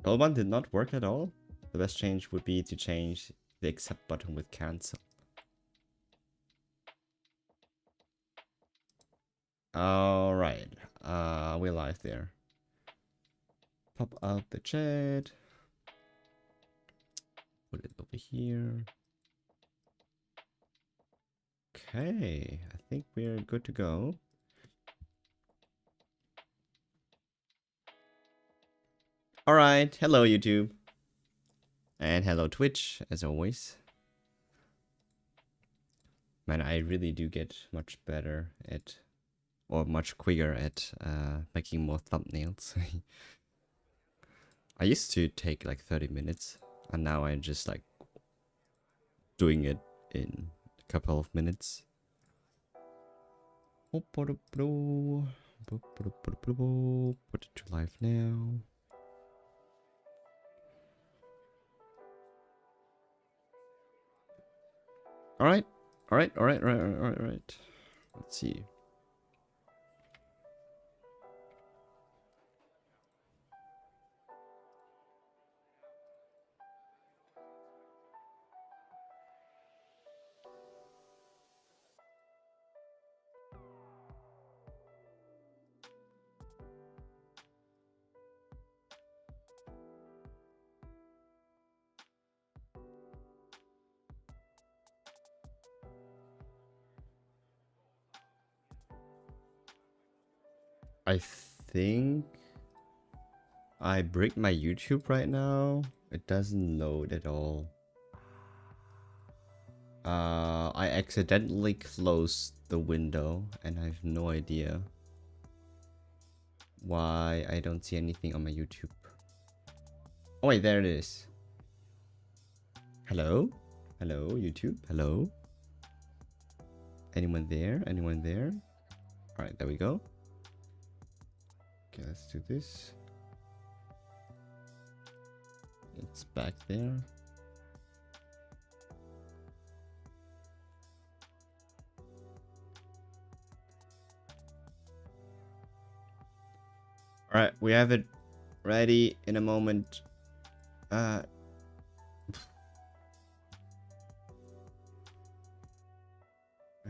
Tollbun did not work at all. The best change would be to change the accept button with cancel. Alright. We're live there. Pop out the chat. Put it over here. Okay, I think we're good to go. Alright, hello YouTube. And hello Twitch, as always. Man, I really do get much better at, or much quicker at making more thumbnails. I used to take like 30 minutes, and now I'm just like doing it in a couple of minutes. Put it to live now. Alright. Let's see. I think I bricked my YouTube right now. It doesn't load at all. I accidentally closed the window and I have no idea why I don't see anything on my YouTube. Oh wait, there it is. Hello? Hello, YouTube? Hello? Anyone there? Anyone there? Alright, there we go. Okay, let's do this. It's back there. Alright, we have it ready in a moment.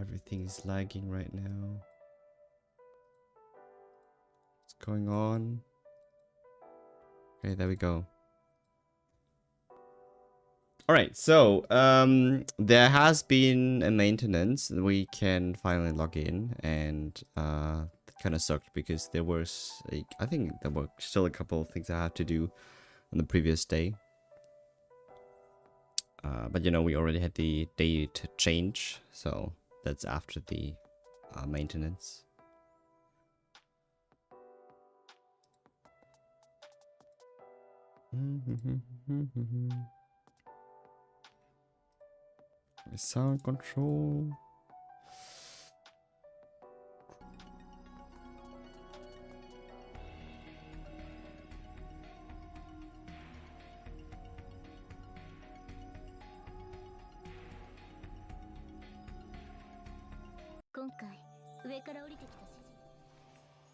Everything is lagging right now. What's going on? Okay, there we go. Alright, so there has been a maintenance. We can finally log in, and it kind of sucked because there was I think there were still a couple of things I had to do on the previous day. But you know, we already had the date change, so that's after the maintenance. Sound control.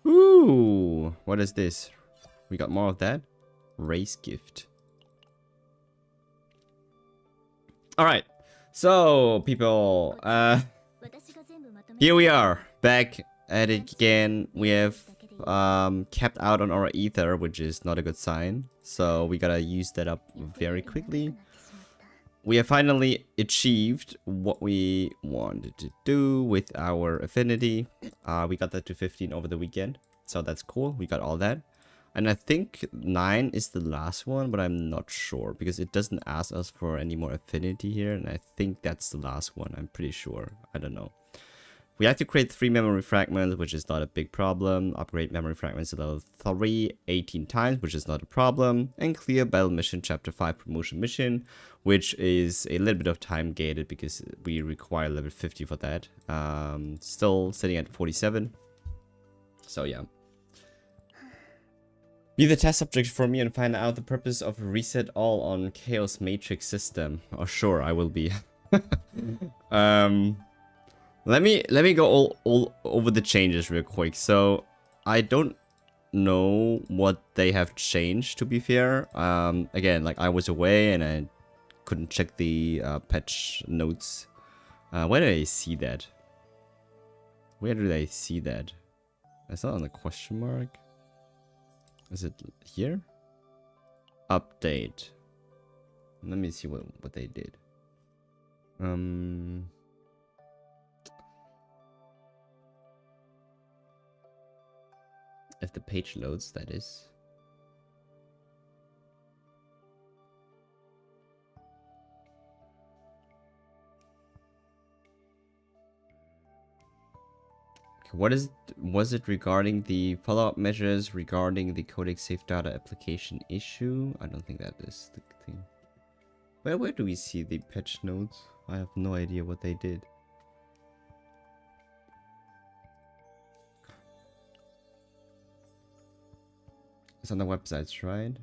Ooh, what is this? We got more of that. Race gift. Alright, so people, here we are, back at it again. We have capped out on our ether, which is not a good sign. So we gotta use that up very quickly. We have finally achieved what we wanted to do with our affinity. We got that to 15 over the weekend, so that's cool. We got all that. And I think 9 is the last one, but I'm not sure because it doesn't ask us for any more affinity here. And I think that's the last one. I'm pretty sure. I don't know. We have to create 3 memory fragments, which is not a big problem. Upgrade memory fragments to level 3 18 times, which is not a problem. And clear battle mission chapter 5 promotion mission, which is a little bit of time gated because we require level 50 for that. Still sitting at 47. So yeah. Be the test subject for me and find out the purpose of reset all on Chaos Matrix system. Oh sure, I will be. Let me go all over the changes real quick. So I don't know what they have changed, to be fair. Again, like I was away and I couldn't check the patch notes. Where did I see that? Where did I see that? Is that on the question mark? Is it here? Update. Let me see what they did. If the page loads, that is. What is was it regarding the follow-up measures regarding the Codex Safe Data application issue? I don't think that is the thing. Where do we see the patch notes? I have no idea what they did. It's on the websites, right?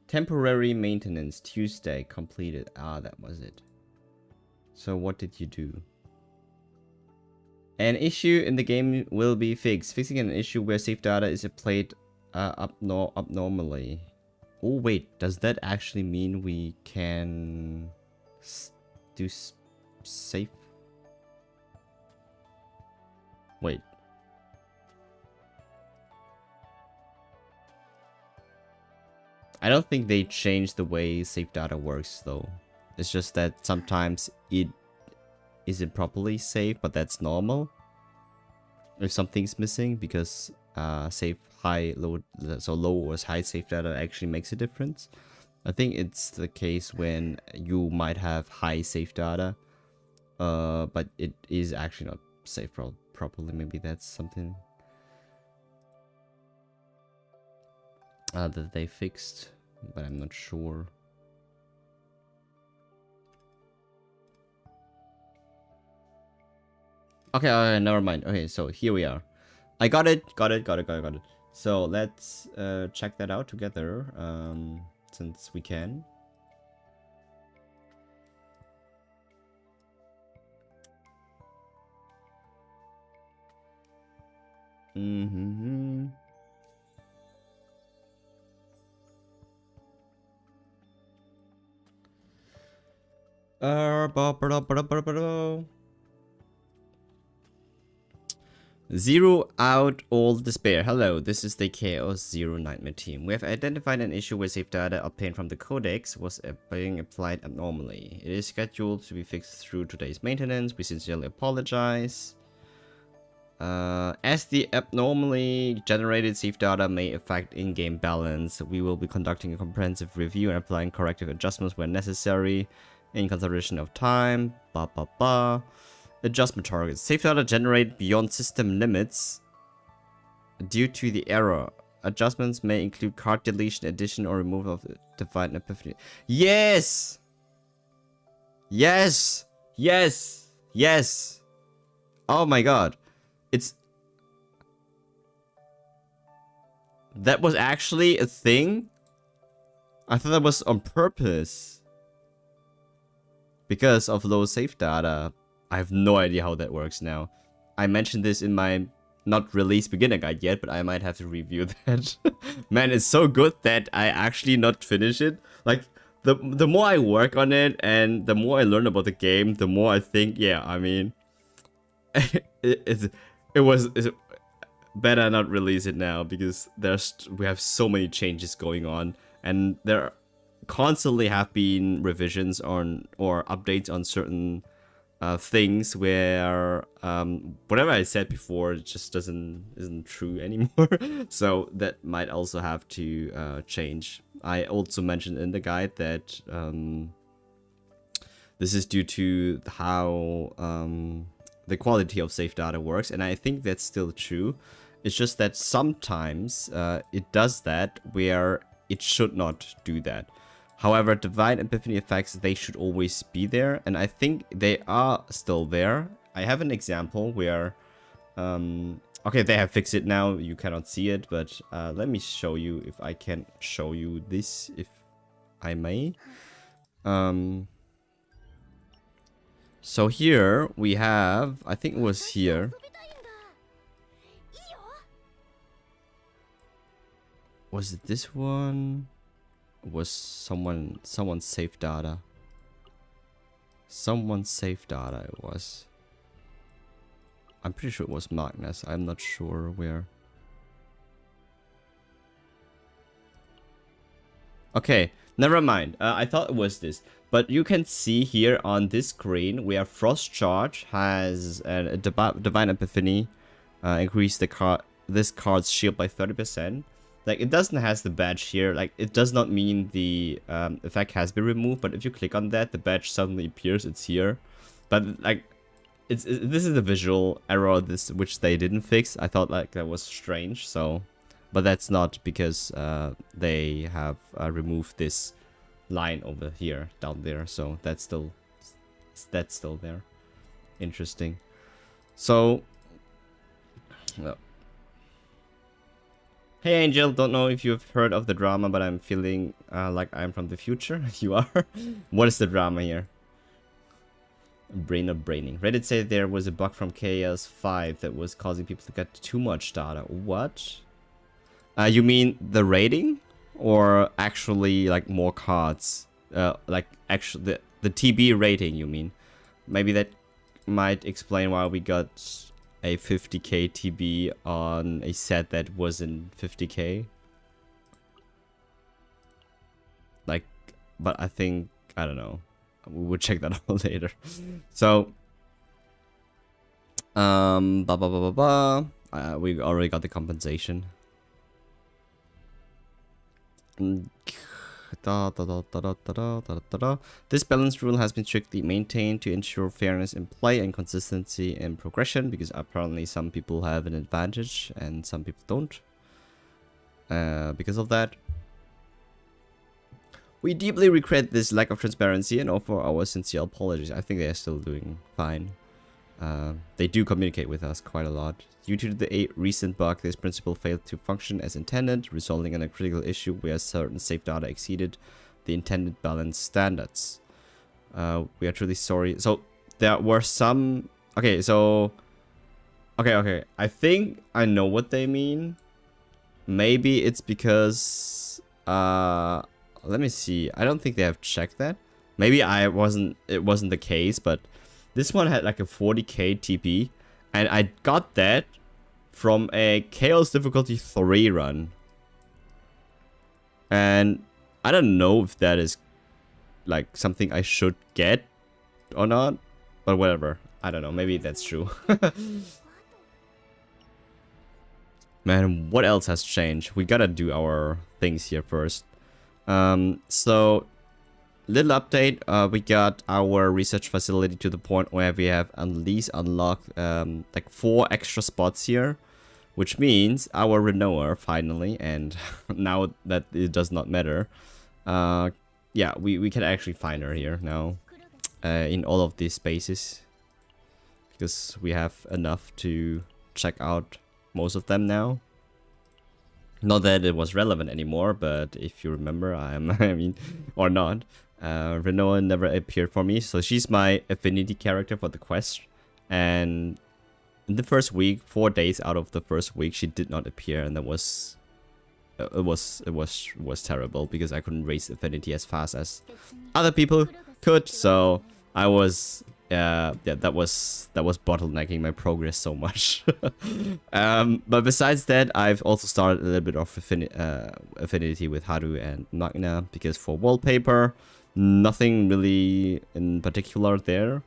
Temporary maintenance Tuesday completed. Ah, that was it. So what did you do? An issue in the game will be fixed. Fixing an issue where safe data is played abnormally. Oh wait, does that actually mean we can do safe? Wait. I don't think they changed the way safe data works though. It's just that sometimes it isn't properly saved, but that's normal. If something's missing, because safe high low, so low or high safe data actually makes a difference. I think it's the case when you might have high safe data, but it is actually not saved properly. Maybe that's something that they fixed, but I'm not sure. Okay, never mind. Okay, so here we are. I got it. So let's check that out together, since we can. Zero out all despair. Hello, this is the Chaos Zero Nightmare team. We have identified an issue where safe data obtained from the codex was being applied abnormally. It is scheduled to be fixed through today's maintenance. We sincerely apologize. As the abnormally generated safe data may affect in-game balance, we will be conducting a comprehensive review and applying corrective adjustments where necessary in consideration of time. Adjustment targets. Safe data generated beyond system limits due to the error. Adjustments may include card deletion, addition, or removal of Divine Epiphany. Yes! Yes! Yes! Yes! Oh my god. It's... That was actually a thing? I thought that was on purpose. Because of low safe data. I have no idea how that works now. I mentioned this in my not released beginner guide yet, but I might have to review that. Man, it's so good that I actually not finish it. Like, the more I work on it and the more I learn about the game, the more I think, yeah, I mean, it was better not release it now, because we have so many changes going on, and there constantly have been revisions on or updates on certain things where whatever I said before just isn't true anymore. So that might also have to change. I also mentioned in the guide that this is due to how the quality of safe data works, and I think that's still true. It's just that sometimes it does that where it should not do that. However, Divine Epiphany effects, they should always be there, and I think they are still there. I have an example where, okay, they have fixed it now, you cannot see it, but let me show you if I can show you this, if I may. So here we have, I think it was here. Was it this one? Was someone saved data? Someone saved data. It was. I'm pretty sure it was Magnus. I'm not sure where. Okay, never mind. I thought it was this. But you can see here on this screen where Frost Charge has a Divine Epiphany increase this card's shield by 30%. Like, it doesn't has the badge here. Like, it does not mean the effect has been removed. But if you click on that, the badge suddenly appears. It's here. But like, this is a visual error which they didn't fix. I thought like that was strange. So, but that's not because they have removed this line over here down there. So that's still there. Interesting. So. Hey Angel, don't know if you've heard of the drama, but I'm feeling like I'm from the future. You are? What is the drama here? Brain of braining. Reddit said there was a bug from Chaos 5 that was causing people to get too much data. What? You mean the rating? Or actually like more cards? Like actually the TB rating you mean? Maybe that might explain why we got a 50k TB on a set that wasn't 50k. Like, but I think, I don't know. We will check that out later. So, we already got the compensation. This balance rule has been strictly maintained to ensure fairness in play and consistency in progression, because apparently some people have an advantage and some people don't. Because of that, we deeply regret this lack of transparency and offer our sincere apologies. I think they are still doing fine. They do communicate with us quite a lot. Due to the recent bug, this principle failed to function as intended, resulting in a critical issue where certain save data exceeded the intended balance standards. We are truly sorry. So there were some... Okay, so... Okay. I think I know what they mean. Maybe it's because... let me see. I don't think they have checked that. Maybe it wasn't the case, but this one had like a 40k TP. And I got that from a Chaos Difficulty 3 run. And I don't know if that is like something I should get or not. But whatever. I don't know. Maybe that's true. Man, what else has changed? We gotta do our things here first. So... Little update, we got our research facility to the point where we have at least unlocked like 4 extra spots here, which means our Renower finally, and now that it does not matter, yeah, we can actually find her here now in all of these spaces, because we have enough to check out most of them now. Not that it was relevant anymore, but if you remember, I mean, or not. Renoa never appeared for me, so she's my affinity character for the quest. And in the first week, 4 days out of the first week, she did not appear, and that was it was terrible because I couldn't raise affinity as fast as other people could. So I was yeah, that was bottlenecking my progress so much. But besides that, I've also started a little bit of affinity with Haru and Magna, because for wallpaper, nothing really in particular there.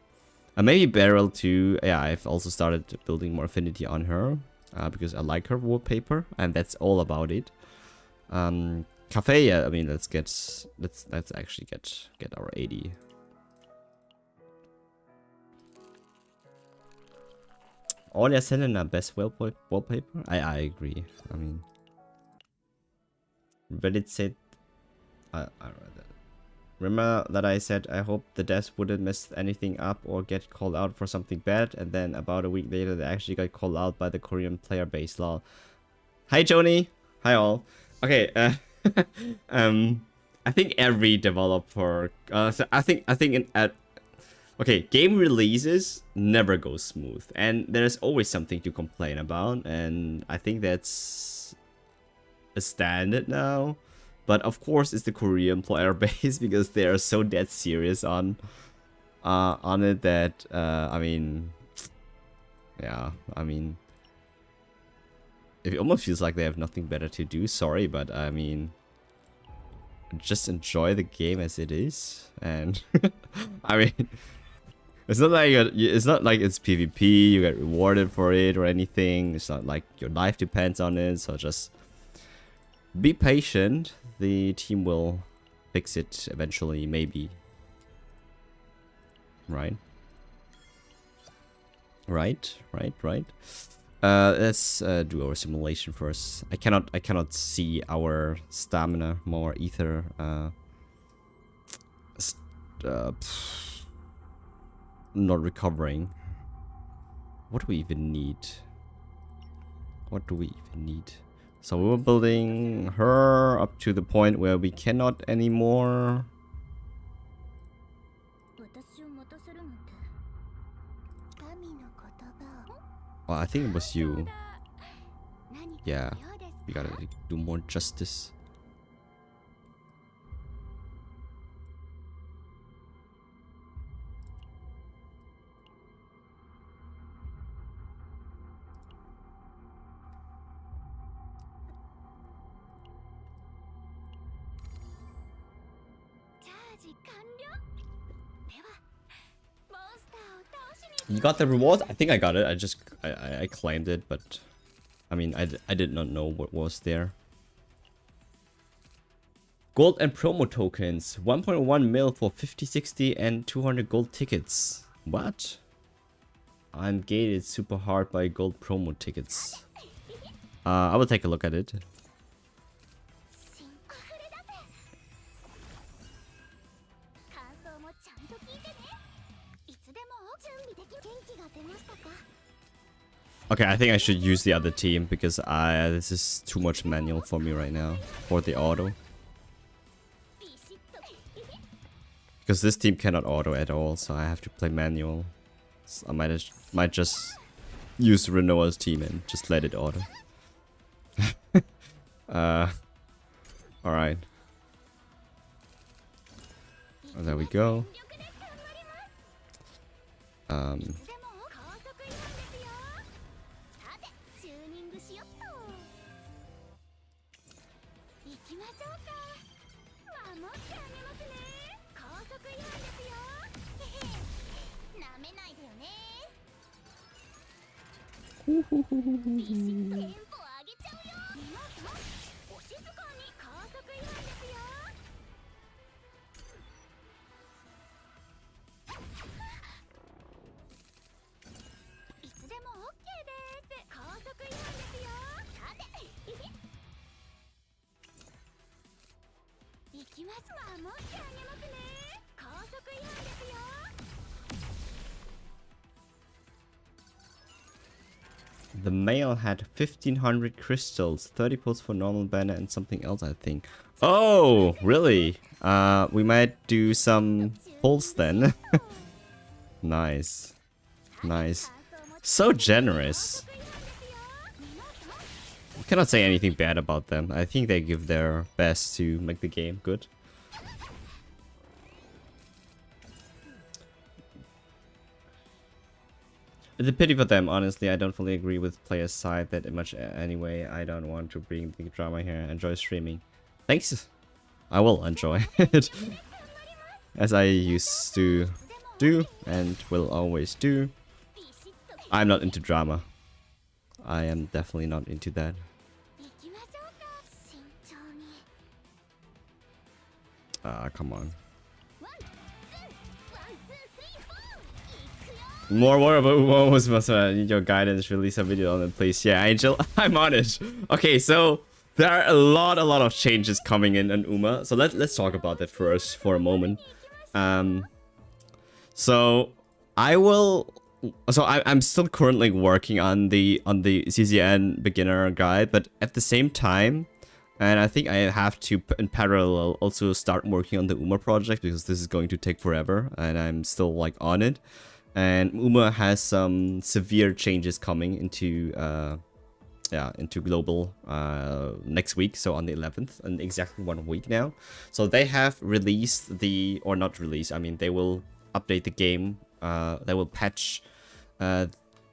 Maybe Beryl too. Yeah, I've also started building more affinity on her because I like her wallpaper, and that's all about it. Cafe, yeah, I mean, let's actually get our 80. Olia Selena, best wallpaper? I agree. I mean, Reddit said, I read that. Remember that I said I hope the devs wouldn't mess anything up or get called out for something bad, and then about a week later they actually got called out by the Korean player base. Lol. Hi Joni. Hi all. Okay. I think every developer. Okay, game releases never go smooth, and there's always something to complain about, and I think that's a standard now. But of course, it's the Korean player base because they are so dead serious on it that I mean, yeah, I mean, it almost feels like they have nothing better to do. Sorry, but I mean, just enjoy the game as it is, and I mean, it's not like it's PvP. You get rewarded for it or anything. It's not like your life depends on it. So just be patient. The team will fix it eventually, maybe. Right. Let's do our simulation first. I cannot see our stamina, more ether. Not recovering. What do we even need? So we were building her up to the point where we cannot anymore. Well, I think it was you. Yeah, we gotta do more justice. You got the reward? I think I got it. I claimed it, but I mean, I did not know what was there. Gold and promo tokens. 1.1 mil for 50, 60 and 200 gold tickets. What? I'm gated super hard by gold promo tickets. I will take a look at it. Okay, I think I should use the other team because this is too much manual for me right now for the auto. Because this team cannot auto at all, so I have to play manual. So I might just use Renoa's team and just let it auto. Alright. Oh, there we go. The male had 1500 crystals, 30 pulls for normal banner and something else, I think. Oh, really? We might do some pulls then. Nice. Nice. So generous. Cannot say anything bad about them. I think they give their best to make the game good. It's a pity for them, honestly. I don't fully agree with players' side that much anyway. I don't want to bring the drama here. Enjoy streaming. Thanks. I will enjoy it. As I used to do and will always do. I'm not into drama. I am definitely not into that. Come on. More about Uma was I need your guidance. Release a video on it, please. Yeah, Angel, I'm on it. Okay, so there are a lot of changes coming in on Uma. So let's talk about that first for a moment. So I'm still currently working on the CCN beginner guide, but at the same time, and I think I have to in parallel also start working on the Uma project because this is going to take forever, and I'm still like on it. And Uma has some severe changes coming into yeah, into global next week, so on the 11th, in exactly 1 week now. So they have released the, or not released, I mean, they will update the game. They will patch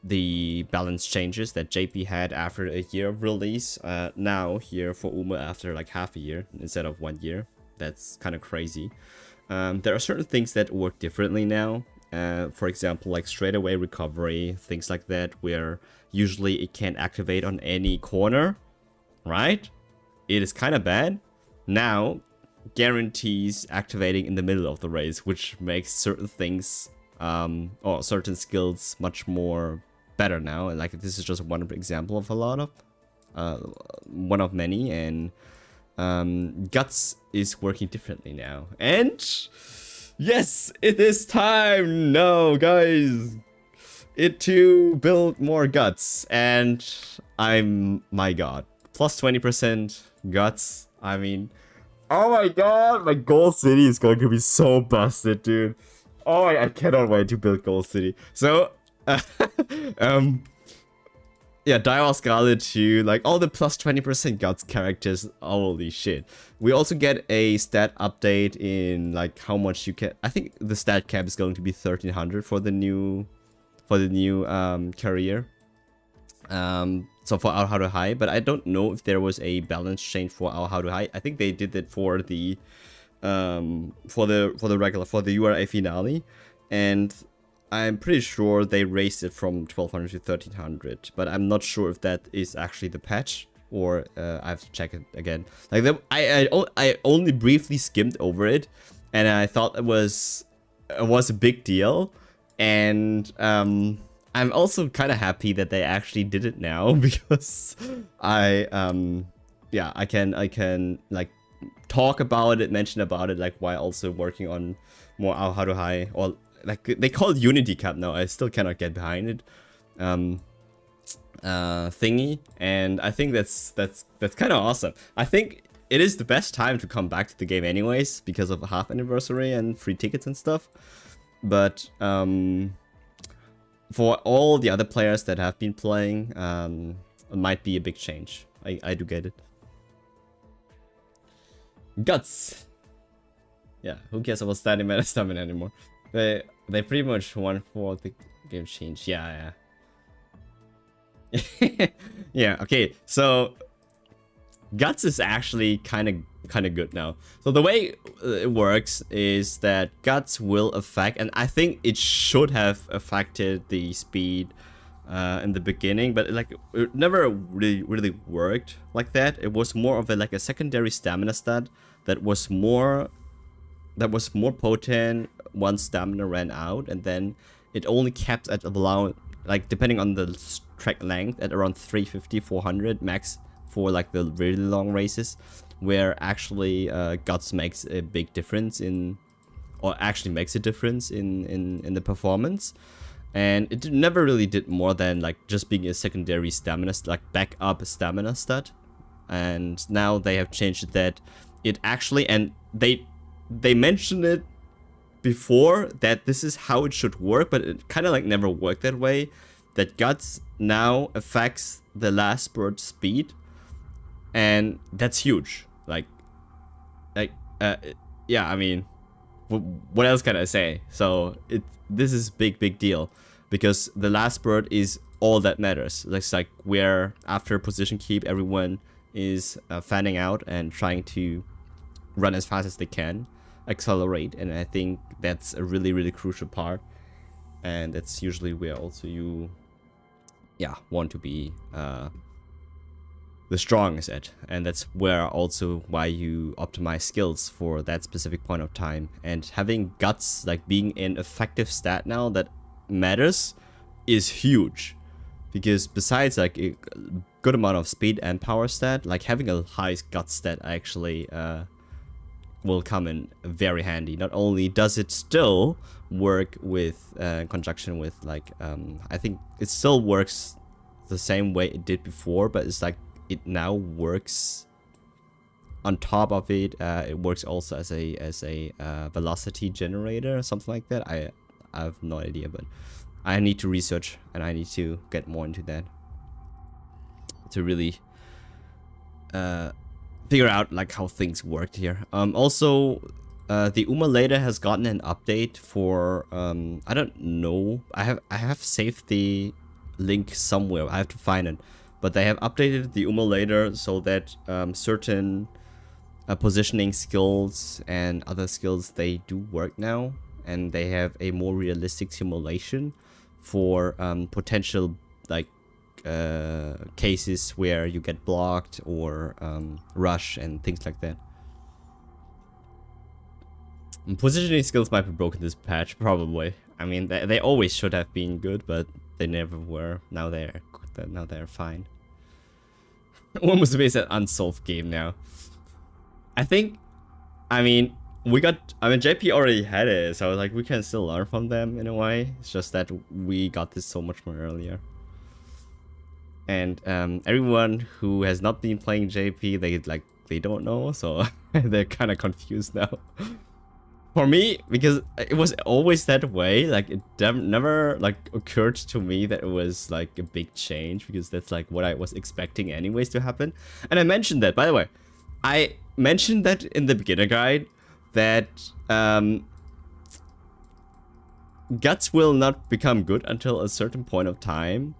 the balance changes that JP had after a year of release. Now here for UMA after like half a year instead of 1 year. That's kind of crazy. There are certain things that work differently now. For example, like straightaway recovery, things like that, where usually it can't activate on any corner, right? It is kind of bad. Now, guarantees activating in the middle of the race, which makes certain things, or certain skills much more better now. And like, this is just one example of a lot of, one of many, and Guts is working differently now. And yes, it is time now, guys, to build more Guts. And my god, plus 20% Guts. I mean, oh my god, my Gold City is going to be so busted, dude. Oh, I cannot wait to build Gold City. So, yeah, Dire Scarlet 2, like all the plus 20% Guts characters, holy shit. We also get a stat update in like how much you can. I think the stat cap is going to be 1300 for the new career. So for Our How to High, but I don't know if there was a balance change for Our How to High. I think they did it for the regular, for the URA finale, and I'm pretty sure they raised it from 1200 to 1300, but I'm not sure if that is actually the patch, or I have to check it again. Like I only briefly skimmed over it, and I thought it was a big deal, and I'm also kind of happy that they actually did it now, because I can like talk about it, mention about it, like while also working on more How to High, or like they call it Unity Cup now. I still cannot get behind it. Thingy, and I think that's kind of awesome. I think it is the best time to come back to the game anyways, because of a half anniversary and free tickets and stuff. But for all the other players that have been playing, it might be a big change. I do get it. Guts. Yeah, who cares about stamina anymore? They pretty much won for the game change. Yeah. Yeah, okay. So Guts is actually kind of good now. So the way it works is that Guts will affect, and I think it should have affected the speed in the beginning, but like it never really worked like that. It was more of a secondary stamina stat that was more potent once stamina ran out, and then it only kept at around, like depending on the track length, at around 350 400 max for like the really long races, where actually Guts makes a big difference in, or actually makes a difference in the performance. And it never really did more than like just being a secondary stamina, like backup stamina stat. And now they have changed that it actually, and they mentioned it before that this is how it should work, but it kind of like never worked that way. That Guts now affects the last spurt speed, and that's huge. Yeah, I mean, what else can I say? So this is big deal, because the last spurt is all that matters. It's like where after position keep, everyone is fanning out and trying to run as fast as they can, accelerate, and I think that's a really crucial part, and that's usually where also you want to be the strongest at, and that's where also why you optimize skills for that specific point of time. And having Guts like being an effective stat now that matters is huge, because besides like a good amount of speed and power stat, like having a high Guts stat actually will come in very handy. Not only does it still work with conjunction with like I think it still works the same way it did before, but it's like it now works on top of it. It works also as a velocity generator or something like that. I have no idea, but I need to research and I need to get more into that. to really figure out like how things worked here. Also, the Uma later has gotten an update for I don't know. I have saved the link somewhere. I have to find it, but they have updated the Uma later so that certain positioning skills and other skills, they do work now, and they have a more realistic simulation for potential like cases where you get blocked or rush and things like that. And positioning skills might be broken this patch, probably. I mean, they always should have been good, but they never were. Now they're fine. One must be an unsolved game now. I mean, JP already had it, so like we can still learn from them in a way. It's just that we got this so much more earlier. And everyone who has not been playing JP, they don't know, so they're kind of confused now. For me, because it was always that way, like it never like occurred to me that it was like a big change, because that's like what I was expecting anyways to happen. And I mentioned that, by the way, I mentioned that in the beginner guide that guts will not become good until a certain point of time,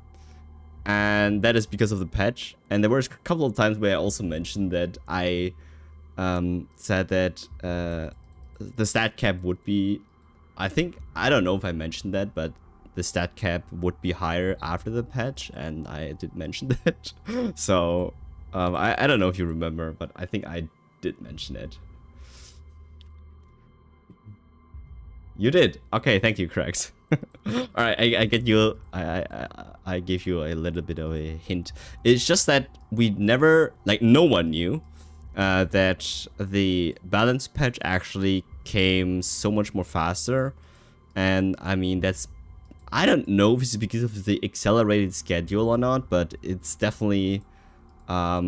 and that is because of the patch. And there were a couple of times where I also mentioned that I said that the stat cap would be, I don't know if I mentioned that, but the stat cap would be higher after the patch, and I did mention that. So I don't know if you remember, but I think I did mention it. You did? Okay, thank you, Craigs. Alright, I get you. I gave you a little bit of a hint. It's just that we never, like, no one knew that the balance patch actually came so much more faster. And I mean, I don't know if it's because of the accelerated schedule or not, but it's definitely I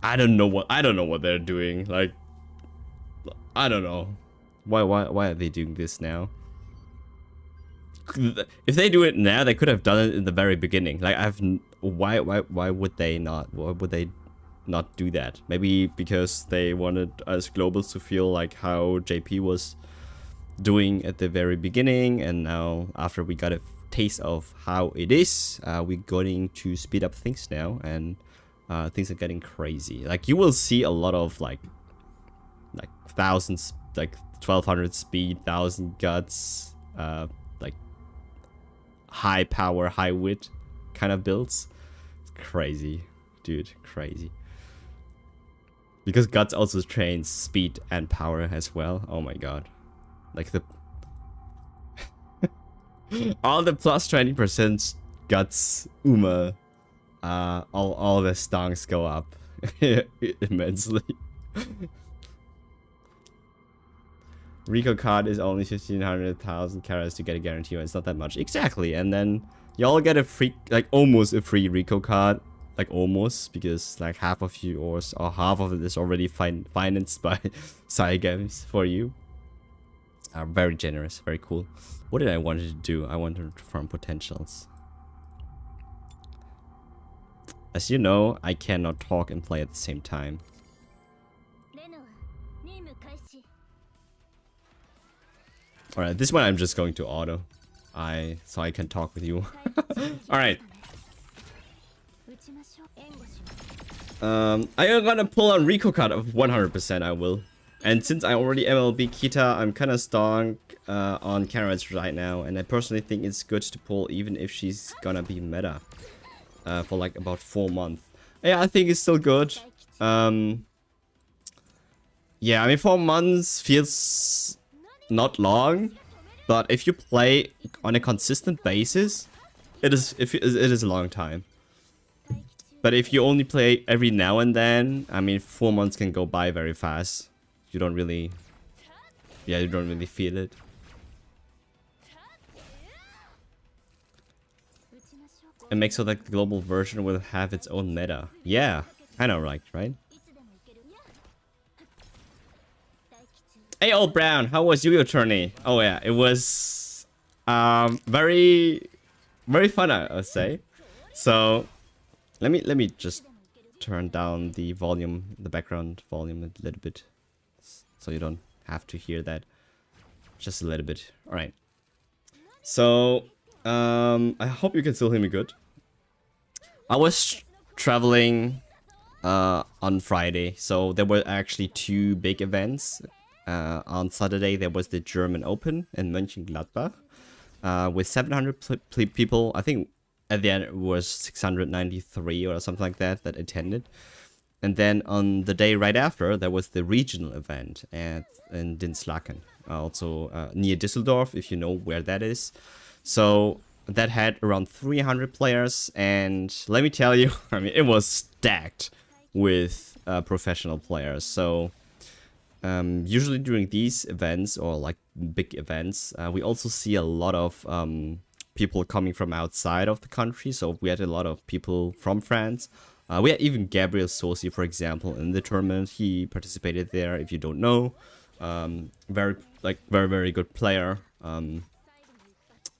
don't know what they're doing. Like, I don't know why are they doing this now? If they do it now, they could have done it in the very beginning. Like, why would they not? Why would they not do that? Maybe because they wanted us globals to feel like how JP was doing at the very beginning, and now after we got a taste of how it is, we're going to speed up things now, and things are getting crazy. Like, you will see a lot of like thousands, like 1200 speed, 1000 guts, like high power, high wit kind of builds. It's crazy, dude, crazy. Because guts also trains speed and power as well. Oh my god. Like the all the plus 20% guts Uma, all the stonks go up immensely. Rico card is only 1,500,000 carats to get a guarantee, and it's not that much. Exactly, and then y'all get a free, like almost a free Rico card. Like almost, because like half of yours or half of it is already financed by Cygames for you. Very generous, very cool. What did I wanted to do? I wanted to farm potentials. As you know, I cannot talk and play at the same time. Alright, this one I'm just going to auto. So I can talk with you. Alright. I'm gonna pull on Rico card of 100%, I will. And since I already MLB Kita, I'm kinda stonk on carrots right now, and I personally think it's good to pull even if she's gonna be meta for like about 4 months. Yeah, I think it's still good. Yeah, I mean 4 months feels not long, but if you play on a consistent basis, it is a long time. But if you only play every now and then, I mean 4 months can go by very fast. You don't really feel it. It makes so that the global version will have its own meta. Yeah, I know, right? Hey, old Brown, how was your tourney? Oh yeah, it was very fun, I would say. So let me just turn down the volume, the background volume a little bit, so you don't have to hear that. Just a little bit. All right. So I hope you can still hear me good. I was traveling on Friday, so there were actually two big events. On Saturday there was the German Open in Mönchengladbach with 700 people. I think at the end it was 693 or something like that attended. And then on the day right after, there was the regional event in Dinslaken, also near Düsseldorf, if you know where that is. So that had around 300 players, and let me tell you, I mean, it was stacked with professional players. So usually during these events, or like big events, we also see a lot of people coming from outside of the country. So we had a lot of people from France. We had even Gabriel Sosi, for example, in the tournament. He participated there, if you don't know. Very good player. And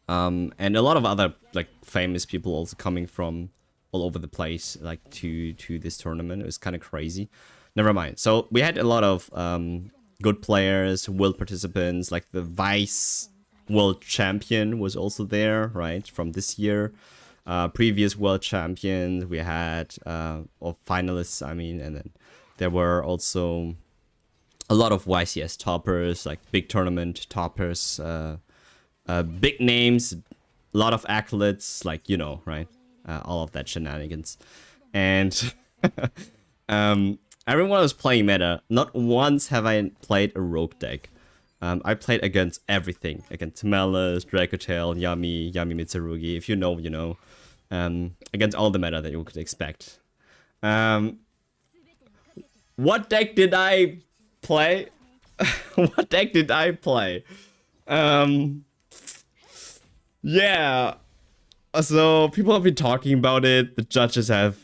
a lot of other like famous people also coming from all over the place, like to this tournament. It was kind of crazy. Never mind. So we had a lot of good players, world participants, like the vice world champion was also there, right, from this year. Previous world champions we had, or finalists, I mean, and then there were also a lot of YCS toppers, like big tournament toppers, big names, a lot of accolades, like, you know, right, all of that shenanigans. And everyone was playing meta. Not once have I played a rogue deck. I played against everything, against Malice, Dracotail, Yami Mitsurugi. If you know, you know. Against all the meta that you could expect. What deck did I play? What deck did I play? Yeah. So people have been talking about it. The judges have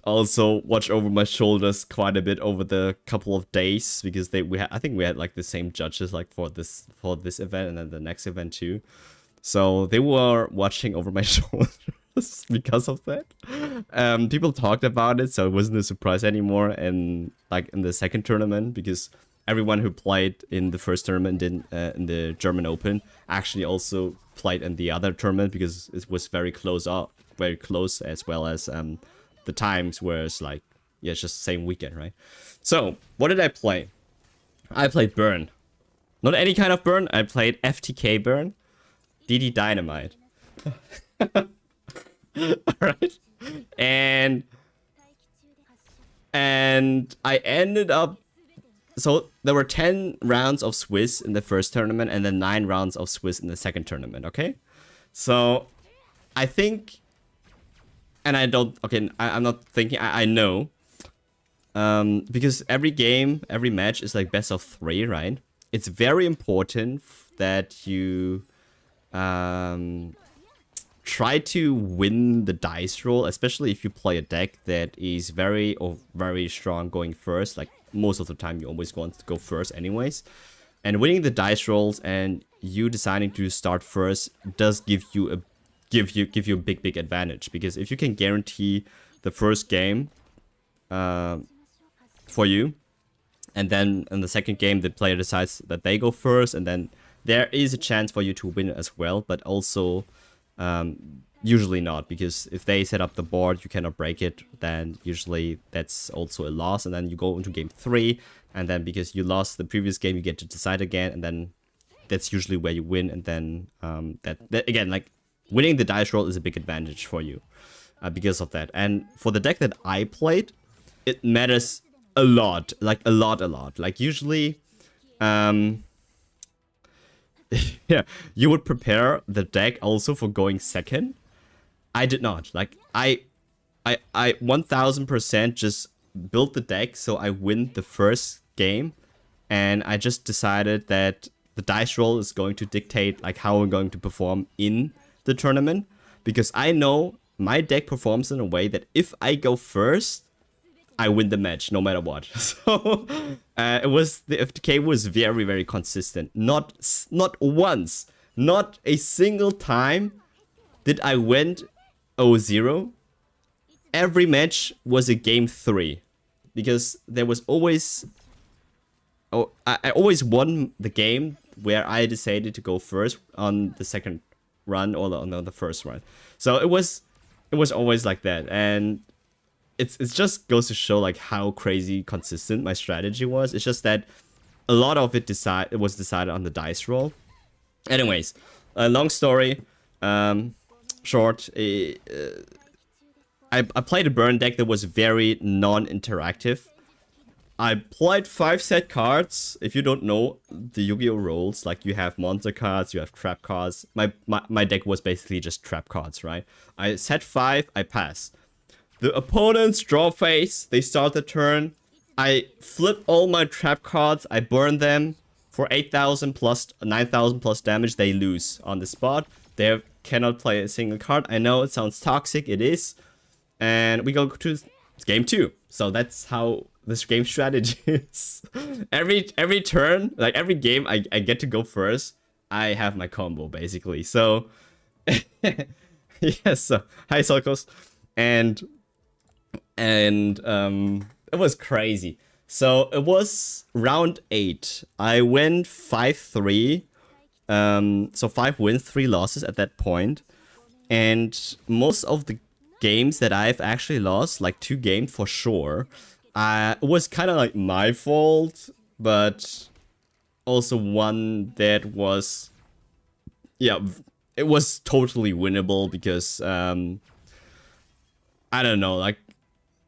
also watched over my shoulders quite a bit over the couple of days, because I think we had like the same judges like for this event and then the next event too. So they were watching over my shoulders because of that. People talked about it, so it wasn't a surprise anymore. And like in the second tournament, because everyone who played in the first tournament in the German Open actually also played in the other tournament, because it was very close, as well as the times where it's like, yeah, it's just the same weekend, right? So what did I play? I played Burn. Not any kind of Burn. I played FTK Burn, DD Dynamite. Alright. And I ended up, so there were 10 rounds of Swiss in the first tournament and then 9 rounds of Swiss in the second tournament, okay? So I think, and I don't, okay, I'm not thinking, I know, because every game, every match is like best of 3, right? It's very important that you try to win the dice roll, especially if you play a deck that is very strong going first. Like most of the time you always want to go first anyways. And winning the dice rolls and you deciding to start first does give you a big advantage, because if you can guarantee the first game for you, and then in the second game the player decides that they go first, and then there is a chance for you to win as well, but also usually not, because if they set up the board you cannot break it, then usually that's also a loss, and then you go into game 3, and then because you lost the previous game you get to decide again, and then that's usually where you win. And then that again, like, winning the dice roll is a big advantage for you because of that. And for the deck that I played, it matters a lot, like a lot. Like usually, yeah, you would prepare the deck also for going second. I did not. Like I 1000% just built the deck so I win the first game, and I just decided that the dice roll is going to dictate like how I'm going to perform in the tournament, because I know my deck performs in a way that if I go first, I win the match no matter what. So it was, the FTK was very consistent. Not once, not a single time did I win 0-0. every match was a game 3. Because there was always... Oh, I always won the game where I decided to go first on the second run or the first run. So it was always like that. And it just goes to show like how crazy consistent my strategy was. It's just that a lot of it was decided on the dice roll. Anyways, long story short, I played a burn deck that was very non-interactive. I played 5 set cards. If you don't know the Yu-Gi-Oh rules, like you have monster cards, you have trap cards. My deck was basically just trap cards, right? I set 5, I pass. The opponents draw phase, they start the turn. I flip all my trap cards, I burn them. For 8,000 plus 9,000 plus damage, they lose on the spot. They cannot play a single card. I know it sounds toxic, it is. And we go to game 2. So that's how this game strategy is. every turn, like every game I get to go first, I have my combo basically. So yes, so hi Solkos. And it was crazy. So it was round 8. I went 5-3. So 5 wins, 3 losses at that point. And most of the games that I've actually lost, like 2 games for sure, it was kind of like my fault, but also one that was, yeah, it was totally winnable because, I don't know, like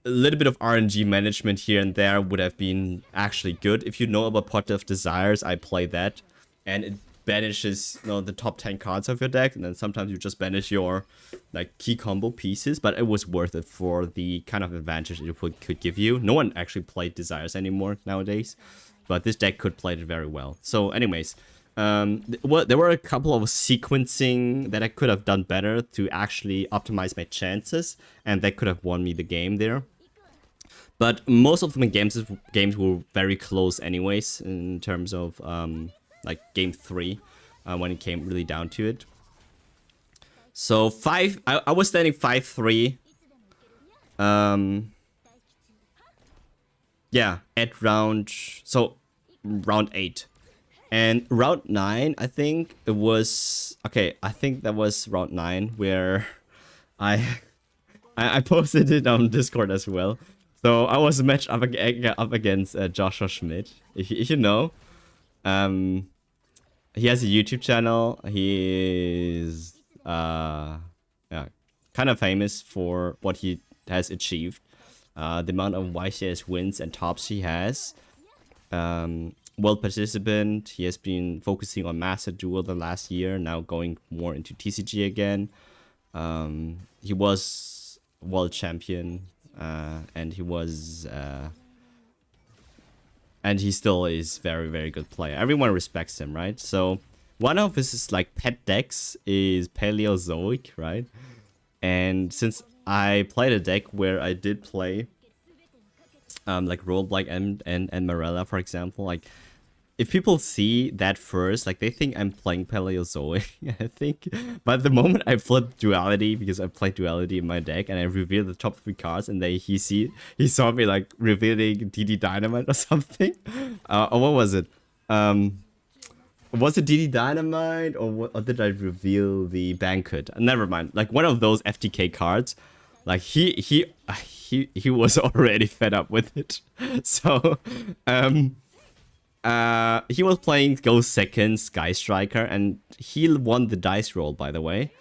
a little bit of RNG management here and there would have been actually good. If you know about Pot of Desires, I play that, and it banishes, you know, the top 10 cards of your deck, and then sometimes you just banish your like key combo pieces, but it was worth it for the kind of advantage it could give you. No one actually played Desires anymore nowadays, but this deck could play it very well. So anyways, there were a couple of sequencing that I could have done better to actually optimize my chances, and that could have won me the game there. But most of the games were very close anyways in terms of like game 3 when it came really down to it. So I was standing 5-3. Yeah, at round 8. And round 9, I think it was, okay, I think that was round 9 where I posted it on Discord as well. So I was matched up against Joshua Schmidt. If you know, he has a YouTube channel. He is yeah, kind of famous for what he has achieved. The amount of YCS wins and tops he has. World participant. He has been focusing on Master Duel the last year. Now going more into TCG again. He was world champion. And he was, and he still is very, very good player. Everyone respects him, right? So one of his like pet decks is Paleozoic, right? And since I played a deck where I did play, like Rollblack and Marella, for example, like if people see that first, like they think I'm playing Paleozoic, I think. But the moment I flip Duality, because I played Duality in my deck, and I revealed the top 3 cards, and he saw me like revealing DD Dynamite or something. Or what was it? Was it DD Dynamite or did I reveal the Banquet? Never mind. Like one of those FTK cards. Like he was already fed up with it. So he was playing Ghost Second, Sky Striker, and he won the dice roll, by the way,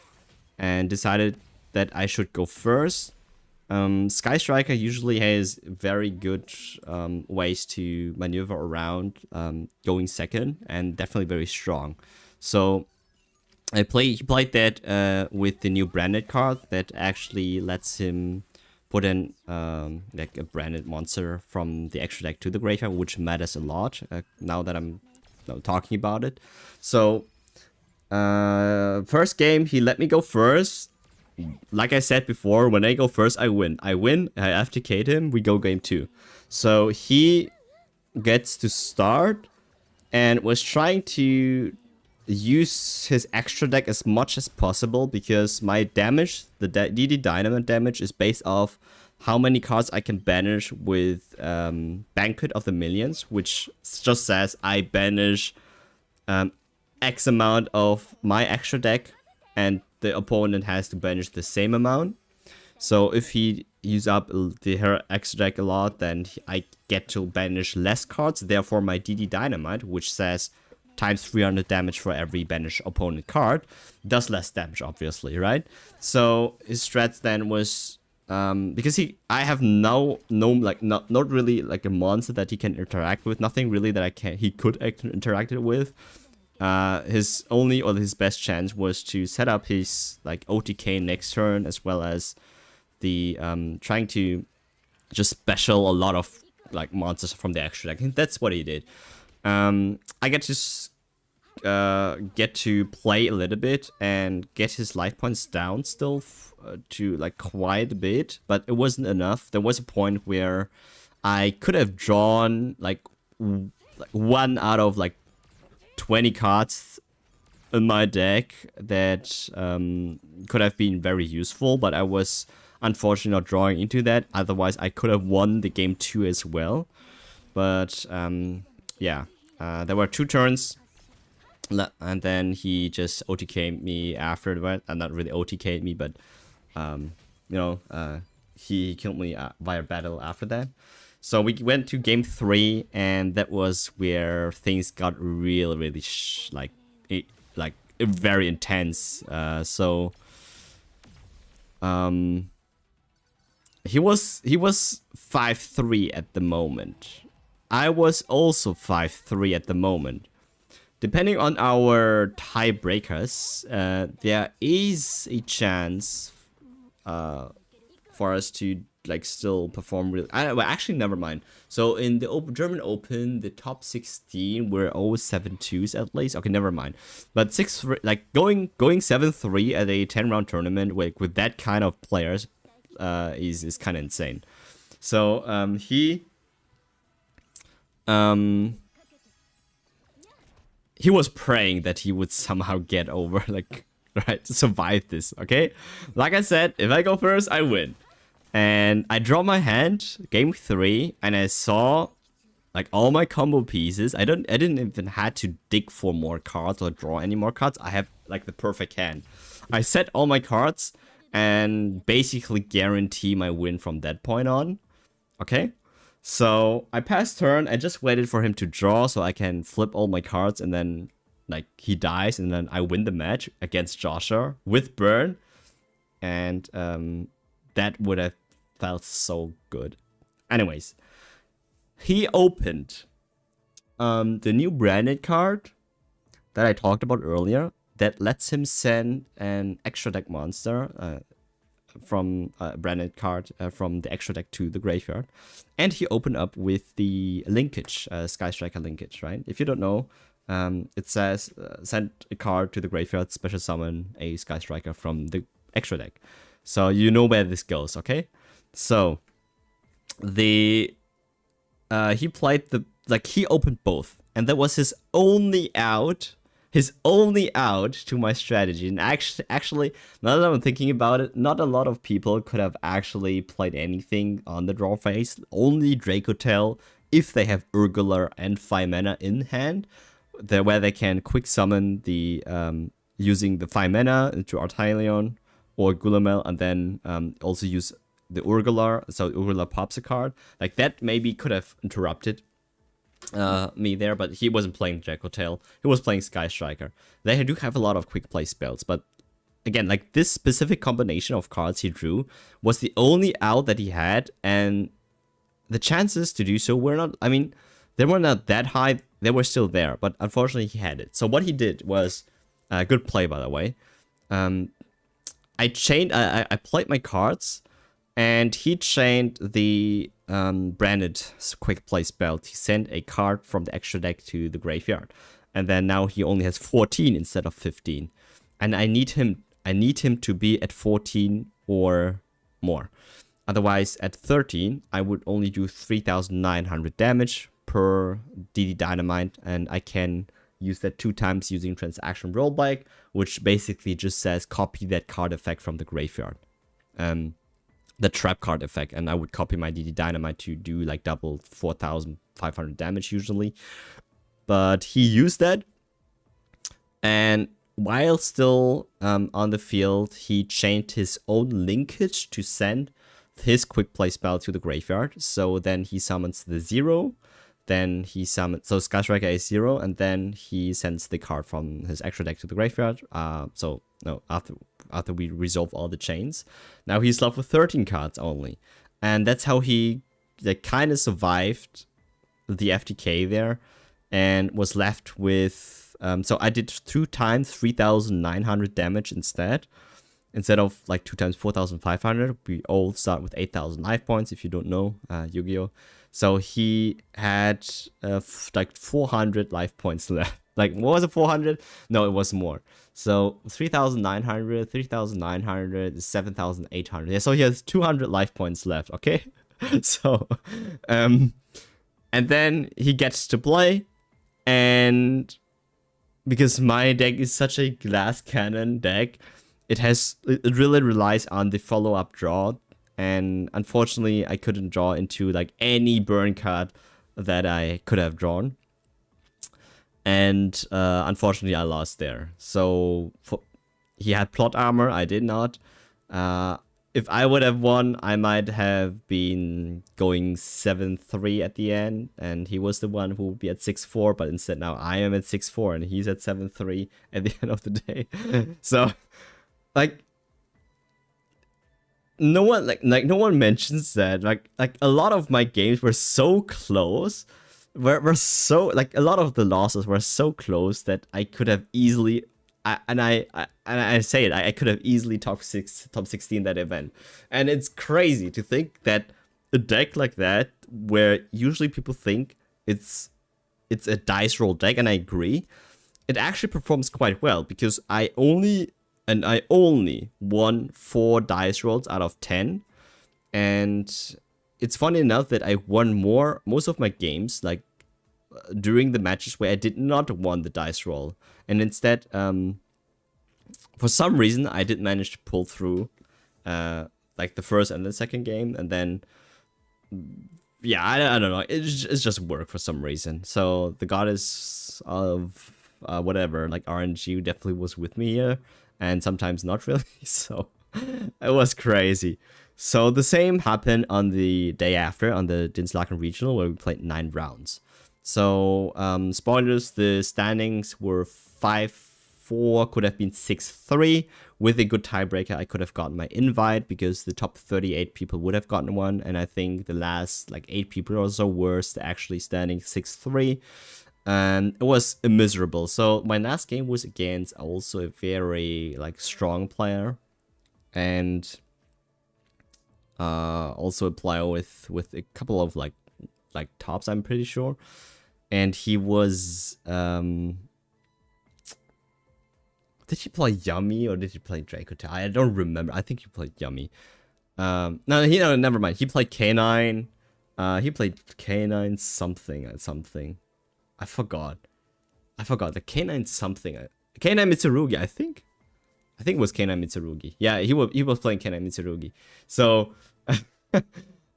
and decided that I should go first. Sky Striker usually has very good ways to maneuver around going second, and definitely very strong. So he played that with the new branded card that actually lets him put in like a branded monster from the extra deck to the graveyard, which matters a lot now that I'm talking about it. So first game, he let me go first. Like I said before, when I go first, I win. I FTK'd him, we go game 2. So he gets to start and was trying to use his extra deck as much as possible because my damage, the DD Dynamite damage, is based off how many cards I can banish with Banquet of the Millions, which just says I banish X amount of my extra deck, and the opponent has to banish the same amount. So if he use up her extra deck a lot, then I get to banish less cards. Therefore, my DD Dynamite, which says times 300 damage for every banished opponent card, does less damage, obviously, right? So his strat then was because I have not really like a monster that he can interact with, nothing really that he could interact with. His only or his best chance was to set up his like OTK next turn, as well as the trying to just special a lot of like monsters from the extra deck. And that's what he did. I get to play a little bit and get his life points down still to like quite a bit, but it wasn't enough. There was a point where I could have drawn like one out of like 20 cards in my deck that could have been very useful, but I was unfortunately not drawing into that. Otherwise, I could have won the game 2 as well. But yeah, there were 2 turns, and then he just OTK'd me after that. Not really OTK'd me, but he killed me via battle after that. So we went to game 3, and that was where things got really very intense. He was 5-3 at the moment. I was also 5-3 at the moment. Depending on our tiebreakers, there is a chance for us to like still perform really. Well, actually, never mind. So in the German Open, the top 16 were always 7-2s at least. Okay, never mind. But going 7-3 at a 10-round tournament with that kind of players is kind of insane. So he was praying that he would somehow get over, survive this. Okay, like I said, if I go first, I win. And I draw my hand, game 3, and I saw like all my combo pieces. I didn't even had to dig for more cards or draw any more cards. I have like the perfect hand. I set all my cards and basically guarantee my win from that point on. Okay, so I passed turn. I just waited for him to draw so I can flip all my cards, and then like he dies, and then I win the match against Joshua with burn, and that would have felt so good. Anyways, he opened the new branded card that I talked about earlier that lets him send an extra deck monster from a branded card from the extra deck to the graveyard. And he opened up with the linkage, Sky Striker linkage, right? If you don't know, it says send a card to the graveyard, special summon a Sky Striker from the extra deck. So you know where this goes, okay? So he played he opened both, and that was his only out to my strategy. And actually, now that I'm thinking about it, not a lot of people could have actually played anything on the draw phase. Only Dracotel, if they have Urgular and 5 mana in hand, where they can quick summon the using the 5 mana into Artalion or Gulamel, and then also use the Urgular, so Urgular pops a card. Like that maybe could have interrupted me there, but he wasn't playing Dracotail. He was playing Sky Striker. They do have a lot of quick play spells, but again, like this specific combination of cards he drew was the only out that he had, and the chances to do so were not, I mean, they were not that high. They were still there, but unfortunately he had it. So what he did was, good play by the way. I played my cards, and he chained the branded quick play spell. He sent a card from the extra deck to the graveyard, and then now he only has 14 instead of 15, and I need him to be at 14 or more. Otherwise, at 13, I would only do 3,900 damage per DD Dynamite, and I can use that 2 times using transaction rollback, which basically just says copy that card effect from the graveyard. The trap card effect, and I would copy my DD Dynamite to do like double 4,500 damage usually. But he used that, and while still on the field, he chained his own linkage to send his quick play spell to the graveyard. So then he summons the 0, then he summons, so Sky Striker is 0, and then he sends the card from his extra deck to the graveyard. So no, after we resolve all the chains, now he's left with 13 cards only, and that's how he like kind of survived the FTK there, and was left with. So I did 2 times 3,900 damage instead of like 2 times 4,500. We all start with 8,000 life points if you don't know Yu-Gi-Oh. So he had like 400 life points left. Like, what was it, 400? No, it was more. So 3,900, 3,900, 7,800. Yeah, so he has 200 life points left, okay? So, and then he gets to play, and because my deck is such a glass cannon deck, it really relies on the follow-up draw, and unfortunately I couldn't draw into like any burn card that I could have drawn, and unfortunately I lost there. So he had plot armor, I did not. If I would have won, I might have been going 7-3 at the end, and he was the one who would be at 6-4, but instead now I am at 6-4 and he's at 7-3 at the end of the day. So, like, no one mentions that. Like a lot of my games were so close, were so, like, a lot of the losses were so close that I could have easily. I say it, I could have easily top 16 that event. And it's crazy to think that a deck like that, where usually people think it's a dice roll deck, and I agree, it actually performs quite well, because I only won 4 dice rolls out of 10. And it's funny enough that I won most of my games, like, during the matches where I did not won the dice roll, and instead, for some reason, I did manage to pull through, like the first and the second game, and then, yeah, I don't know, it's just work for some reason. So the goddess of whatever, like RNG, definitely was with me here, and sometimes not really. So it was crazy. So the same happened on the day after, on the Dinslaken Regional, where we played 9 rounds. So, spoilers, the standings were 5-4, could have been 6-3. With a good tiebreaker, I could have gotten my invite, because the top 38 people would have gotten one, and I think the last, like, 8 people or so were actually standing 6-3. And it was miserable. So, my last game was against also a very, like, strong player, and also a player with a couple of, like tops, I'm pretty sure. And he was, did he play Yummy or did he play Dracotai? I don't remember. I think he played Yummy. No, never mind. He played K9. He played K9 something. I forgot. The K9 something. K9 Mitsurugi, I think. I think it was K9 Mitsurugi. Yeah, he was playing K9 Mitsurugi. So,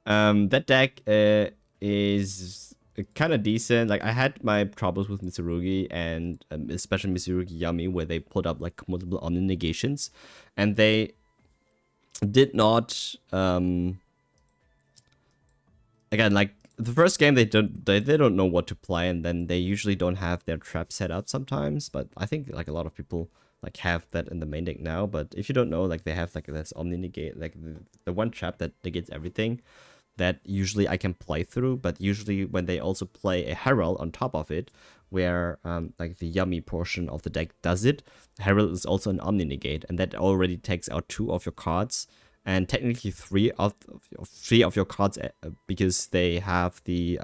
that deck is kind of decent. Like, I had my troubles with Mitsurugi, and especially Mitsurugi Yummy, where they put up like multiple Omni negations, and they did not again, like the first game they don't know what to play, and then they usually don't have their trap set up sometimes. But I think like a lot of people like have that in the main deck now. But if you don't know, like they have like this Omni negate, like the one trap that negates everything, that usually I can play through. But usually when they also play a Herald on top of it, where like the Yummy portion of the deck does it, Herald is also an Omni negate, and that already takes out 2 of your cards, and technically 3 of your cards, because they have the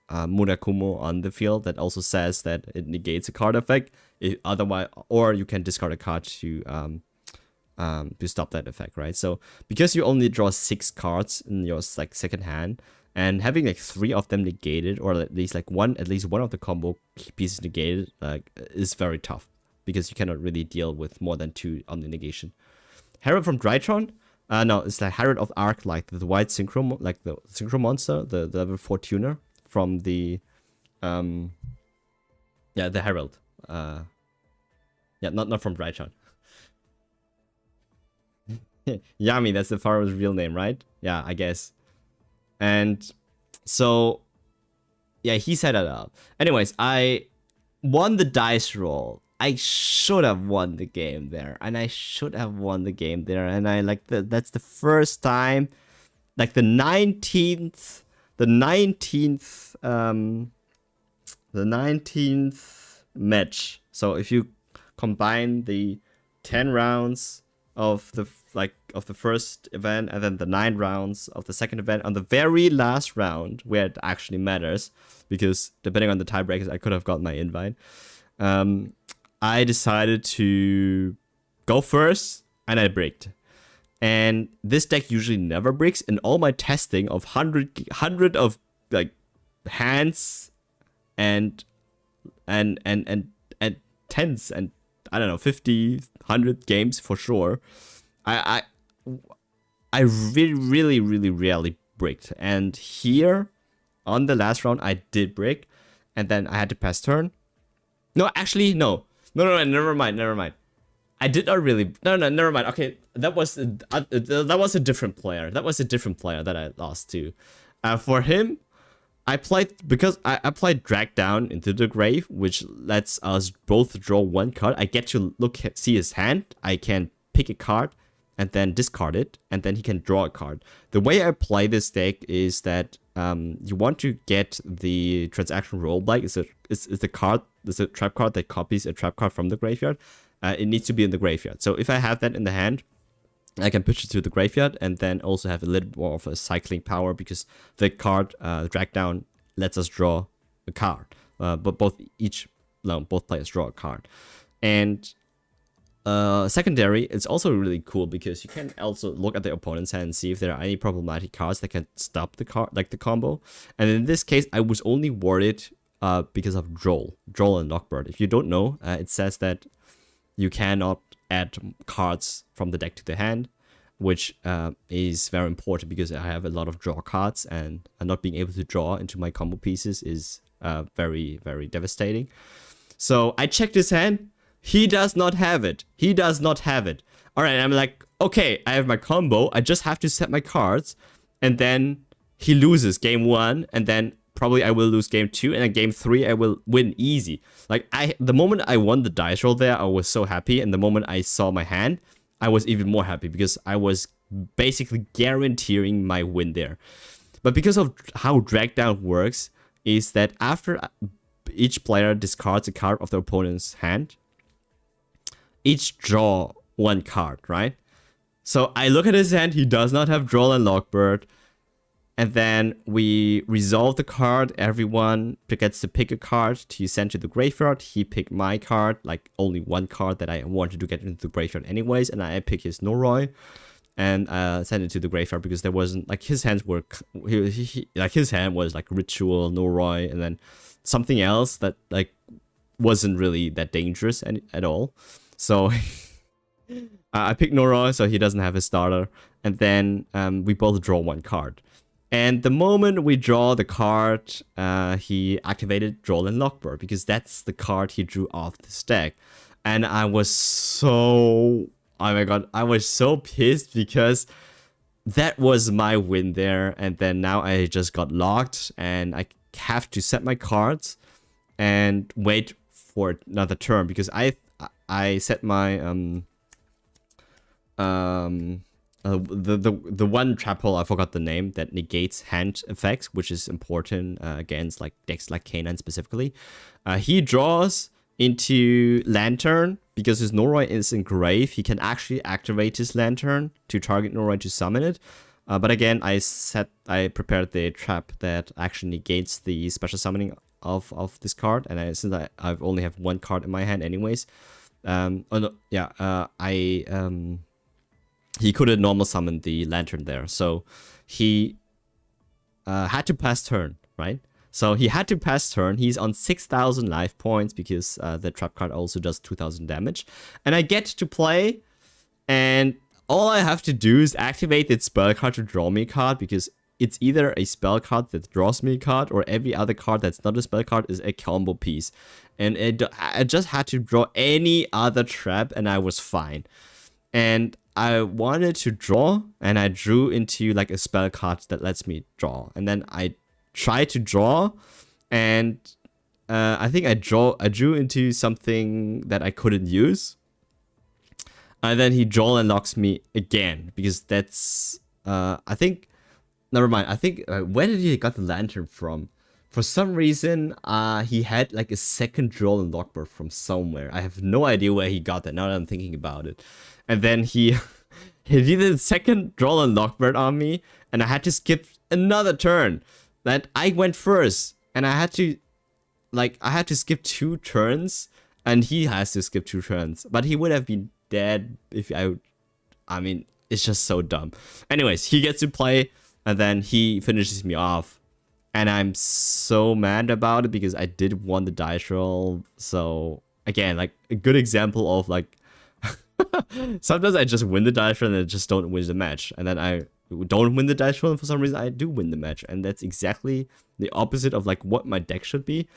Murakumo on the field that also says that it negates a card effect. Otherwise, or you can discard a card to stop that effect, right? So because you only draw 6 cards in your like second hand, and having like 3 of them negated, or at least one of the combo pieces negated, like is very tough because you cannot really deal with more than 2 on the negation. Herald from Drytron. No, it's like Herald of Arc, like the white synchro, like the synchro monster, the level 4 tuner from the the Herald. Yeah, not from Drytron. Yami, that's the Pharaoh's real name, right? Yeah, I guess. And so, yeah, he set it up. Anyways, I won the dice roll. I should have won the game there, and I that's the first time, like the 19th match. So if you combine the 10 rounds of the first event and then the 9 rounds of the second event, on the very last round where it actually matters, because depending on the tiebreakers, I could have got my invite. I decided to go first, and I bricked. And this deck usually never breaks. In all my testing of hundred of like hands and tens and I don't know 50, 100 games for sure, I really rarely bricked. And here on the last round I did brick, and then I had to pass turn. No, actually no, never mind. I did not really. No, never mind. Okay, that was a different player. That was a different player that I lost to. For him, I played Drag Down into the Grave, which lets us both draw 1 card. I get to see his hand. I can pick a card and then discard it, and then he can draw a card. The way I play this deck is that you want to get the transaction rollback. It's a trap card that copies a trap card from the graveyard. It needs to be in the graveyard. So if I have that in the hand, I can push it to the graveyard, and then also have a little more of a cycling power, because the card Drag Down lets us draw a card. But both players draw a card. And secondary, it's also really cool because you can also look at the opponent's hand and see if there are any problematic cards that can stop the card, like the combo. And in this case, I was only worried because of Droll and Lockbird. If you don't know, it says that you cannot add cards from the deck to the hand, which is very important because I have a lot of draw cards, and not being able to draw into my combo pieces is very devastating. So I checked his hand. He does not have it. All right, I'm like, okay, I have my combo. I just have to set my cards, and then he loses game 1, and then probably I will lose game 2, and then game 3 I will win easy. Like the moment I won the dice roll there, I was so happy, and the moment I saw my hand, I was even more happy because I was basically guaranteeing my win there. But because of how Drag Down works, is that after each player discards a card of the opponent's hand, each draw 1 card, right? So I look at his hand, he does not have Droll and Lockbird. And then we resolve the card. Everyone gets to pick a card to send to the graveyard. He picked my card, like only 1 card that I wanted to get into the graveyard anyways. And I picked his Noroi and sent it to the graveyard because there wasn't, like, his hands were, his hand was like Ritual, Noroi, and then something else that like wasn't really that dangerous at all. So I picked Noroi, so he doesn't have his starter. And then we both draw 1 card. And the moment we draw the card, he activated Droll and Lockbird, because that's the card he drew off the stack. And I was so... oh my god, I was so pissed because that was my win there. And then now I just got locked, and I have to set my cards and wait for another turn, because I set my... the one trap hole, I forgot the name, that negates hand effects, which is important against like decks like Canine specifically. He draws into Lantern because his Noroi is in Grave. He can actually activate his Lantern to target Noroi to summon it. But again, I prepared the trap that actually negates the special summoning of this card, and since I've only have 1 card in my hand anyways. He couldn't normal summon the Lantern there, so he had to pass turn, right? So he had to pass turn. He's on 6,000 life points because the trap card also does 2,000 damage. And I get to play, and all I have to do is activate that spell card to draw me a card, because it's either a spell card that draws me a card, or every other card that's not a spell card is a combo piece. And I just had to draw any other trap, and I was fine. And I wanted to draw, and I drew into like a spell card that lets me draw. And then I tried to draw, and I think I drew into something that I couldn't use. And then he draw and locks me again, because that's I think, never mind. I think where did he got the lantern from? For some reason, he had like a second draw and lock bird from somewhere. I have no idea where he got that now that I'm thinking about it. And then he did a second draw and lock bird on me, and I had to skip another turn. That I went first, and I had to skip 2 turns, and he has to skip 2 turns. But he would have been dead if I mean, it's just so dumb. Anyways, he gets to play, and then he finishes me off. And I'm so mad about it because I did won the dice roll. So again, like a good example of like sometimes I just win the dice roll and I just don't win the match. And then I don't win the dice roll, and for some reason I do win the match. And that's exactly the opposite of like what my deck should be.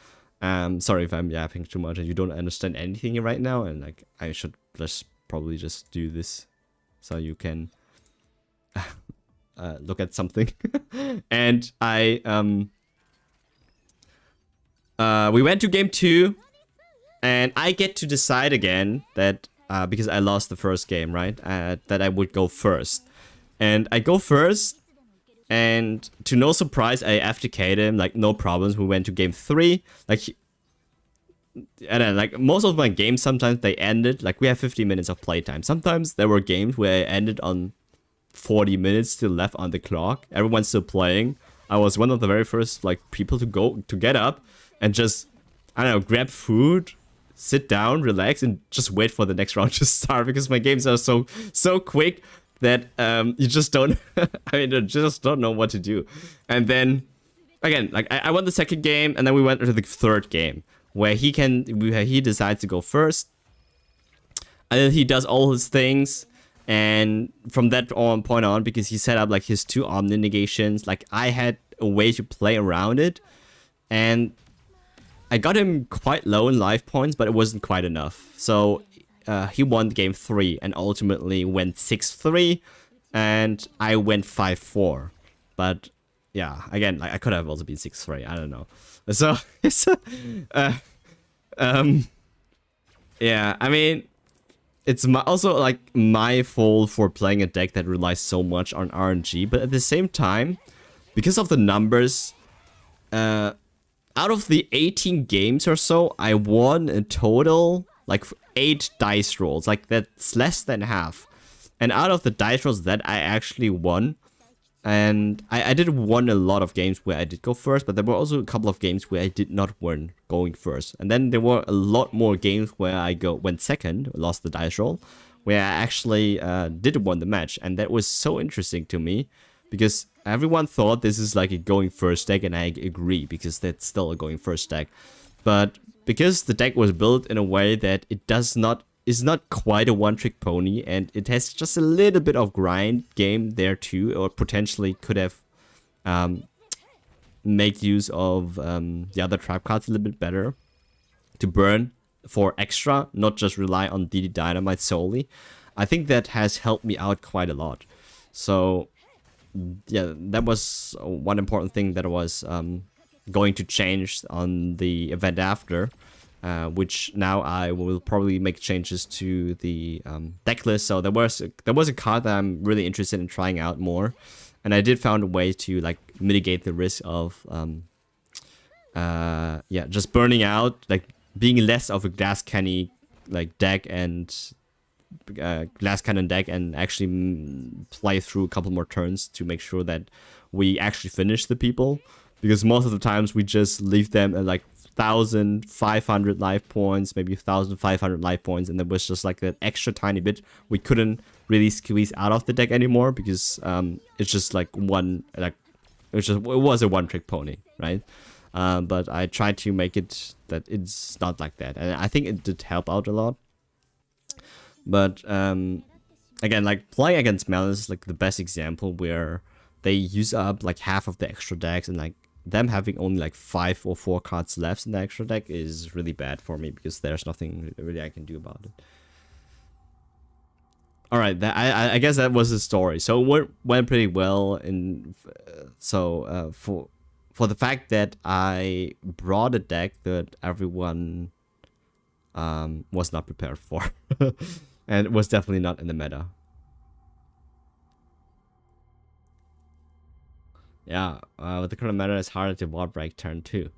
Sorry if I'm yapping too much and you don't understand anything right now. And like I should probably just do this so you can look at something. And we went to game 2, and I get to decide again that because I lost the first game, right, that I would go first. And I go first, and to no surprise, I FTK'd him, like no problems. We went to game 3, like, and then like most of my games, sometimes they ended, like we have 50 minutes of playtime. Sometimes there were games where I ended on 40 minutes still left on the clock. Everyone's still playing. I was one of the very first like people to get up and just, I don't know, grab food, sit down, relax, and just wait for the next round to start, because my games are so quick that you just don't I mean, you just don't know what to do. And then again, like I won the second game, and then we went to the third game where he decides to go first, and then he does all his things. And from that point on, because he set up like his 2 Omni negations, like I had a way to play around it, and I got him quite low in life points, but it wasn't quite enough. So he won game 3 and ultimately went 6-3, and I went 5-4. But yeah, again, like I could have also been 6-3. I don't know. So it's yeah, I mean, it's also like my fault for playing a deck that relies so much on RNG, but at the same time, because of the numbers, out of the 18 games or so, I won in total like 8 dice rolls. Like that's less than half. And out of the dice rolls that I actually won, and I did win a lot of games where I did go first, but there were also a couple of games where I did not win going first. And then there were a lot more games where I went second, lost the dice roll, where I actually did win the match. And that was so interesting to me, because everyone thought this is like a going first deck, and I agree, because that's still a going first deck. But because the deck was built in a way that it is not quite a one-trick pony, and it has just a little bit of grind game there too, or potentially could have make use of the other trap cards a little bit better to burn for extra, not just rely on DD Dynamite solely. I think that has helped me out quite a lot. So yeah, that was one important thing that I was going to change on the event after. Which now I will probably make changes to the deck list. So there was a card that I'm really interested in trying out more, and I did found a way to like mitigate the risk of yeah, just burning out, like being less of a glass cannon like deck and glass cannon deck, and actually play through a couple more turns to make sure that we actually finish the people, because most of the times we just leave them at like 1,500 life points, maybe 1,500 life points, and there was just like that extra tiny bit we couldn't really squeeze out of the deck anymore, because it's just like one, like it was a one-trick pony, right? But I tried to make it that it's not like that, and I think it did help out a lot. But again, like playing against Melon is like the best example where they use up like half of the extra decks, and like them having only like 5 or 4 cards left in the extra deck is really bad for me because there's nothing really I can do about it. All right, I guess that was the story. So it went pretty well, and so for the fact that I brought a deck that everyone was not prepared for, and it was definitely not in the meta. Yeah, with the current meta, it's harder to wall break turn 2.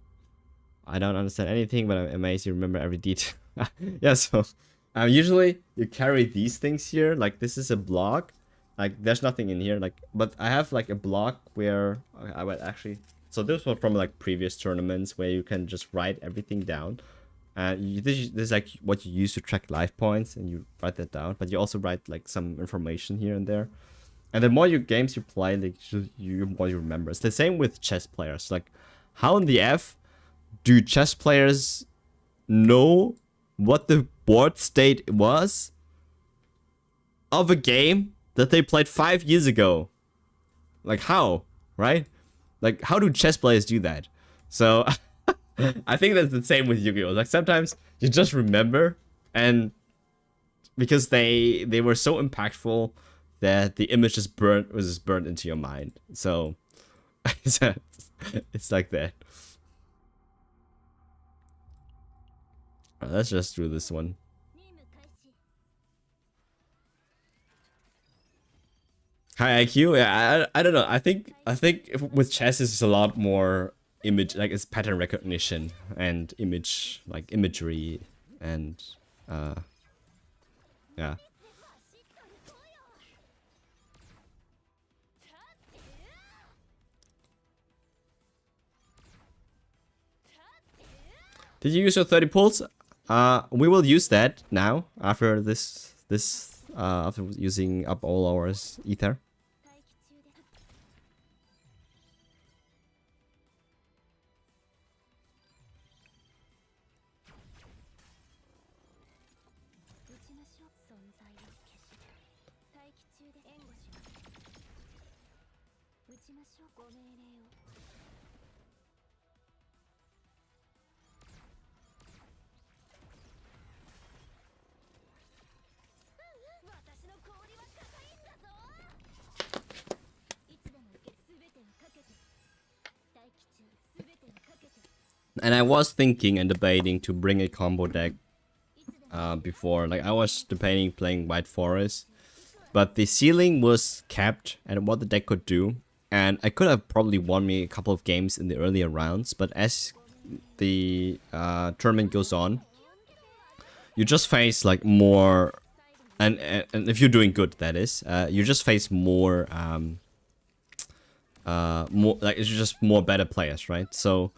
I don't understand anything, but I'm amazed you remember every detail. Yeah, so usually you carry these things here. Like this is a block. Like there's nothing in here. Like, but I have like a block where I would actually. So this was from like previous tournaments where you can just write everything down. This is like what you use to track life points, and you write that down. But you also write like some information here and there. And the more games you play, like you more you remember. It's the same with chess players. Like, how in the F do chess players know what the board state was of a game that they played 5 years ago? Like how, right? Like how do chess players do that? So I think that's the same with Yu-Gi-Oh! Like sometimes you just remember, and because they were so impactful that the image was just burnt into your mind. So it's like that. Alright, let's just do this one. High IQ? Yeah, I don't know. I think with chess it's a lot more image, like it's pattern recognition and imagery and yeah. Did you use your 30 pulls? We will use that now after this after using up all our ether. And I was thinking and debating to bring a combo deck before. Like I was debating playing White Forest, but the ceiling was capped and what the deck could do. And I could have probably won me a couple of games in the earlier rounds, but as the tournament goes on, you just face like more, and if you're doing good, that is, you just face more like it's just more better players, right? So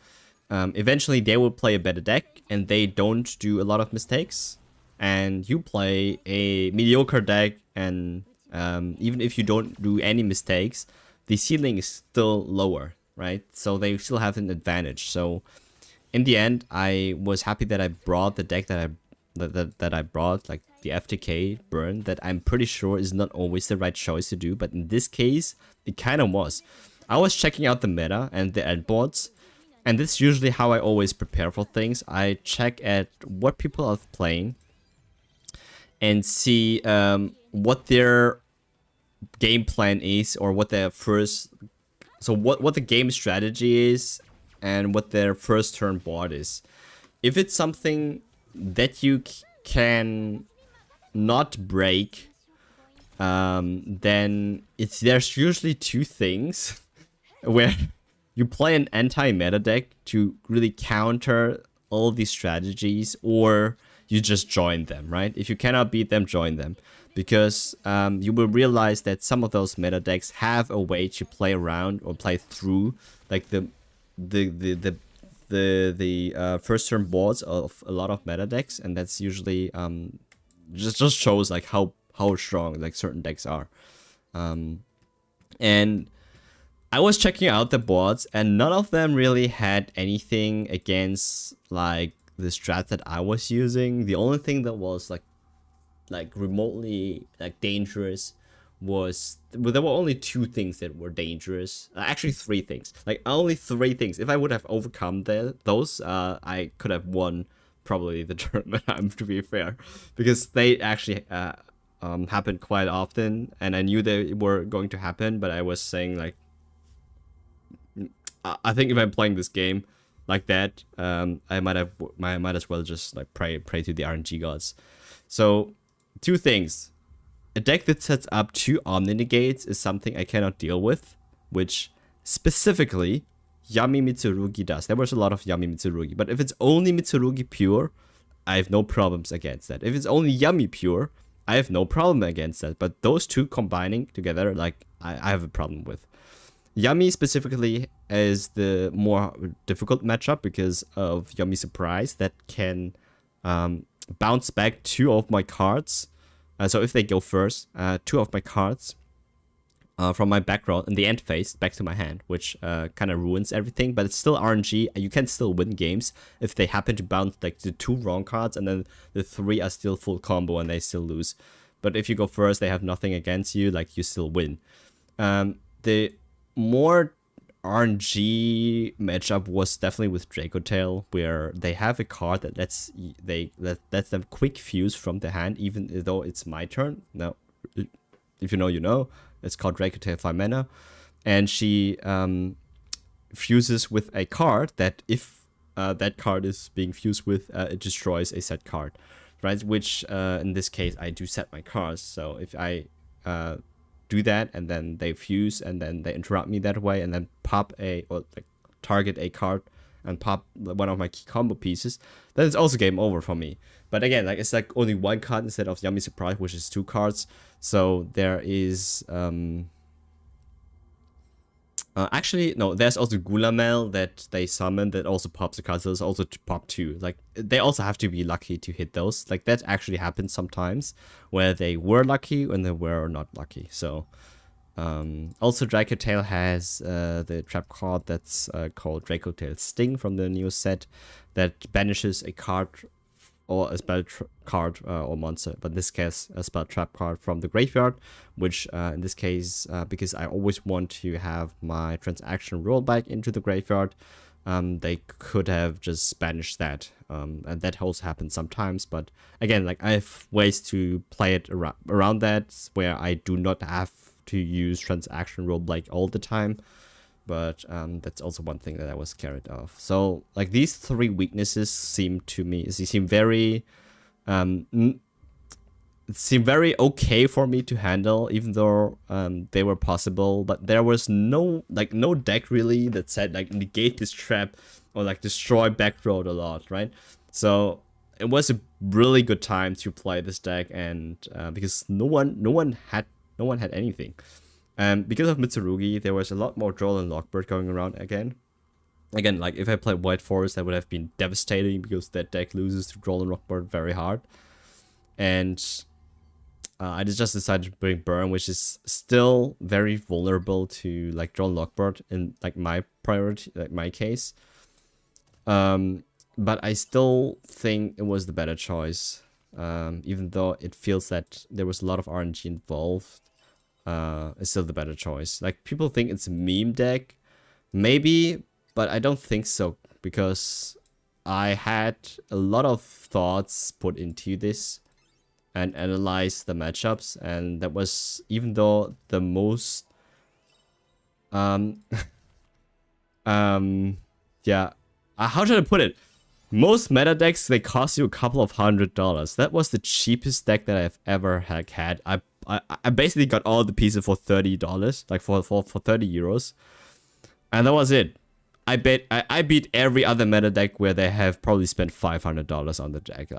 eventually they will play a better deck and they don't do a lot of mistakes, and you play a mediocre deck, and even if you don't do any mistakes, the ceiling is still lower, right? So they still have an advantage. So in the end, I was happy that I brought the deck that I brought, like the FTK burn, that I'm pretty sure is not always the right choice to do, but in this case it kind of was. I was checking out the meta and the endboards, and this is usually how I always prepare for things. I check at what people are playing and see what their game plan is, or what their first, so what the game strategy is, and what their first turn board is. If it's something that you can not break, then there's usually two things where you play an anti-meta deck to really counter all these strategies, or you just join them, right? If you cannot beat them, join them, because you will realize that some of those meta decks have a way to play around or play through like the first turn boards of a lot of meta decks, and that's usually just shows like how strong like certain decks are, and I was checking out the boards, and none of them really had anything against like the strat that I was using. The only thing that was like remotely like dangerous was, well, there were only 2 things that were dangerous. Actually 3 things. Like only 3 things. If I would have overcome those, I could have won probably the tournament, to be fair, because they actually happened quite often, and I knew they were going to happen, but I was saying like, I think if I'm playing this game like that, I might as well just like pray to the RNG gods. So 2 things. A deck that sets up 2 Omni Negates is something I cannot deal with, which specifically Yami Mitsurugi does. There was a lot of Yami Mitsurugi, but if it's only Mitsurugi pure, I have no problems against that. If it's only Yami pure, I have no problem against that. But those 2 combining together, like, I have a problem with. Yami specifically is the more difficult matchup because of Yami Surprise that can bounce back 2 of my cards. So if they go first, 2 of my cards from my back row in the end phase back to my hand, which kind of ruins everything, but it's still RNG. You can still win games if they happen to bounce like the 2 wrong cards and then the 3 are still full combo and they still lose. But if you go first, they have nothing against you, like you still win. The more RNG matchup was definitely with Draco Tail, where they have a card that lets them quick fuse from the hand, even though it's my turn. Now, if you know, you know. It's called Draco Tail 5 mana, and she fuses with a card that if that card is being fused with, it destroys a set card, right? Which in this case I do set my cards. So if I do that and then they fuse and then they interrupt me that way and then pop or like target a card and pop one of my key combo pieces, then it's also game over for me. But again, like it's like only 1 card instead of Yami Surprise, which is 2 cards. So there is actually no, there's also Gulamel that they summon that also pops the cards. So there's also pop 2. Like they also have to be lucky to hit those. Like that actually happens sometimes where they were lucky and they were not lucky. So also Draco Tail has the trap card that's called Draco Tail Sting from the new set that banishes a card or a spell card or monster, but in this case a spell trap card from the graveyard, which in this case, because I always want to have my transaction roll back into the graveyard, they could have just banished that, and that also happens sometimes. But again, like I have ways to play it around that where I do not have to use transaction roll back all the time. But that's also one thing that I was scared of. So like these 3 weaknesses seem very okay for me to handle, even though they were possible. But there was no deck really that said like negate this trap or like destroy back road a lot, right? So it was a really good time to play this deck, and because no one had anything. Because of Mitsurugi, there was a lot more Droll and Lockbird going around again. Again, like if I played White Forest, that would have been devastating because that deck loses to Droll and Lockbird very hard. And I just decided to bring Burn, which is still very vulnerable to like Droll and Lockbird in like my priority, like my case. But I still think it was the better choice, even though it feels that there was a lot of RNG involved. It's still the better choice. Like people think it's a meme deck, maybe, but I don't think so, because I had a lot of thoughts put into this and analyzed the matchups, and that was, even though the most yeah, how should I put it? Most meta decks, they cost you a couple of $100. That was the cheapest deck that I've ever had. I basically got all the pieces for $30, like for 30 euros, and that was it. I beat every other meta deck where they have probably spent $500 on the deck.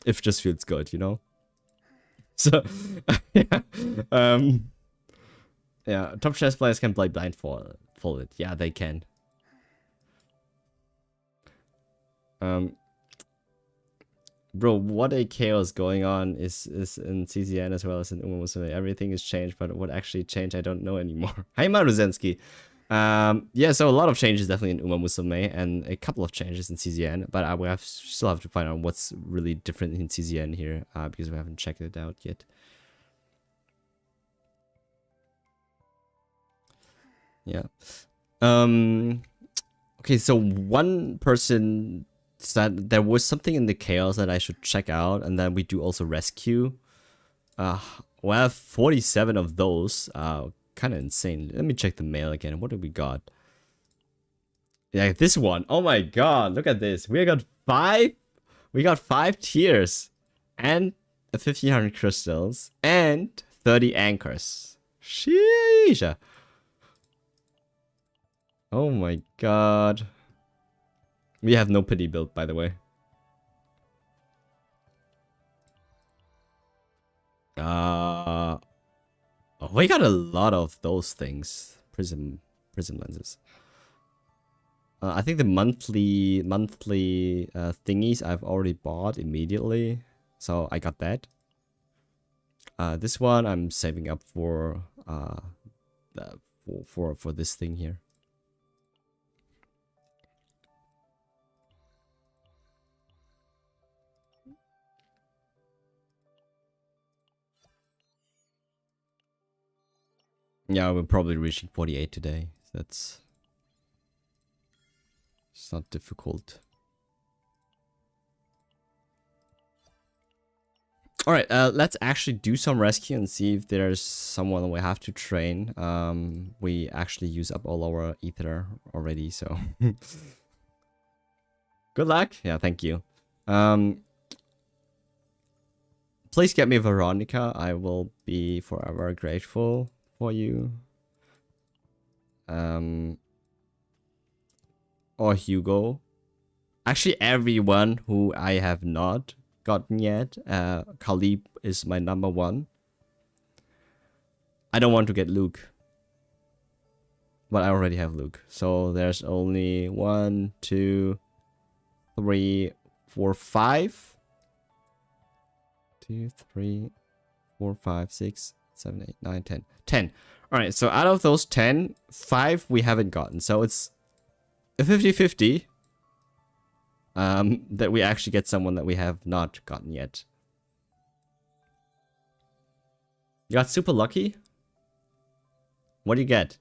It just feels good, you know. So yeah, yeah. Top chess players can play blindfolded. Yeah, they can. Bro, what a chaos going on is in CCN as well as in Uma Musume. Everything is changed, but what actually changed, I don't know anymore. Hi, Maruzensky. Yeah, so a lot of changes definitely in Uma Musume and a couple of changes in CZN, but I will still have to find out what's really different in CZN here because we haven't checked it out yet. Yeah. Okay, so one person said there was something in the chaos that I should check out, and then we do also rescue. We have 47 of those. Kind of insane. Let me check the mail again. What do we got? Yeah, this one. Oh my god, look at this. We got 5. We got 5 tiers and 1500 crystals and 30 anchors. Sheesh. Oh my god. We have no pity build, by the way. Oh, we got a lot of those things. Prism lenses. I think the monthly thingies I've already bought immediately, so I got that. This one I'm saving up for this thing here. Yeah, we're probably reaching 48 today. It's not difficult. All right, let's actually do some rescue and see if there's someone we have to train. We actually use up all our ether already, so good luck. Yeah, thank you. Please get me Veronica. I will be forever grateful for you. Or Hugo. Actually, everyone who I have not gotten yet. Khalib is my number 1. I don't want to get Luke, but I already have Luke. So there's only 1, 2, 3, 4, 5. 2, 3, 4, 5, 6, 7, 8, 9, 10. 10. Alright, so out of those 10, 5 we haven't gotten. So it's a 50-50 that we actually get someone that we have not gotten yet. You got super lucky? What do you get?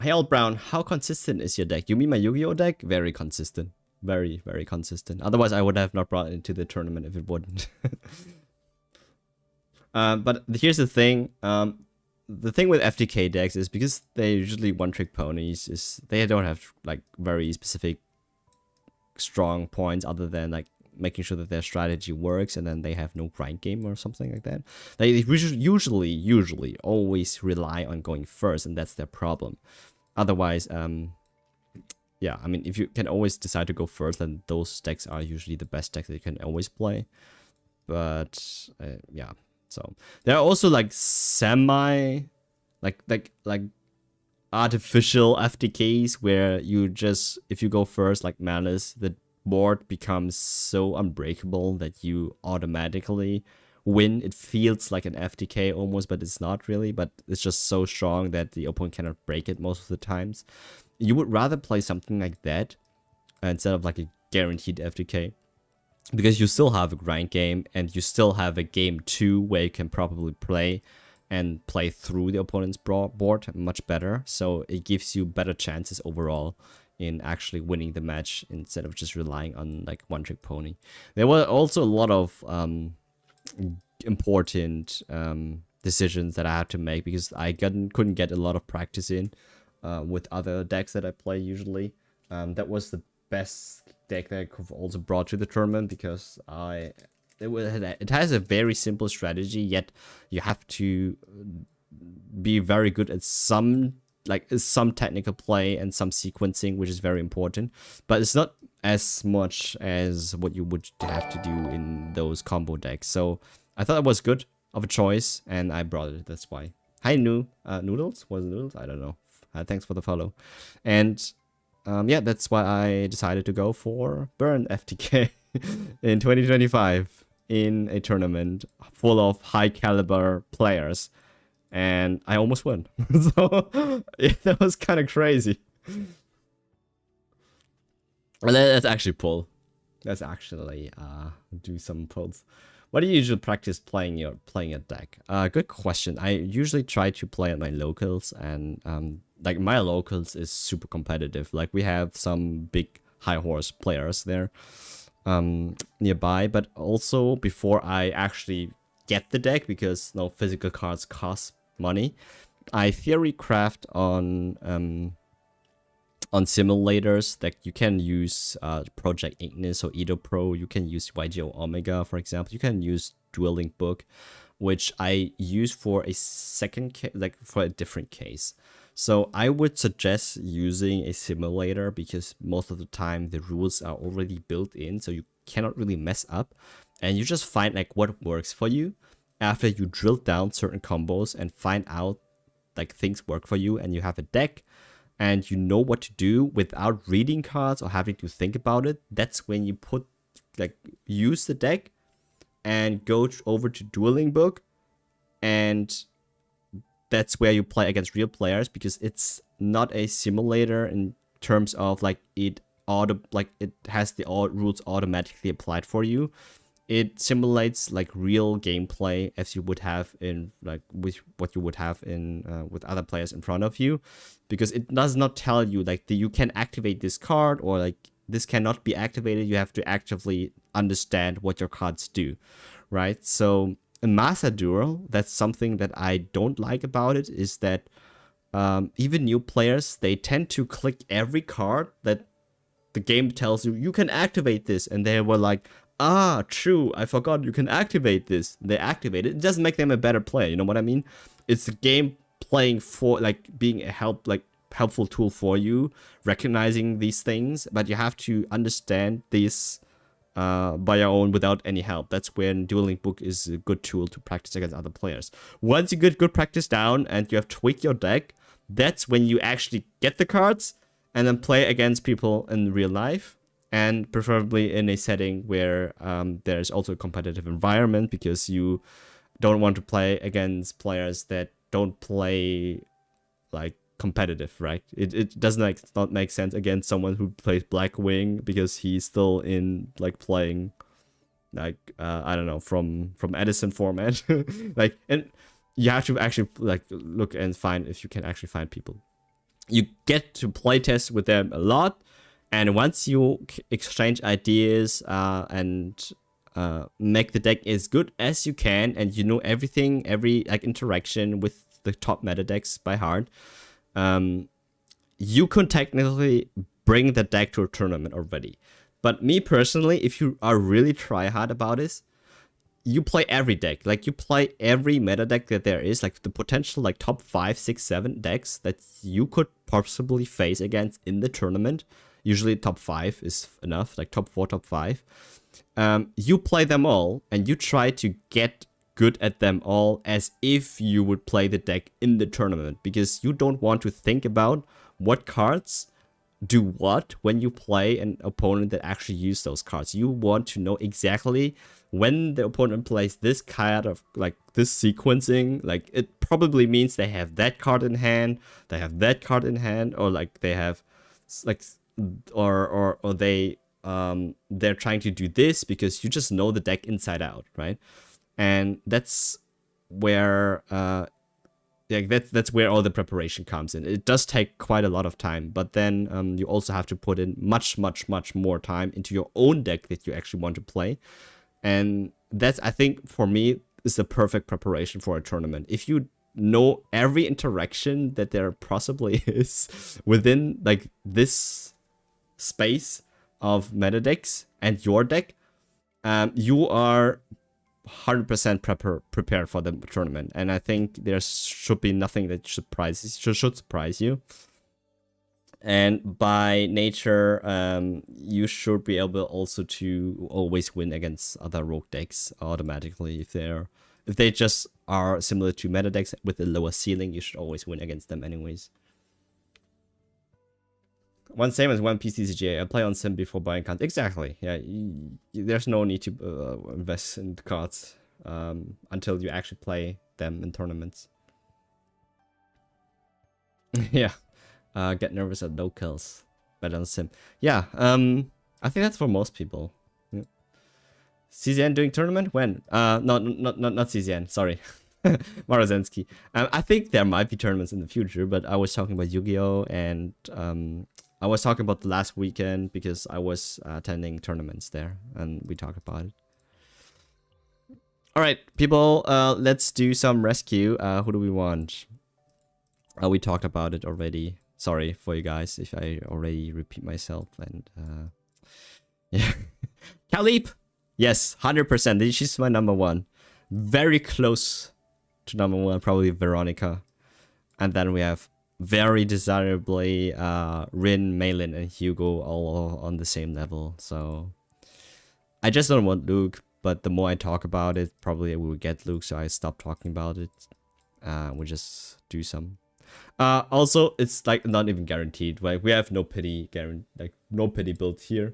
Hey, Old Brown, how consistent is your deck? You mean my Yu-Gi-Oh deck? Very consistent. Very, very consistent. Otherwise, I would have not brought it into the tournament if it wouldn't. But here's the thing. The thing with FTK decks is because they're usually one-trick ponies, is they don't have like very specific strong points other than like making sure that their strategy works, and then they have no grind game or something like that. They usually always rely on going first, and that's their problem. Otherwise, yeah, I mean, if you can always decide to go first, then those decks are usually the best decks that you can always play. But yeah, so there are also like semi, like artificial FTKs where you just, if you go first, like Malice, the board becomes so unbreakable that you automatically win. It feels like an FTK almost, but it's not really. But it's just so strong that the opponent cannot break it most of the times. You would rather play something like that instead of like a guaranteed FTK, because you still have a grind game and you still have a game 2 where you can probably play through the opponent's board much better. So it gives you better chances overall in actually winning the match instead of just relying on like one-trick pony. There were also a lot of important decisions that I had to make because I couldn't get a lot of practice in with other decks that I play usually. That was the best deck that I could have also brought to the tournament because it has a very simple strategy, yet you have to be very good at some technical play and some sequencing, which is very important, but it's not as much as what you would have to do in those combo decks. So I thought it was good of a choice and I brought it. That's why. Hi, Noodles? Was it Noodles? I don't know. Thanks for the follow. And yeah, that's why I decided to go for Burn FTK in 2025 in a tournament full of high caliber players, and I almost won. So yeah, that was kind of crazy. Let's actually pull. Let's actually do some pulls. What do you usually practice playing your deck? Good question. I usually try to play at my locals, and like my locals is super competitive. Like we have some big high horse players there nearby, but also before I actually get the deck, because no physical cards cost money, I theory craft on simulators that you can use Project Ignis or Edo Pro. You can use YGO Omega, for example. You can use Dueling Book, which I use for a second case, like for a different case. So I would suggest using a simulator, because most of the time the rules are already built in, so you cannot really mess up, and you just find like what works for you after you drill down certain combos and find out like things work for you, and you have a deck and you know what to do without reading cards or having to think about it. That's when you use the deck and go over to Dueling Book, and that's where you play against real players, because it's not a simulator in terms of like it has the rules automatically applied for you. It simulates like real gameplay as you would have in like with what you would have in with other players in front of you, because it does not tell you like you can activate this card, or like this cannot be activated. You have to actively understand what your cards do, right? So in Master Duel, that's something that I don't like about it, is that even new players, they tend to click every card that the game tells you can activate this, and they were like, ah, true, I forgot you can activate this. They activate it. It doesn't make them a better player, you know what I mean? It's the game playing for like being a helpful tool for you, recognizing these things, but you have to understand this by your own without any help. That's when Dueling Book is a good tool to practice against other players. Once you get good practice down and you have tweaked your deck, that's when you actually get the cards and then play against people in real life, and preferably in a setting where there's also a competitive environment, because you don't want to play against players that don't play like competitive, right? It doesn't not make sense against someone who plays Blackwing, because he's still in like playing like I don't know, from Edison format. Like, and you have to actually like look and find if you can actually find people. You get to playtest with them a lot, and once you exchange ideas and make the deck as good as you can, and you know everything, every like interaction with the top meta decks by heart, you could technically bring the deck to a tournament already. But me personally, if you are really try hard about this, you play every deck. Like, you play every meta deck that there is, like the potential like top 5, 6, 7 decks that you could possibly face against in the tournament. Usually top 5 is enough, like top 4, top 5. You play them all, and you try to get good at them all as if you would play the deck in the tournament, because you don't want to think about what cards do what when you play an opponent that actually use those cards. You want to know exactly when the opponent plays this card of like this sequencing, like it probably means they have that card in hand, they have that card in hand, or like they have like or they're trying to do this, because you just know the deck inside out, right? And that's where that's where all the preparation comes in. It does take quite a lot of time, but then you also have to put in much more time into your own deck that you actually want to play. And that's, I think, for me, is the perfect preparation for a tournament. If you know every interaction that there possibly is within like this space of meta decks and your deck, you are 100% prepared for the tournament. And I think there should be nothing that should surprise you. And by nature, you should be able also to always win against other rogue decks automatically. If they just are similar to meta decks with a lower ceiling, you should always win against them anyways. One same as one PCCGA. I play on sim before buying cards. Exactly. Yeah, there's no need to invest in cards until you actually play them in tournaments. Yeah. Get nervous at low kills. Better on sim. Yeah. I think that's for most people. Yeah. CZN doing tournament? When? Not CZN. Sorry. Marozensky. I think there might be tournaments in the future, but I was talking about Yu-Gi-Oh! And I was talking about the last weekend because I was attending tournaments there and we talked about it. Alright, people, let's do some rescue. Who do we want? We talked about it already. Sorry for you guys if I already repeat myself. And yeah. Kalip! Yes, 100%. She's my number one. Very close to number one, probably Veronica. And then we have very desirably Rin, Malin, and Hugo all on the same level. So I just don't want Luke, but the more I talk about it, probably I will get Luke, so I stop talking about it. We'll just do some. Also, it's like not even guaranteed. Like we have no pity no pity built here,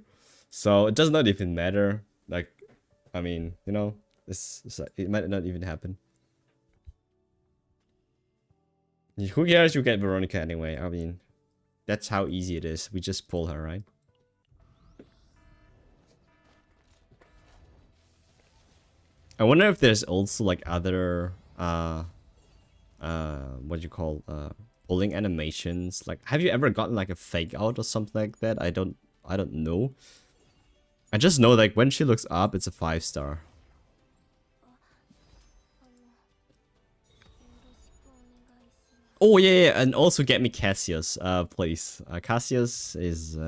so it does not even matter. Like, I mean, you know, it might not even happen. Who cares? You get Veronica anyway. I mean, that's how easy it is. We just pull her, right? I wonder if there's also like other what do you call pulling animations. Like, have you ever gotten like a fake out or something like that? I don't know. I just know like when she looks up, it's a 5-star. Oh yeah, and also get me Cassius, please. Cassius is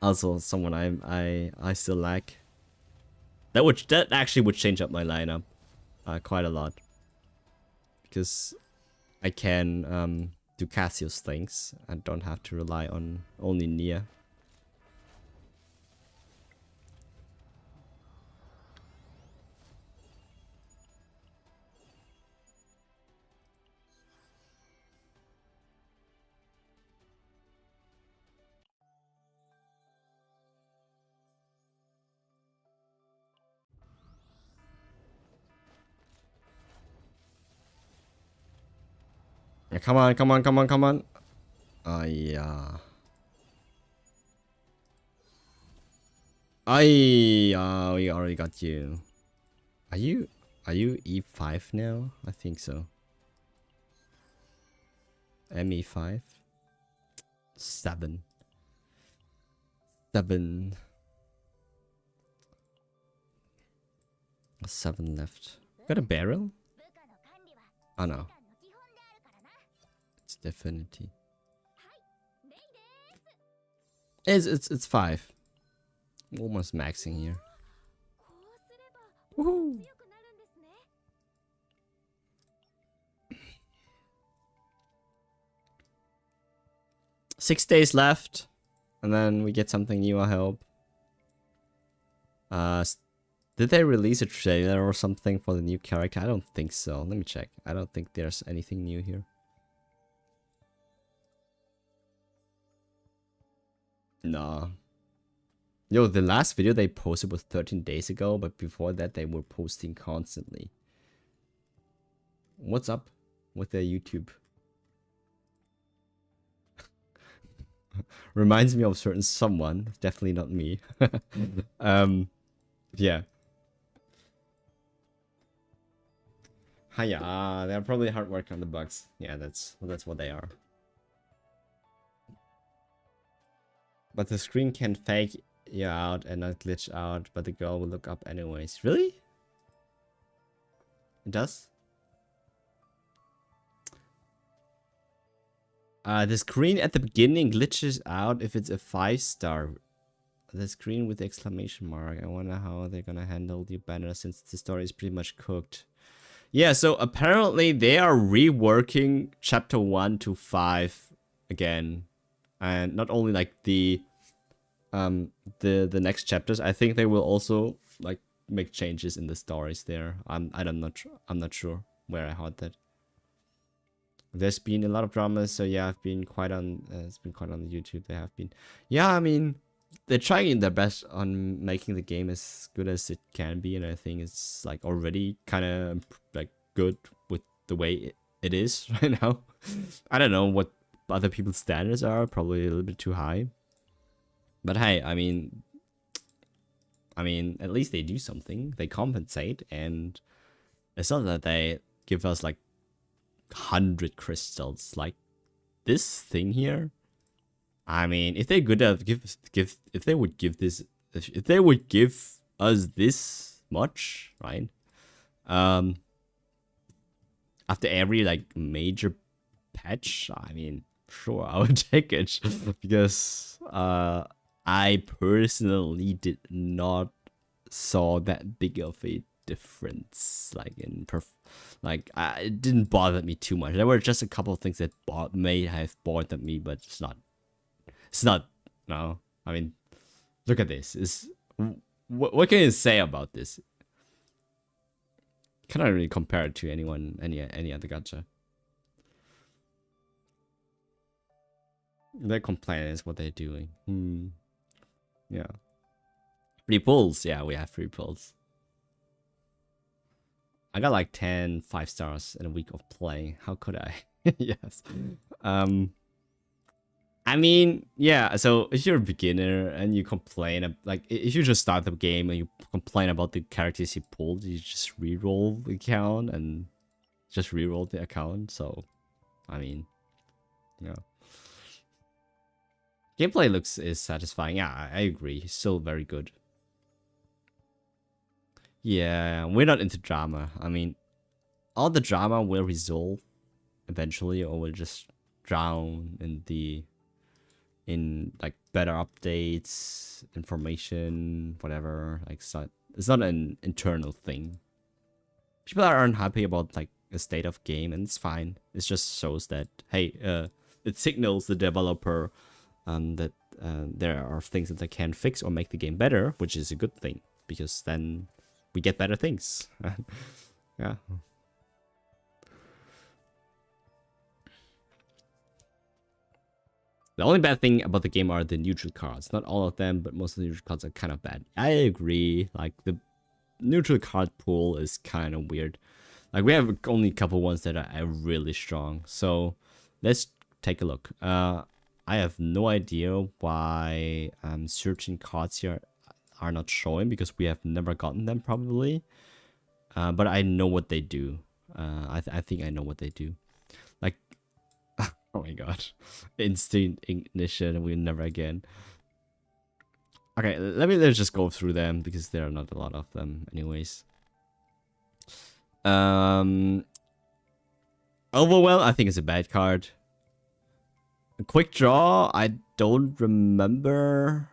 also someone I still like. That actually would change up my lineup quite a lot, because I can do Cassius things and don't have to rely on only Nia. Yeah, come on, come on, come on, come on. Yeah. We already got you. Are you E5 now? I think so. ME5. 7. 7. 7 left. Got a barrel? Oh no. It's definitely. It's 5. Almost maxing here. Woohoo! 6 days left, and then we get something new, I hope. Did they release a trailer or something for the new character? I don't think so. Let me check. I don't think there's anything new here. Nah. Yo, the last video they posted was 13 days ago, but before that they were posting constantly. What's up with their YouTube? Reminds me of certain someone. Definitely not me. Yeah. Hiya, they're probably hard work on the bugs. Yeah, that's what they are. But the screen can fake you out and not glitch out, but the girl will look up anyways. Really? It does? The screen at the beginning glitches out if it's a 5-star. The screen with the exclamation mark. I wonder how they're gonna handle the banner since the story is pretty much cooked. Yeah, so apparently they are reworking chapter 1 to 5 again. And not only like the next chapters, I think they will also like make changes in the stories there. I'm not sure where I heard that. There's been a lot of dramas, so yeah, I've been quite on. It's been quite on YouTube. They have been. Yeah, I mean, they're trying their best on making the game as good as it can be, and I think it's like already kind of like good with the way it is right now. I don't know what other people's standards are. Probably a little bit too high. But hey, I mean, at least they do something. They compensate, and it's not that they give us like 100 crystals like this thing here. I mean, if they're good at if they would give this, if they would give us this much, right? After every like major patch, I mean, sure, I would take it because I personally did not saw that big of a difference, like it didn't bother me too much. There were just a couple of things that may have bothered me, but it's not. No, I mean, look at this. What can you say about this? Cannot really compare it to any other gacha. Their complaint is what they're doing. Yeah. Free pulls. Yeah, we have free pulls. I got like 10 5 stars in a week of playing. How could I? Yes. I mean, yeah, so if you're a beginner and you complain, like, if you just start the game and you complain about the characters you pulled, you just reroll the account and just reroll the account. So, I mean, yeah. Gameplay is satisfying. Yeah, I agree. He's still very good. Yeah, we're not into drama. I mean, all the drama will resolve eventually, or will just drown in like better updates, information, whatever. Like, it's not an internal thing. People are unhappy about like the state of game, and it's fine. It just shows that, hey, it signals the developer that there are things that they can fix or make the game better, which is a good thing, because then we get better things. Yeah. The only bad thing about the game are the neutral cards. Not all of them, but most of the neutral cards are kind of bad. I agree. Like, the neutral card pool is kind of weird. Like, we have only a couple ones that are really strong. So, let's take a look. I have no idea why certain cards here are not showing, because we have never gotten them probably. But I know what they do. I think I know what they do. Like, oh my god. Instant ignition, we'll never again. Okay, let's just go through them, because there are not a lot of them anyways. Overwhelm, I think is a bad card. A quick draw, I don't remember.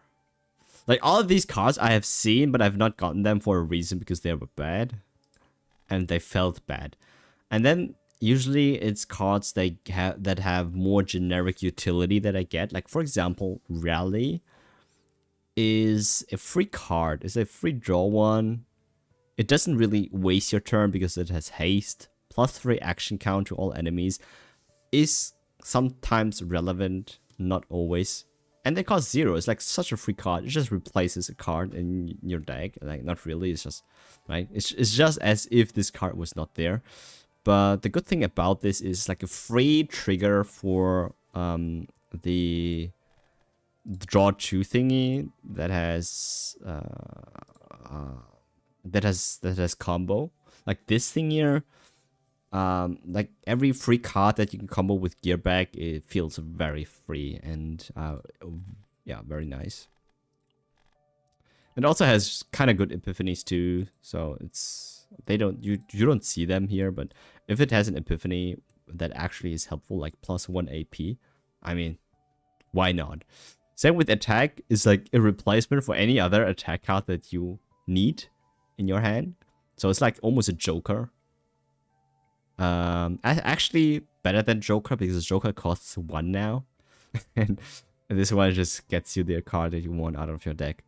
Like, all of these cards I have seen, but I've not gotten them for a reason, because they were bad. And they felt bad. And then usually it's cards that have more generic utility that I get. Like, for example, Rally is a free card. It's a free draw one. It doesn't really waste your turn because it has haste. +3 action count to all enemies. Is sometimes relevant, not always. And they cost 0. It's like such a free card. It just replaces a card in your deck. Like, not really. It's just, right? It's just as if this card was not there. But the good thing about this is like a free trigger for the draw 2 thingy that has combo. Like this thing here. Like every free card that you can combo with Gearback, it feels very free and yeah, very nice. It also has kind of good epiphanies too, so it's you don't see them here, but if it has an epiphany that actually is helpful, like +1 AP, I mean, why not? Same with attack, is like a replacement for any other attack card that you need in your hand, so it's like almost a Joker. Actually better than Joker, because Joker costs 1 now. And this one just gets you the card that you want out of your deck.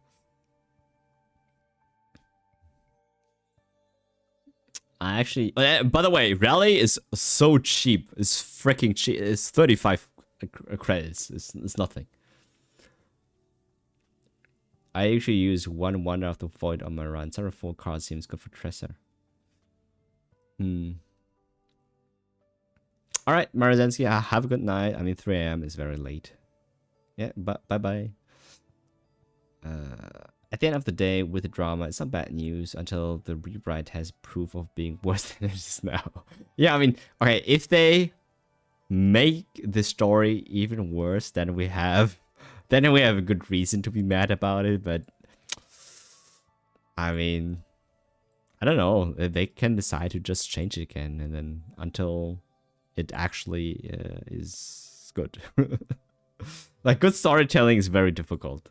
I actually, by the way, Rally is so cheap. It's freaking cheap. It's 35 credits. It's nothing. I usually use one Wonder of the Void on my run. 4 cards seems good for Tresor. Alright, Marazensky, have a good night. I mean, 3 AM is very late. Yeah, bye-bye. At the end of the day, with the drama, it's not bad news until the rewrite has proof of being worse than it is now. Yeah, I mean, okay, if they make the story even worse than we have, then we have a good reason to be mad about it, but I mean, I don't know. They can decide to just change it again, and then until it actually is good. Like, good storytelling is very difficult.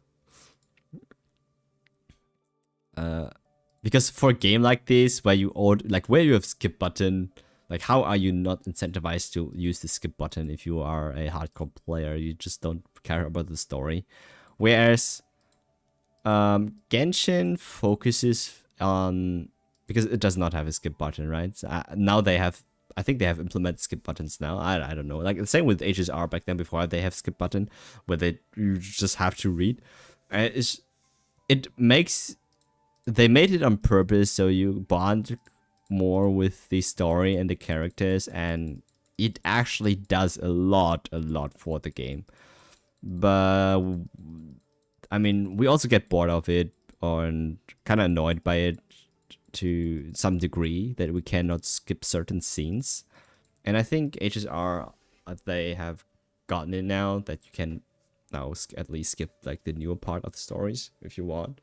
Because for a game like this, where you where you have skip button, like how are you not incentivized to use the skip button if you are a hardcore player? You just don't care about the story. Whereas Genshin focuses on, because it does not have a skip button, right? Now they have, I think they have implemented skip buttons now. I don't know. Like the same with HSR back then. Before they have skip button where you just have to read. They made it on purpose so you bond more with the story and the characters, and it actually does a lot for the game. But I mean, we also get bored of it and kind of annoyed by it to some degree that we cannot skip certain scenes. And I think HSR, they have gotten it now that you can now at least skip like the newer part of the stories if you want.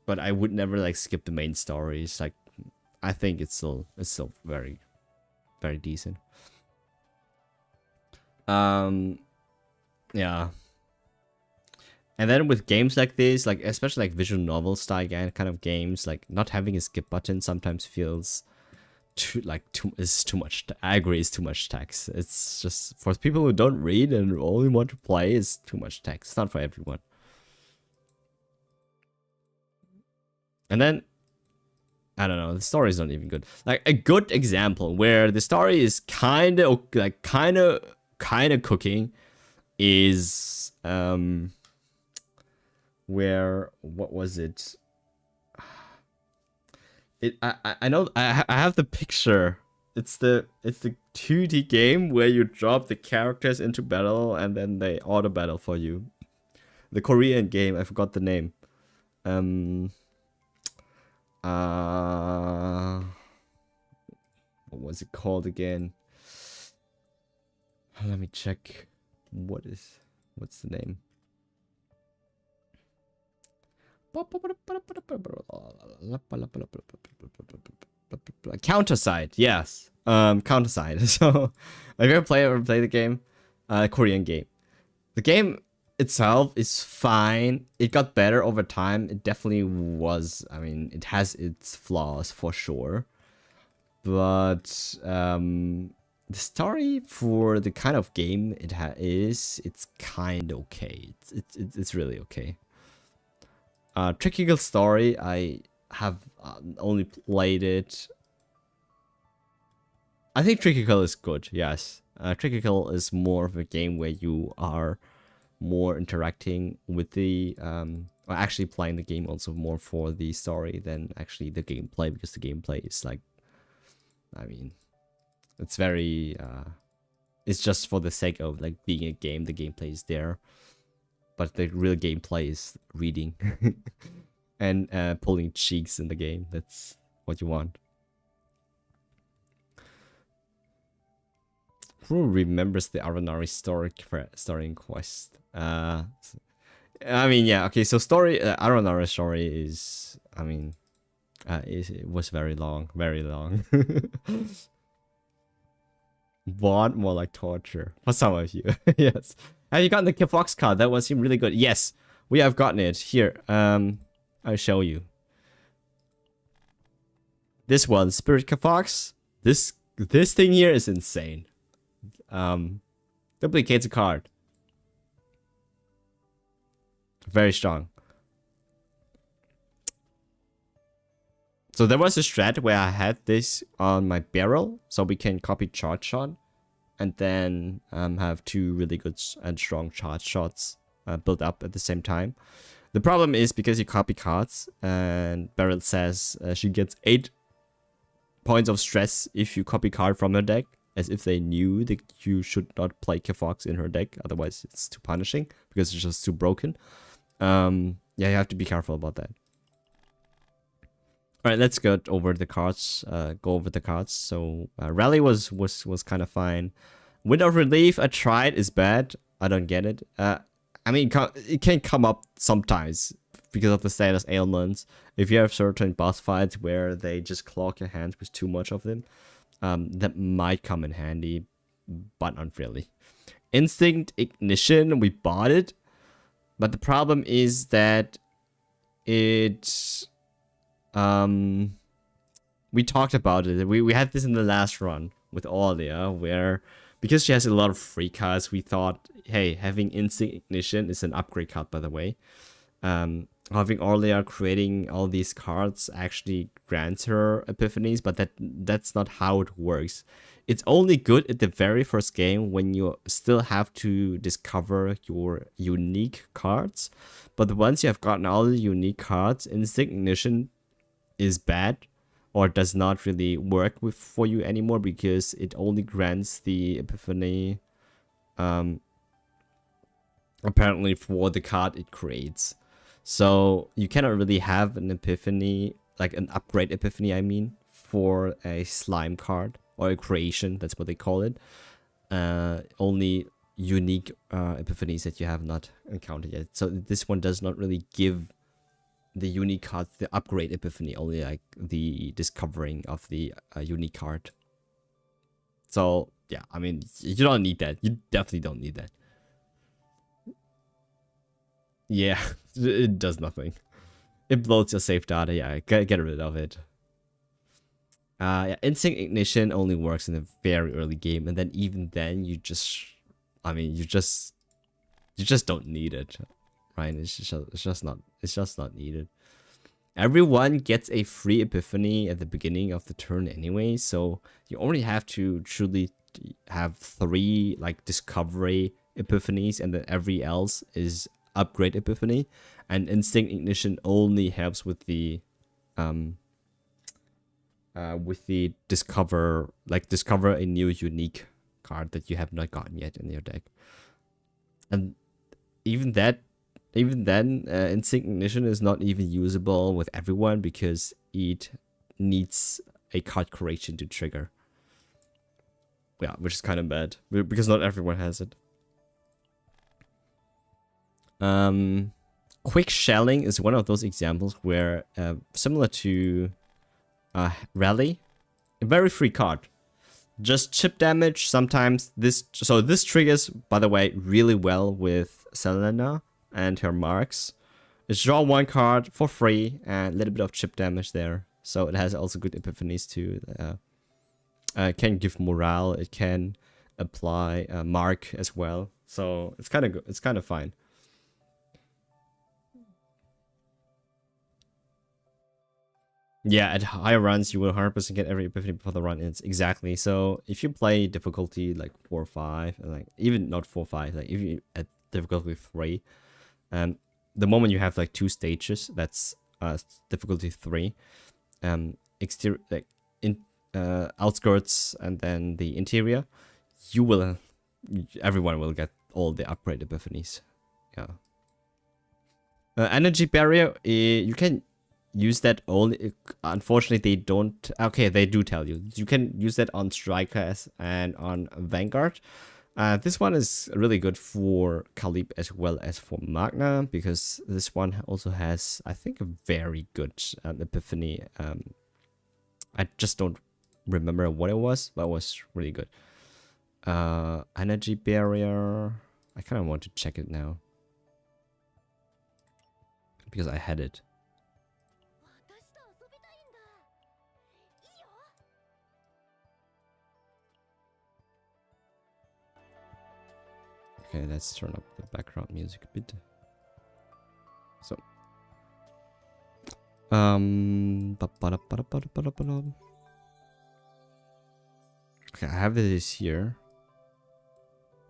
But I would never like skip the main stories. Like, I think it's still very, very decent. Yeah. And then with games like this, like especially like visual novel style kind of games, like not having a skip button sometimes feels too much. I agree, it's too much text. It's just for people who don't read and only want to play, it's too much text. It's not for everyone. And then, I don't know, the story is not even good. Like a good example where the story is kind of cooking is where, what was it? I know I have the picture. It's the 2D game where you drop the characters into battle and then they auto battle for you. The Korean game, I forgot the name. What was it called again? Let me check. What's the name? Counterside, yes. Counterside. So, have you ever played the game? Korean game. The game itself is fine. It got better over time. It definitely was. I mean, it has its flaws for sure. But the story for the kind of game it it's kind of okay. It's really okay. Tricky Story, I have only played it. I think Tricky is good, yes. Tricky is more of a game where you are more interacting with the actually playing the game also more for the story than actually the gameplay, because the gameplay is like, I mean, it's very it's just for the sake of like being a game. The gameplay is there, but the real gameplay is reading and pulling cheeks in the game. That's what you want. Who remembers the Aranari story in Quest? I mean, yeah, okay, so Aranari story is, I mean, it was very long. Bond, more like torture for some of you. Yes. Have you gotten the Fox card? That was really good. Yes, we have gotten it. Here, I'll show you. This one, Spirit Fox. This thing here is insane. Duplicates a card. Very strong. So there was a strat where I had this on my barrel, so we can copy charge shot, and then have two really good and strong charge shots built up at the same time. The problem is because you copy cards, and Beryl says she gets 8 points of stress if you copy card from her deck, as if they knew that you should not play K-Fox in her deck, otherwise it's too punishing, because it's just too broken. Yeah, you have to be careful about that. Alright, let's go over the cards. So Rally was kind of fine. Wind of Relief, I tried, is bad. I don't get it. I mean, it can come up sometimes because of the status ailments. If you have certain boss fights where they just clog your hands with too much of them, that might come in handy, but not really. Instinct Ignition, we bought it, but the problem is that it... we talked about it. We had this in the last run with Aulia, where because she has a lot of free cards, we thought, hey, having Instinct Ignition is an upgrade card, by the way. Having Aulia creating all these cards actually grants her epiphanies, but that's not how it works. It's only good at the very first game when you still have to discover your unique cards. But once you have gotten all the unique cards, Instinct Ignition is bad or does not really work for you anymore, because it only grants the epiphany apparently for the card it creates. So you cannot really have an epiphany, like an upgrade epiphany, I mean, for a slime card or a creation, that's what they call it. Only unique epiphanies that you have not encountered yet. So this one does not really give the unique card the upgrade epiphany, only like the discovering of the unique card. So yeah, I mean, you don't need that. You definitely don't need that. Yeah, it does nothing. It bloats your save data. Yeah, get rid of it. Yeah, Instinct Ignition only works in a very early game, and then even then, you just don't need it, right? It's just not needed. Everyone gets a free epiphany at the beginning of the turn anyway, so you only have to truly have 3 like discovery epiphanies, and then every else is upgrade epiphany. And Instinct Ignition only helps with the discover a new unique card that you have not gotten yet in your deck. And even then, Instinct Ignition is not even usable with everyone, because it needs a card creation to trigger. Yeah, which is kind of bad, because not everyone has it. Quick Shelling is one of those examples where, similar to Rally, a very free card. Just chip damage sometimes. This triggers, by the way, really well with Selena and her marks. It's draw 1 card for free and a little bit of chip damage there. So it has also good epiphanies too. It can give morale. It can apply mark as well. So it's kind of good. It's kind of fine. Yeah, at higher runs, you will 100% get every epiphany before the run ends. Exactly. So if you play difficulty like 4 or 5, and like even not 4 or 5, like if you at difficulty 3, the moment you have like 2 stages, that's difficulty 3, exterior, like in outskirts, and then the interior, everyone will get all the upgrade epiphanies. Yeah. Energy barrier, you can use that only. Unfortunately, they don't. Okay, they do tell you. You can use that on Strikers and on Vanguard. This one is really good for Kalib as well as for Magna, because this one also has, I think, a very good epiphany. I just don't remember what it was, but it was really good. Energy barrier. I kind of want to check it now, because I had it. Okay, let's turn up the background music a bit. So, Okay, I have this here.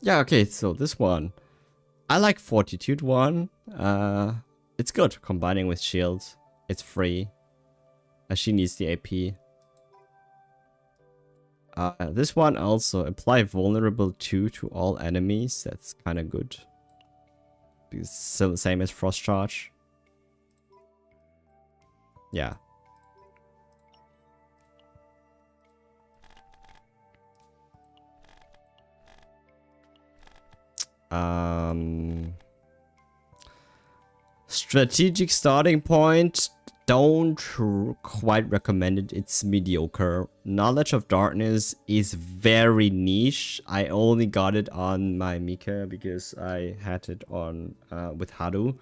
Yeah, okay, so this one. I like Fortitude one. It's good combining with shields. It's free. She needs the AP. This one also apply vulnerable 2 to all enemies. That's kind of good. It's still the same as Frost Charge. Yeah. Strategic starting point. Don't quite recommend it. It's mediocre. Knowledge of Darkness is very niche. I only got it on my Mika because I had it on with Haru.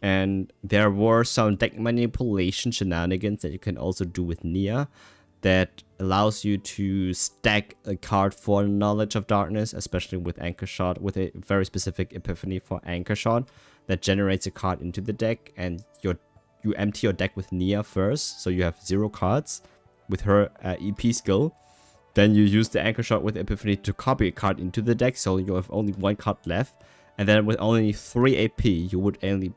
And there were some deck manipulation shenanigans that you can also do with Nia that allows you to stack a card for Knowledge of Darkness, especially with Anchor Shot, with a very specific Epiphany for Anchor Shot that generates a card into the deck, and you empty your deck with Nia first, so you have 0 cards with her EP skill. Then you use the Anchor Shot with Epiphany to copy a card into the deck, so you have only 1 card left. And then with only 3 AP, you would only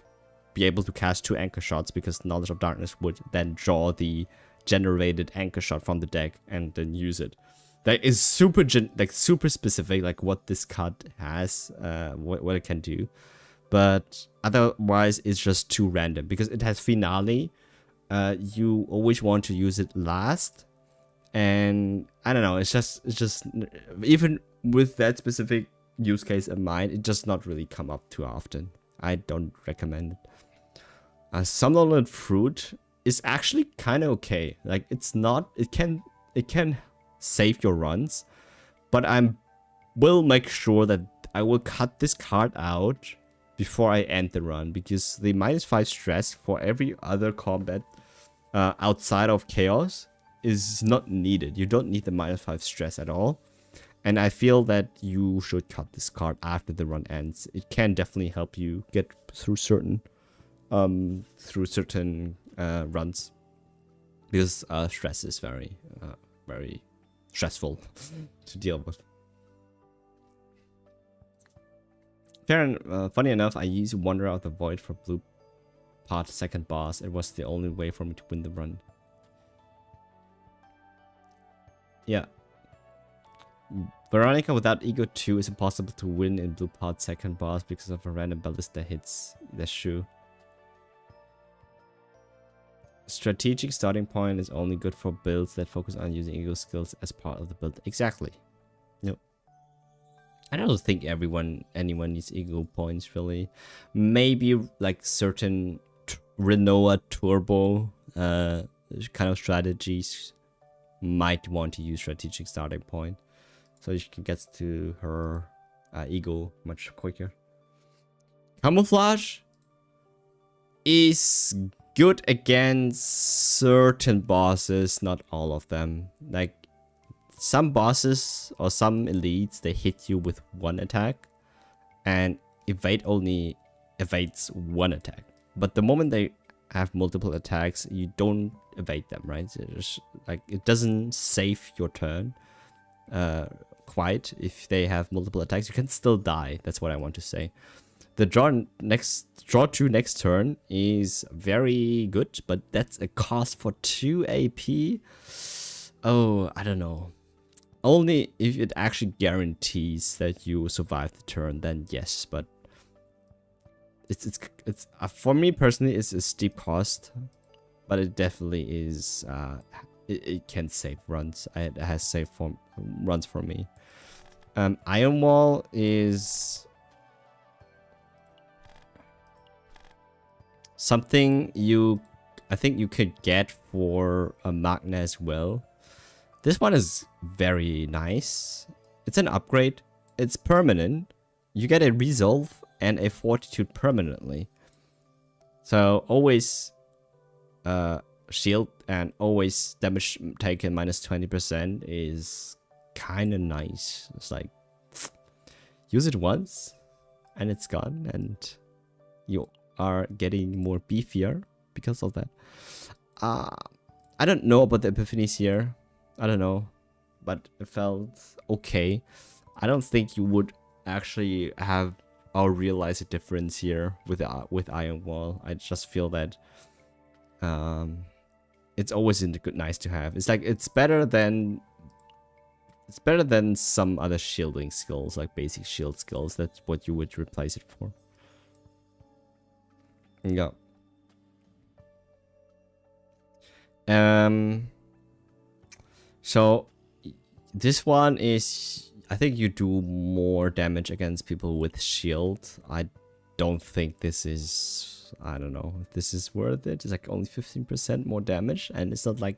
be able to cast 2 Anchor Shots, because Knowledge of Darkness would then draw the generated Anchor Shot from the deck and then use it. That is super super specific, like what this card has, what it can do. But otherwise, it's just too random because it has Finale. You always want to use it last, and I don't know. It's just even with that specific use case in mind, it does not really come up too often. I don't recommend it. Somnolent Fruit is actually kind of okay. Like it's not. It can save your runs, but will make sure that I will cut this card out before I end the run, because the -5 stress for every other combat outside of Chaos is not needed. You don't need the -5 stress at all. And I feel that you should cut this card after the run ends. It can definitely help you get through certain runs, because stress is very stressful to deal with. Funny enough, I used Wander Out the Void for Blue Pot second boss. It was the only way for me to win the run. Yeah. Veronica without Ego 2 is impossible to win in Blue Pot second boss because of a random ballista hits. That's true. Strategic starting point is only good for builds that focus on using Ego skills as part of the build. Exactly. Yep. I don't think anyone needs Ego points really. Maybe like certain Renoa Turbo kind of strategies might want to use strategic starting point, so she can get to her Ego much quicker. Camouflage is good against certain bosses, not all of them. Like some bosses or some elites, they hit you with 1 attack, and evade only evades 1 attack. But the moment they have multiple attacks, you don't evade them, right? Just, like, it doesn't save your turn quite. If they have multiple attacks, you can still die. That's what I want to say. The draw 2 next turn is very good, but that's a cost for 2 AP. Oh, I don't know. Only if it actually guarantees that you survive the turn, then yes. But it's for me personally, it's a steep cost, but it definitely is. It can save runs. It has saved runs for me. Iron Wall is something I think you could get for a Magna as well. This one is very nice. It's an upgrade. It's permanent. You get a resolve and a fortitude permanently. So always shield and always damage taken -20% is kind of nice. It's like use it once and it's gone, and you are getting more beefier because of that. I don't know about the epiphanies here. I don't know, but it felt okay. I don't think you would actually have or realize a difference here with Iron Wall. I just feel that it's always nice to have. It's like it's better than some other shielding skills, like basic shield skills. That's what you would replace it for. Yeah. So this one is, I think you do more damage against people with shield. I don't think this is, I don't know if this is worth it. It's like only 15% more damage, and it's not like,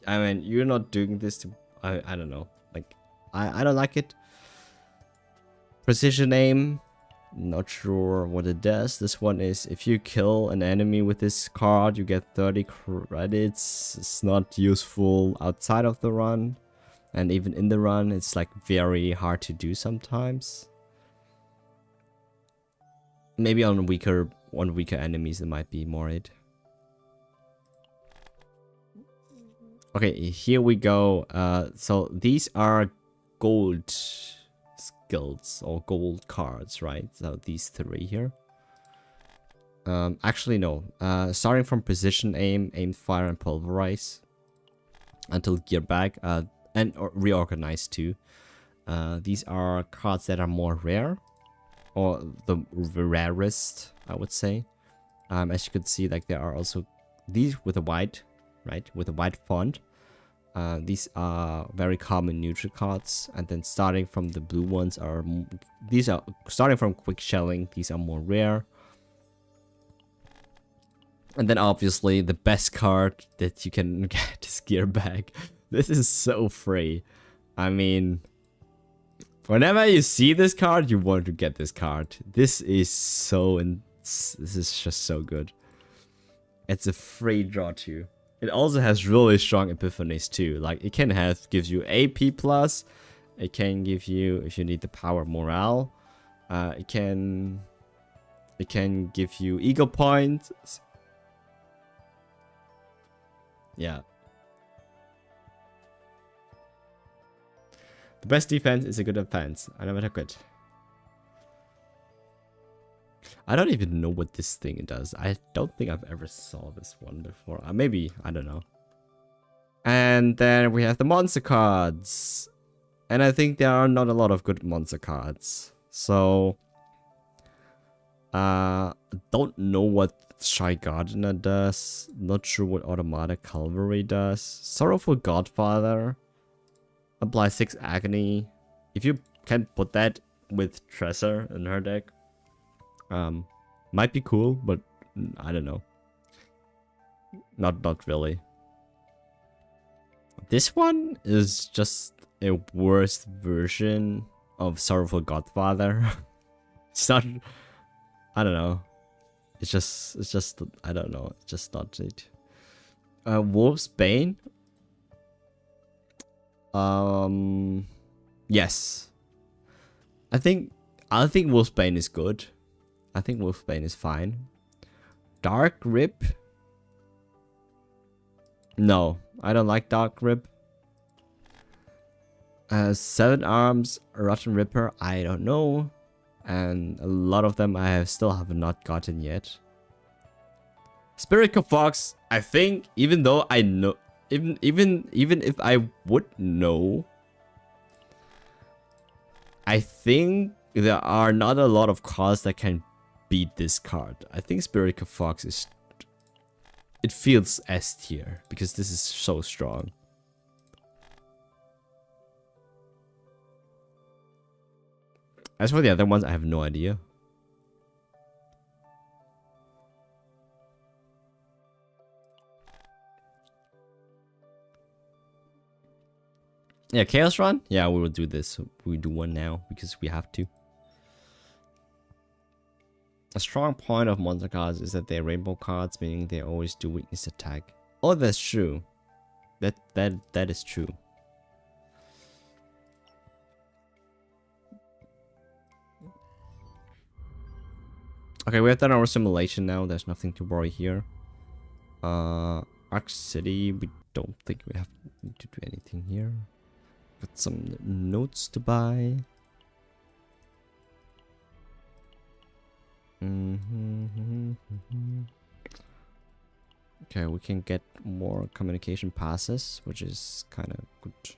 I mean, you're not doing this to, I don't know, like, I don't like it. Precision aim, not sure what it does. This one is, if you kill an enemy with this card, you get 30 credits. It's not useful outside of the run, and even in the run, it's like very hard to do sometimes. Maybe on weaker enemies, it might be more it. Okay, here we go. So these are gold skills or gold cards, right? So these three here. Actually no. Starting from precision aim, aim fire, and pulverize until gear back, and reorganize too. These are cards that are more rare, or the rarest, I would say. As you can see, like there are also these with a white, right? With a white font. These are very common neutral cards, and then starting from the blue ones are, these are starting from quick shelling. These are more rare, and then obviously the best card that you can get is gear bag. This is so free. I mean, whenever you see this card, you want to get this card. This is so, this is just so good. It's a free draw too. It also has really strong epiphanies too. Like it can gives you AP plus. It can give you, if you need the power, morale. It can give you ego points. Yeah. The best defense is a good defense. I never took it. I don't even know what this thing does. I don't think I've ever saw this one before. Maybe, I don't know. And then we have the monster cards. And I think there are not a lot of good monster cards. So, don't know what Shy Gardener does. Not sure what Automatic Cavalry does. Sorrowful Godfather. Apply 6 Agony. If you can put that with Tresor in her deck, might be cool, but I don't know. Not really. This one is just a worse version of Sorrowful Godfather. It's not, I don't know. It's just I don't know. It's just not it. Wolf's Bane. Yes. I think Wolf's Bane is good. I think Wolfbane is fine. Dark Rip? No, I don't like Dark Rip. 7 Arms, Rotten Ripper, I don't know. And a lot of them I still have not gotten yet. Spirit Fox, I think, even though I know, even if I would know, I think there are not a lot of cards that can beat this card. I think Spirit Fox is, it feels S tier because this is so strong. As for the other ones, I have no idea. Yeah, Chaos Run? Yeah, we will do this. We do one now because we have to. A strong point of monster cards is that they're rainbow cards, meaning they always do weakness attack. Oh, that's true. That is true. Okay, we have done our simulation now. There's nothing to worry here. Arc City, we don't think we have to do anything here. Got some notes to buy. Okay, we can get more communication passes, which is kind of good.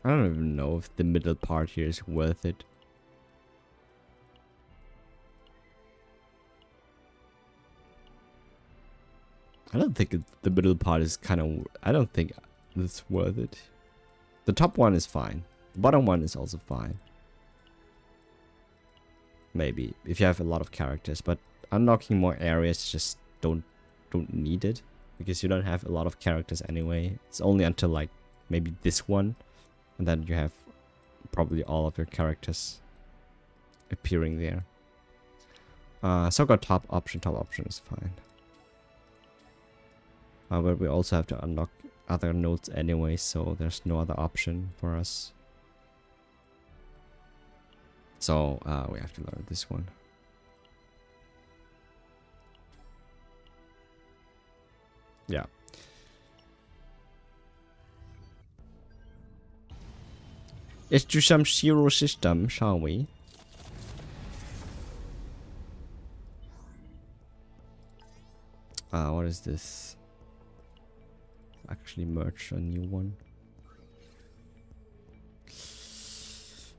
I don't even know if the middle part here is worth it. I don't think the middle part is kind of... I don't think it's worth it. The top one is fine. The bottom one is also fine. Maybe, if you have a lot of characters. But unlocking more areas just don't need it. Because you don't have a lot of characters anyway. It's only until like maybe this one. And then you have probably all of your characters appearing there. So got top option is fine. But we also have to unlock other nodes anyway, so there's no other option for us. So we have to learn this one. Yeah. Let's do some zero system, shall we? What is this? Actually merge a new one.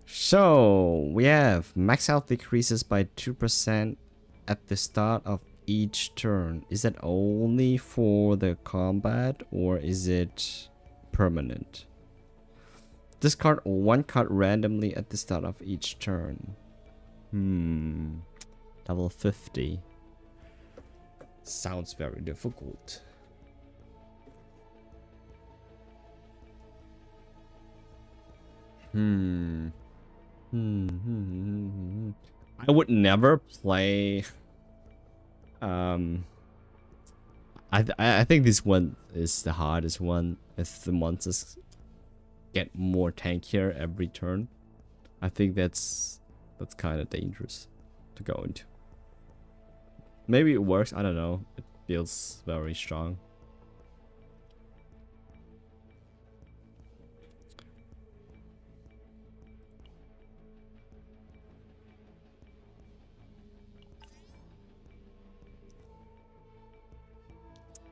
So we have max health decreases by 2% at the start of each turn. Is that only for the combat or is it permanent? Discard one card randomly at the start of each turn. Level 50. Sounds very difficult. I would never play. I think this one is the hardest one. If the monsters get more tankier every turn, I think that's kind of dangerous to go into. Maybe it works. I don't know. It feels very strong.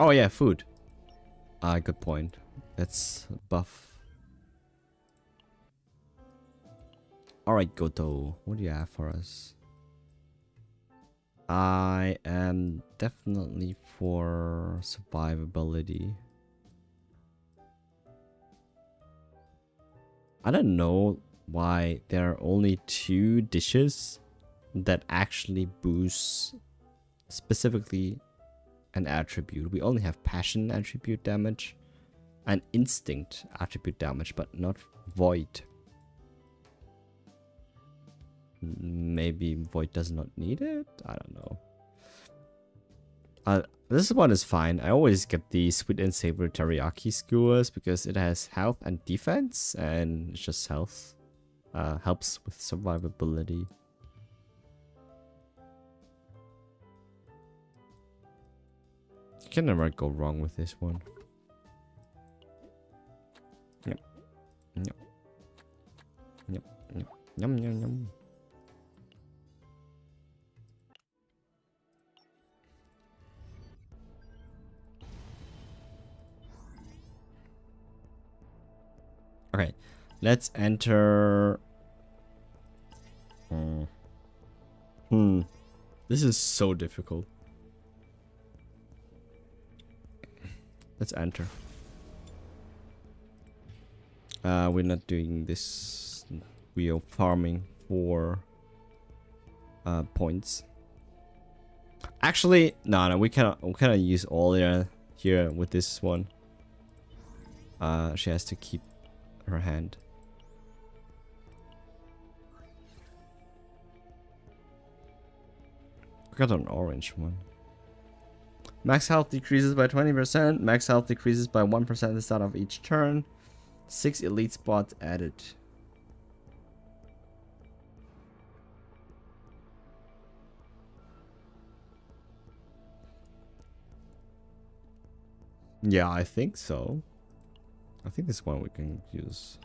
Oh yeah, food. Good point. Let's buff. Alright, Goto. What do you have for us? I am definitely for survivability. I don't know why there are only 2 dishes that actually boost specifically an attribute. We only have passion attribute damage and instinct attribute damage, but not void. Maybe void does not need it? I don't know. This one is fine. I always get the sweet and savory teriyaki skewers because it has health and defense, and it's just health. Helps with survivability. You can never go wrong with this one. Yep. Yep. Yep. Yep. Yum yum yum. Okay, let's enter. This is so difficult. Let's enter. We're not doing this. We are farming for points. Actually, no, we cannot use all here with this one. she has to keep her hand. I got an orange one. Max health decreases by 20%. Max health decreases by 1% at the start of each turn. 6 elite spots added. Yeah, I think so. I think this one we can use.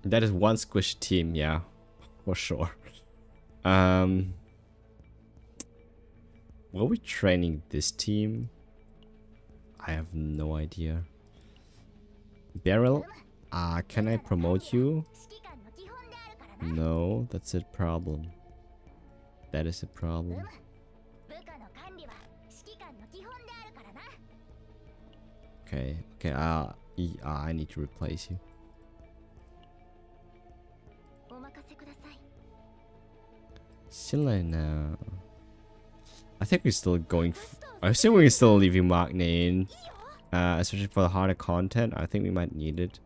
That is one squish team, yeah, for sure. Were we training this team? I have no idea. Beryl, can I promote you? No, that's a problem. That is a problem. Okay, okay, I need to replace you. Selena. I think we're still going. I assume we're still leaving Magni in. Especially for the harder content. I think we might need it.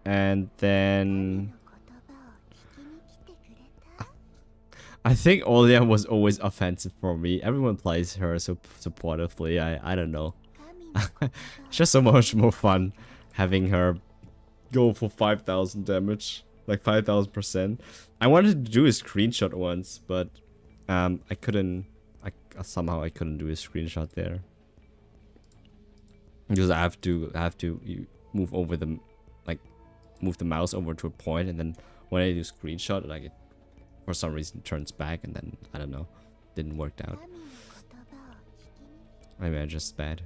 And then I think Olia was always offensive for me. Everyone plays her so supportively. I don't know. It's just so much more fun having her go for 5,000 damage, like 5,000%. I wanted to do a screenshot once, but I couldn't. Somehow I couldn't do a screenshot there because I have to move over the move the mouse over to a point, and then when I do screenshot, like it for some reason turns back, and then I don't know, didn't work out. Maybe I'm just bad.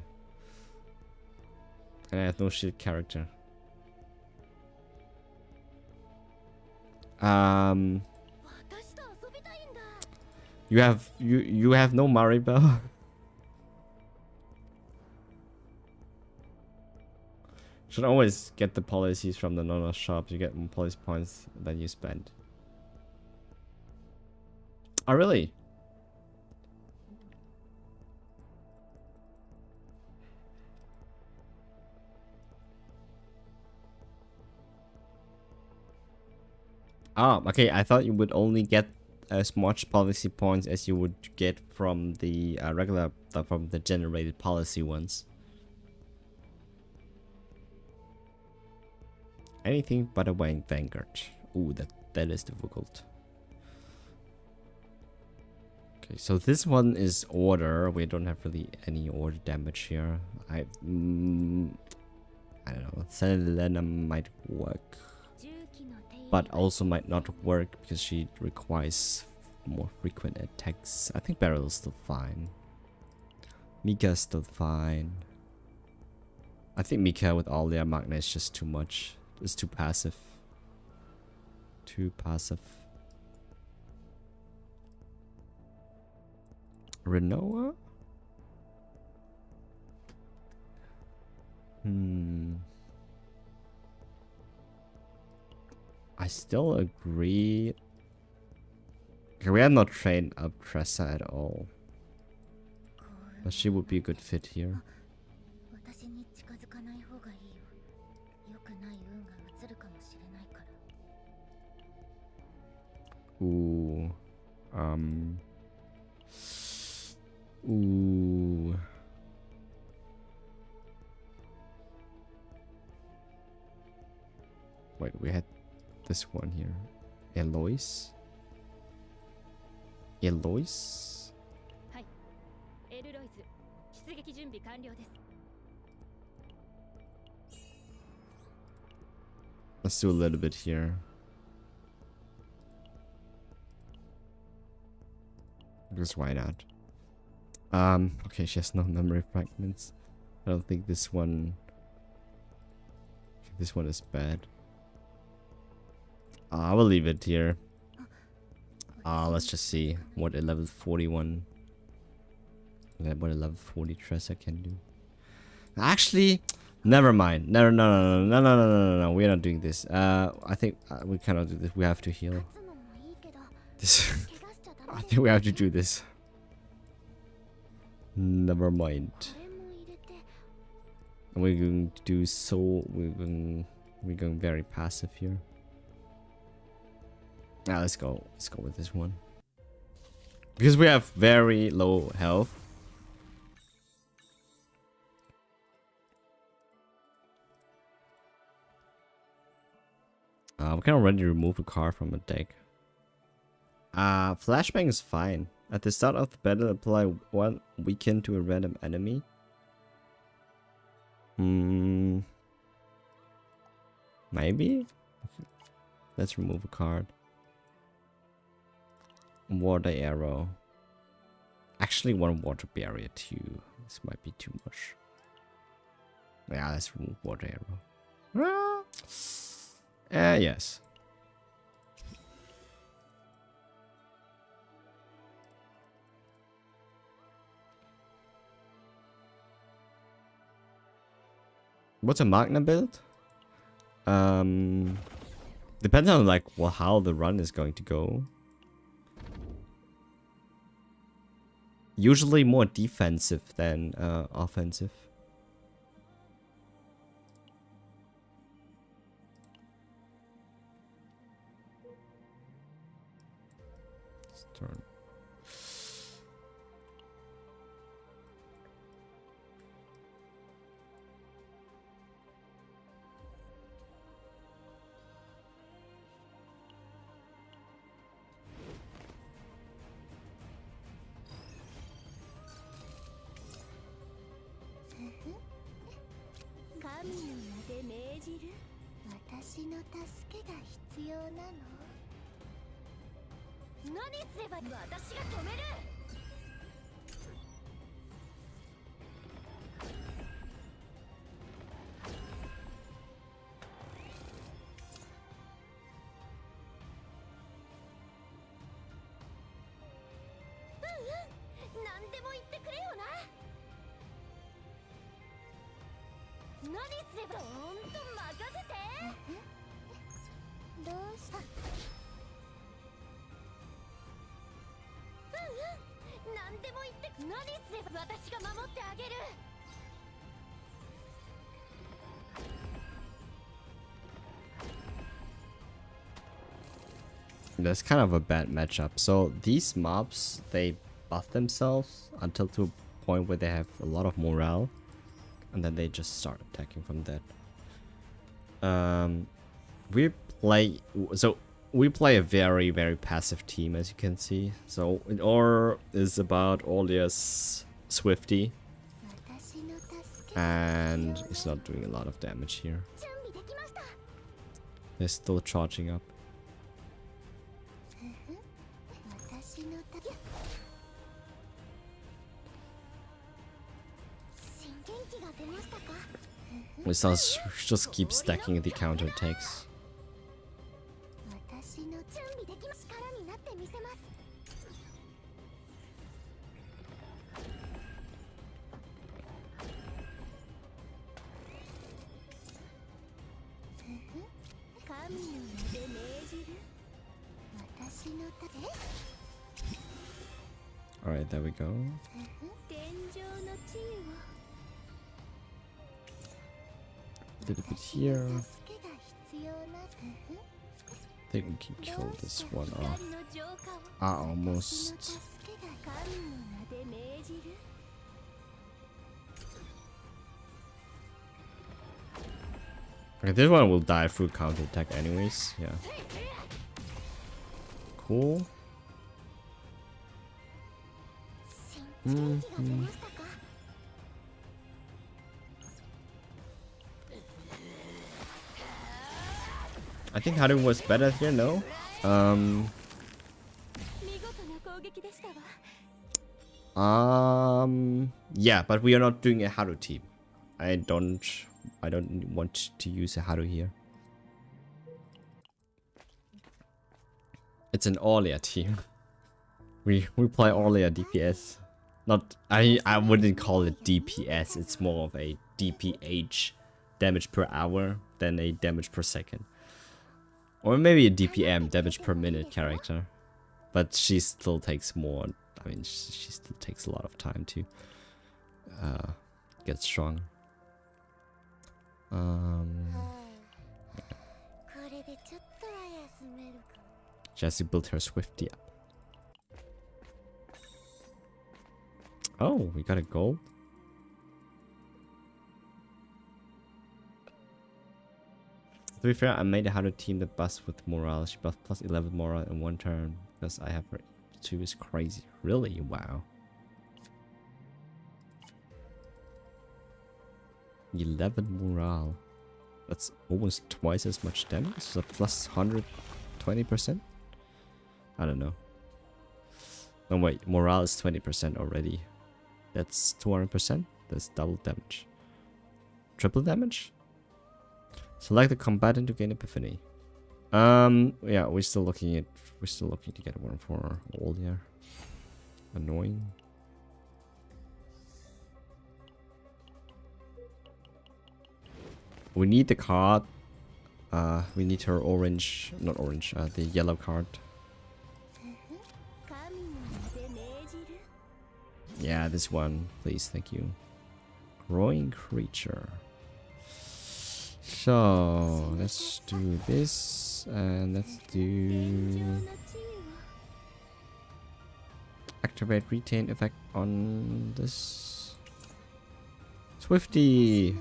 And I have no shield character. You have no Maribel. Should always get the policies from the Nono shop. You get more policy points than you spend. Oh really? Oh, okay. I thought you would only get as much policy points as you would get from the from the generated policy ones. Anything but a Vanguard. Ooh, that is difficult. Okay, so this one is order. We don't have really any order damage here. I don't know. Selena might work, but also might not work because she requires more frequent attacks. I think Beryl is still fine. Mika is still fine. I think Mika with all their Magna is just too much. It's too passive. Too passive. Renoa? I still agree. Okay, we have not trained up Tressa at all. But she would be a good fit here. Ooh. Ooh. Wait, we had this one here. Eloise? Eloise? Let's do a little bit here. Because why not? Okay, she has no memory fragments. I don't think this one is bad. I will leave it here. Let's just see what a level 41 what a level 40 Tressa can do. Actually, never mind. No. We're not doing this. I think we cannot do this. We have to heal. This I think we have to do this. Never mind. We're going to do so. We're going very passive here. Now let's go. Let's go with this one because we have very low health. We can already remove a card from a deck. Flashbang is fine. At the start of the battle, apply 1 weaken to a random enemy. Maybe? Let's remove a card. Water arrow. Actually, one water barrier too. This might be too much. Yeah, let's remove water arrow. Yes. What's a Magna build? Depends on like how the run is going to go. Usually more defensive than offensive. Turn. That's kind of a bad matchup. So these mobs, they buff themselves until to a point where they have a lot of morale, and then they just start attacking from that. We play a very, very passive team, as you can see. So it all is about Olia's Swifty, and it's not doing a lot of damage here. They're still charging up. We just keep stacking the counter attacks. Alright, there we go. A little bit here. I think we can kill this one off. Almost. Okay, this one will die through counter attack anyways. Yeah. Cool. I think Haru was better here, no? Yeah, but we are not doing a Haru team. I don't want to use a Haru here. It's an Aurelia team. We play Aurelia DPS. Not I wouldn't call it DPS. It's more of a DPH, damage per hour, than a damage per second. Or maybe a DPM, damage per minute character. But she still takes more. I mean, she still takes a lot of time to get stronger. Jessie built her Swifty up. Oh, we got a gold. To be fair, I made it how to team the bus with morale. She buffed plus 11 morale in one turn because I have her 2 is crazy. Really? Wow. 11 morale. That's almost twice as much damage. So plus 120%. I don't know. No wait, morale is 20% already. That's 200%. That's double damage. Triple damage? Select the combatant to gain epiphany. Yeah, we're still looking to get one for all here. Annoying. We need the card. We need her orange, not orange, the yellow card. Yeah, this one, please, thank you. Growing creature. So let's do this, and let's do activate retain effect on this Swifty.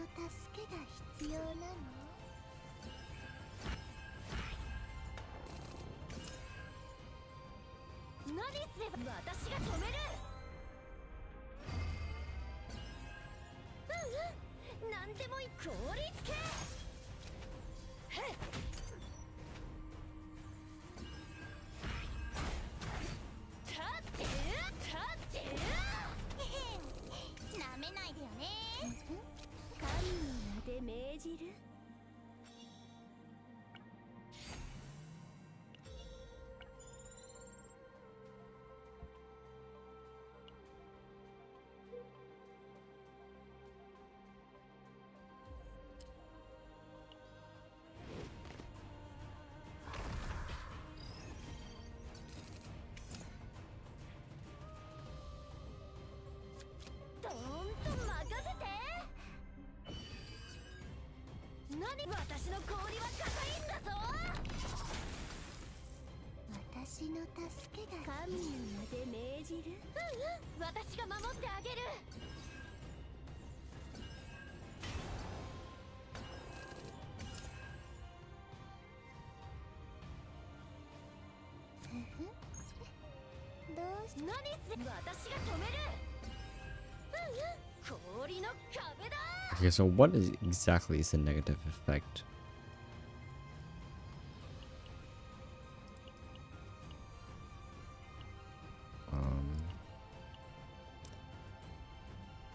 Okay, so what is exactly is the negative effect?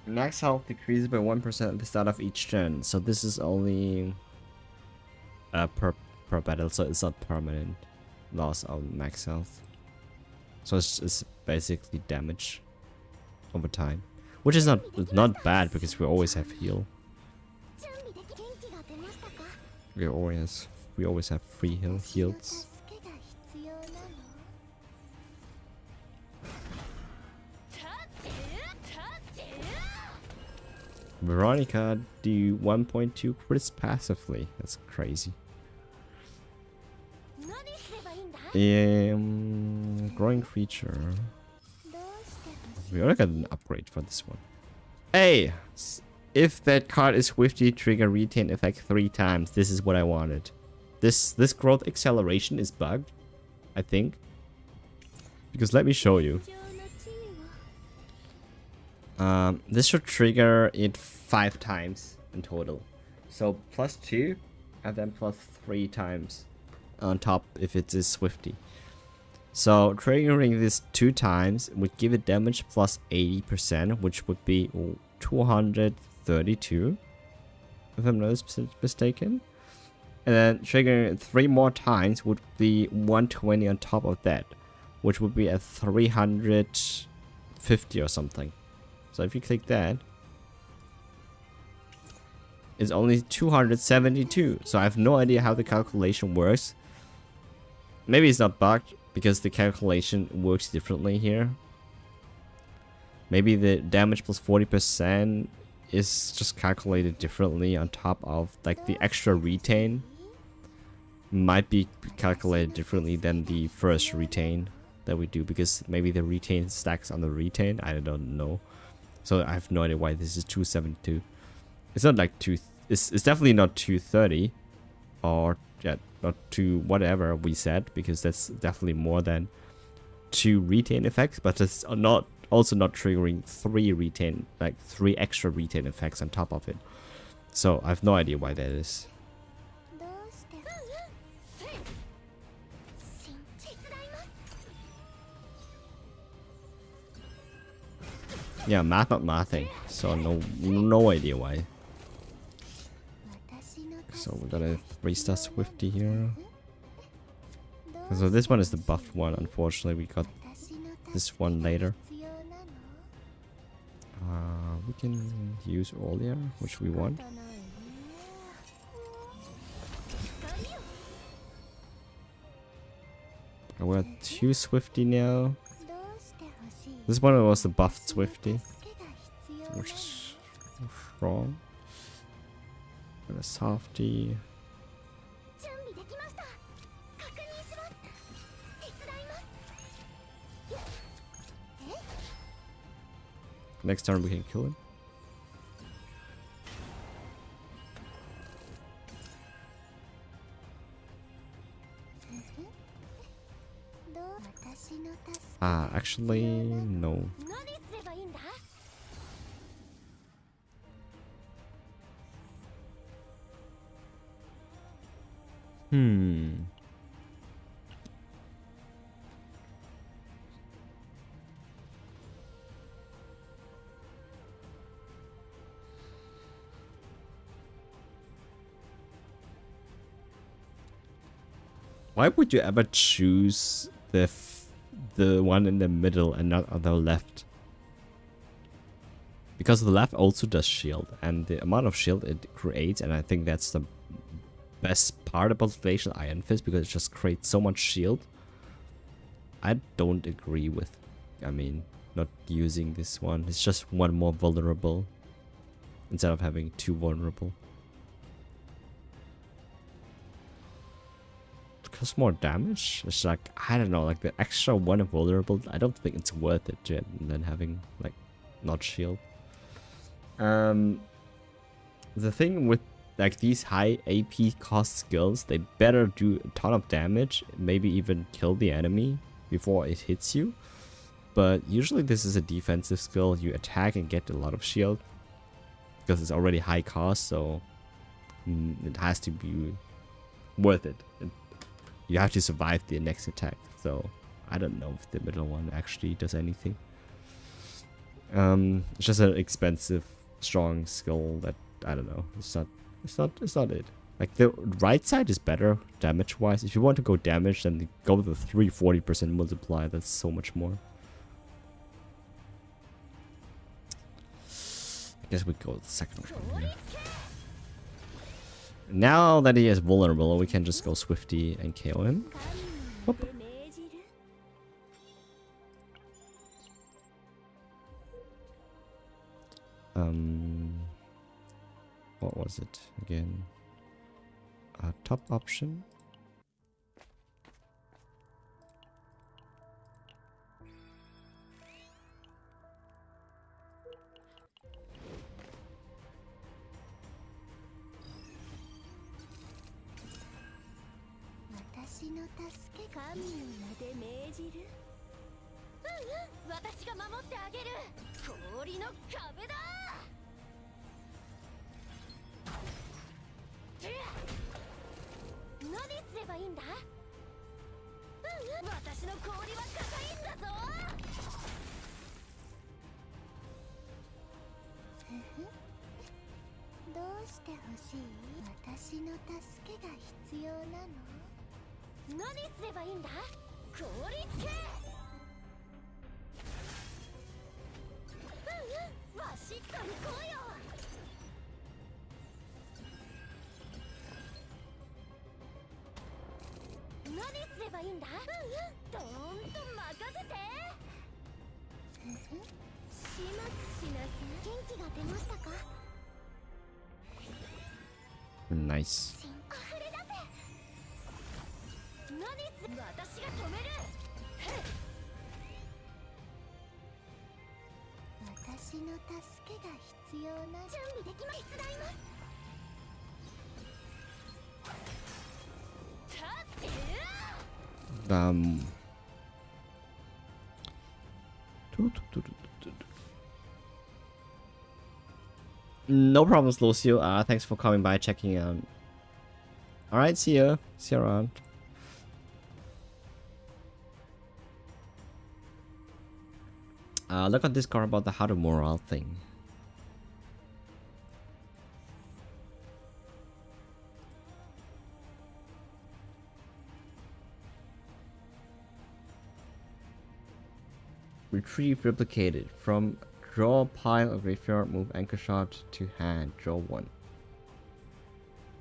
Max health decreases by 1% at the start of each turn. So this is only per battle, so it's not permanent loss of max health. So it's basically damage over time, which is not bad because we always have heal. We always have free heals. Veronica do 1.2 crits passively. That's crazy. Growing creature. We already got an upgrade for this one. Hey! If that card is Swifty, trigger retain effect 3 times. This is what I wanted. This growth acceleration is bugged, I think. Because let me show you. This should trigger it 5 times in total. So +2 and then +3 times on top if it is Swifty. So triggering this 2 times would give it damage plus 80%, which would be 232, if I'm not mistaken. And then triggering it 3 more times would be 120 on top of that, which would be at 350 or something. So if you click that, it's only 272. So I have no idea how the calculation works. Maybe it's not bugged because the calculation works differently here. Maybe the damage plus 40% is just calculated differently on top of like the extra retain might be calculated differently than the first retain that we do, because maybe the retain stacks on the retain. I don't know. So I have no idea why this is 272. It's not like it's definitely not 230 or yeah, not 2 whatever we said, because that's definitely more than 2 retain effects, but it's not also not triggering 3 extra retain effects on top of it. So I have no idea why that is. Yeah, math not mathing, so no idea why. So we're gonna restart Swifty here. So this one is the buffed one. Unfortunately, we got this one later. We can use Olia, which we want. We're at 2 Swifty now. This one was the buffed Swifty, which is wrong. And a softy. Next turn we can kill him. Actually, no. Why would you ever choose the one in the middle and not on the left? Because the left also does shield, and the amount of shield it creates, and I think that's the best part about Glacial Iron Fist, because it just creates so much shield. I don't agree with, I mean, not using this one. It's just one more vulnerable instead of having 2 vulnerable. Costs more damage. It's like, I don't know, like the extra 1 vulnerable, I don't think it's worth it than having like not shield. The thing with like these high AP cost skills, they better do a ton of damage, maybe even kill the enemy before it hits you. But usually this is a defensive skill. You attack and get a lot of shield because it's already high cost, so it has to be worth it. You have to survive the next attack. So I don't know if the middle one actually does anything. It's just an expensive, strong skill that I don't know. It's not it. Like the right side is better damage wise. If you want to go damage, then go with the 340% multiplier. That's so much more. I guess we go with the second one here. Now that he is vulnerable, we can just go Swifty and KO him. Whoop. What was it again? Top option. Nice. Um. No problems, Lucio. Thanks for coming by, checking out. All right, see ya. See you around. Look on Discord about the how to morale thing. Retrieve replicated from draw pile of graveyard, move anchor shot to hand, draw one.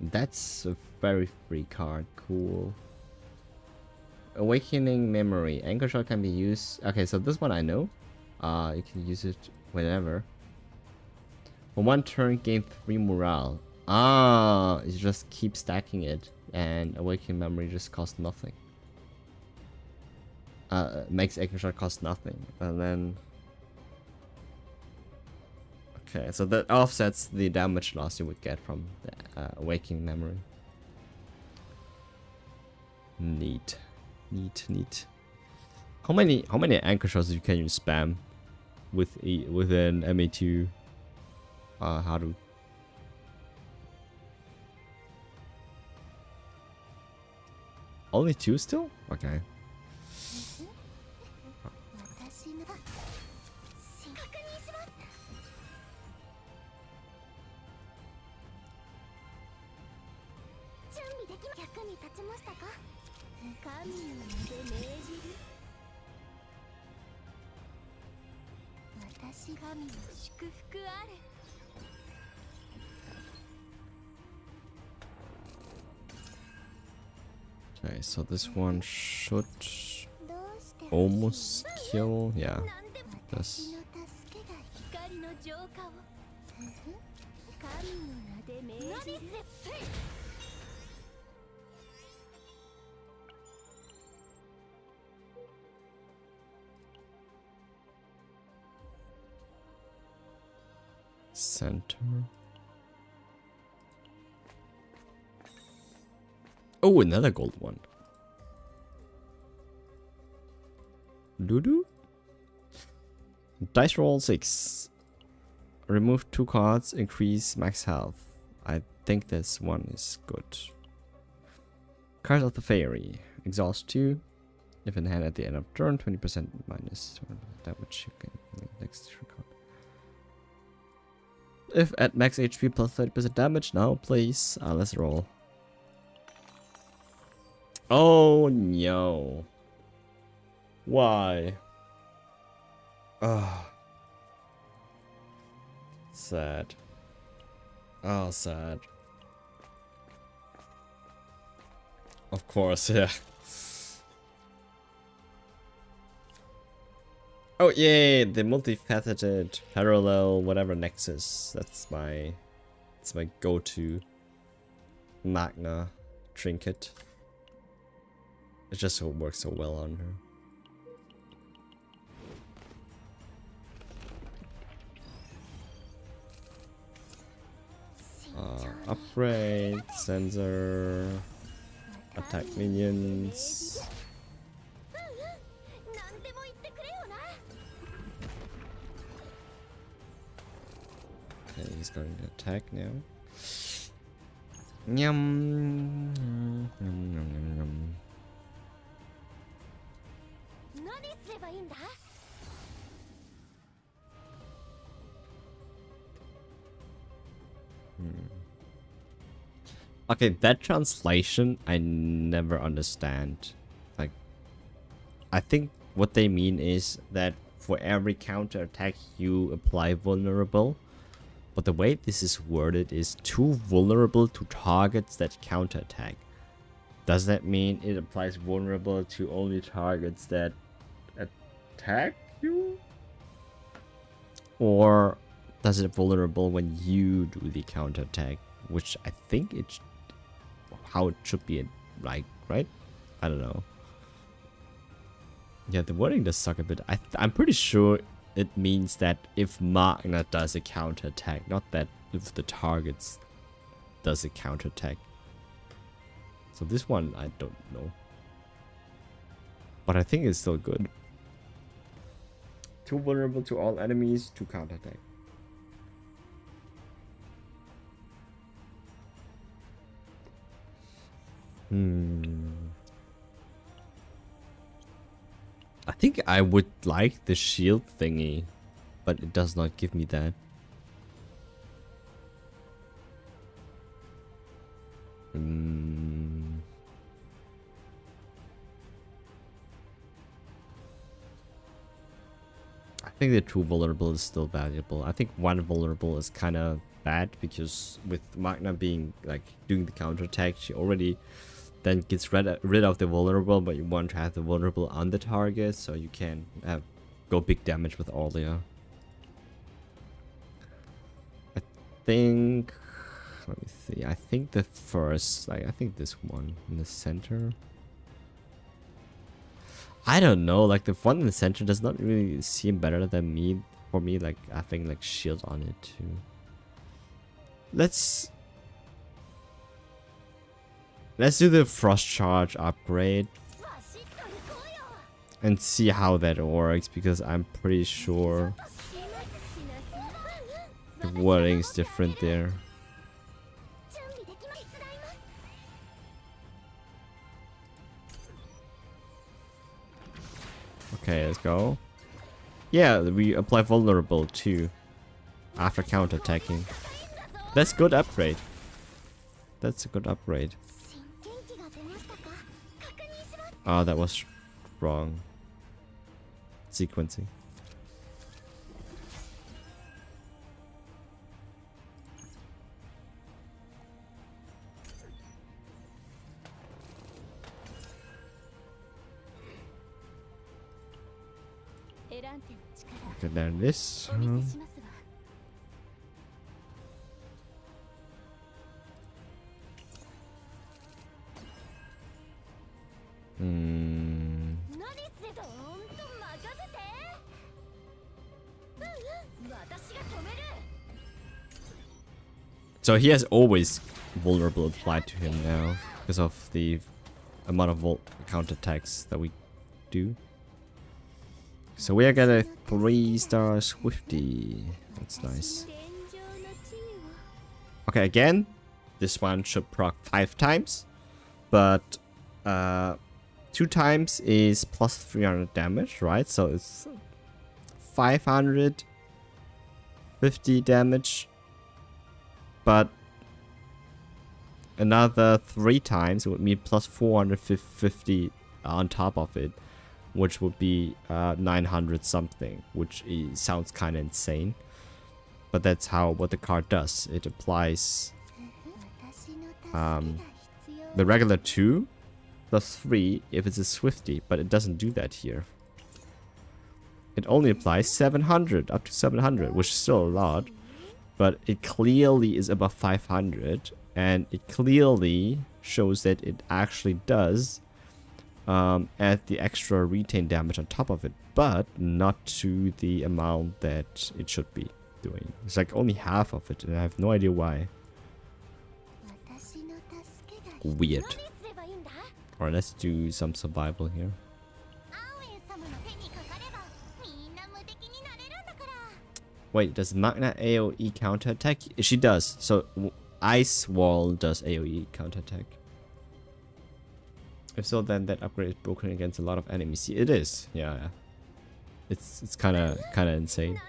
That's a very free card. Cool. Awakening memory. Anchor shot can be used. Okay, so this one I know. You can use it whenever. For one turn, gain 3 morale. You just keep stacking it, and awakening memory just costs nothing. Makes anchor shot cost nothing, and then. Okay, so that offsets the damage loss you would get from the awakening memory. Neat. How many anchor shots you can you spam within MA2? How to? Only 2 still? Okay. Okay, so this one should almost kill. Yeah, this. Center. Oh, another gold one. Doodoo. Dice roll 6. Remove 2 cards, increase max health. I think this one is good. Cards of the Fairy. Exhaust 2. If in hand at the end of turn, 20% minus damage you can next card. If at max HP plus 30% damage, now please. Let's roll. Oh no. Why? Sad. Oh, sad. Of course, yeah. Oh yay, the multifaceted parallel whatever nexus. That's my go-to Magna trinket. It just works so well on her. Upgrade, sensor, attack minions. Okay, he's going to attack now. Yum. Yum, yum, yum. Okay, that translation I never understand. Like, I think what they mean is that for every counter attack you apply vulnerable, but the way this is worded is too vulnerable to targets that counter attack. Does that mean it applies vulnerable to only targets that attack you? Or does it vulnerable when you do the counter attack, which I think it's how it should be, like, right? I don't know. Yeah, the wording does suck a bit. I'm pretty sure it means that if Magna does a counter attack, not that if the targets does a counter attack. So this one I don't know, but I think it's still good. Too vulnerable to all enemies to counter attack. I think I would like the shield thingy, but it does not give me that. I think the 2 vulnerable is still valuable. I think 1 vulnerable is kind of bad because with Magna being like doing the counter attack, she already then gets rid of the vulnerable, but you want to have the vulnerable on the target so you can go big damage with Aurelia. I think, let me see, I think the first, like, I think this one in the center. I don't know, like the one in the center does not really seem better than me. For me, like I think like shield on it too. Let's do the frost charge upgrade and see how that works, because I'm pretty sure the wording is different there. Okay, let's go. Yeah, we apply vulnerable too after counter attacking. That's good upgrade. That's a good upgrade. Oh, that was wrong. Sequencing. Okay, then this. So he has always vulnerable applied to him now because of the amount of counter attacks that we do. So we are gonna 3-star Swifty. That's nice. Okay, again, this one should proc 5 times, but 2 times is plus 300 damage, right? So it's 550 damage, but another 3 times would mean plus 450 on top of it, which would be 900 something, which sounds kind of insane, but that's what the card does. It applies the regular 2 plus 3 if it's a Swifty, but it doesn't do that here. It only applies 700, up to 700, which is still a lot, but it clearly is above 500, and it clearly shows that it actually does add the extra retain damage on top of it, but not to the amount that it should be doing. It's like only half of it, and I have no idea why. Weird. Alright, let's do some survival here. Wait, does Magna AoE counterattack? She does. So Ice Wall does AoE counterattack. If so, then that upgrade is broken against a lot of enemies. It is. Yeah. It's kind of insane.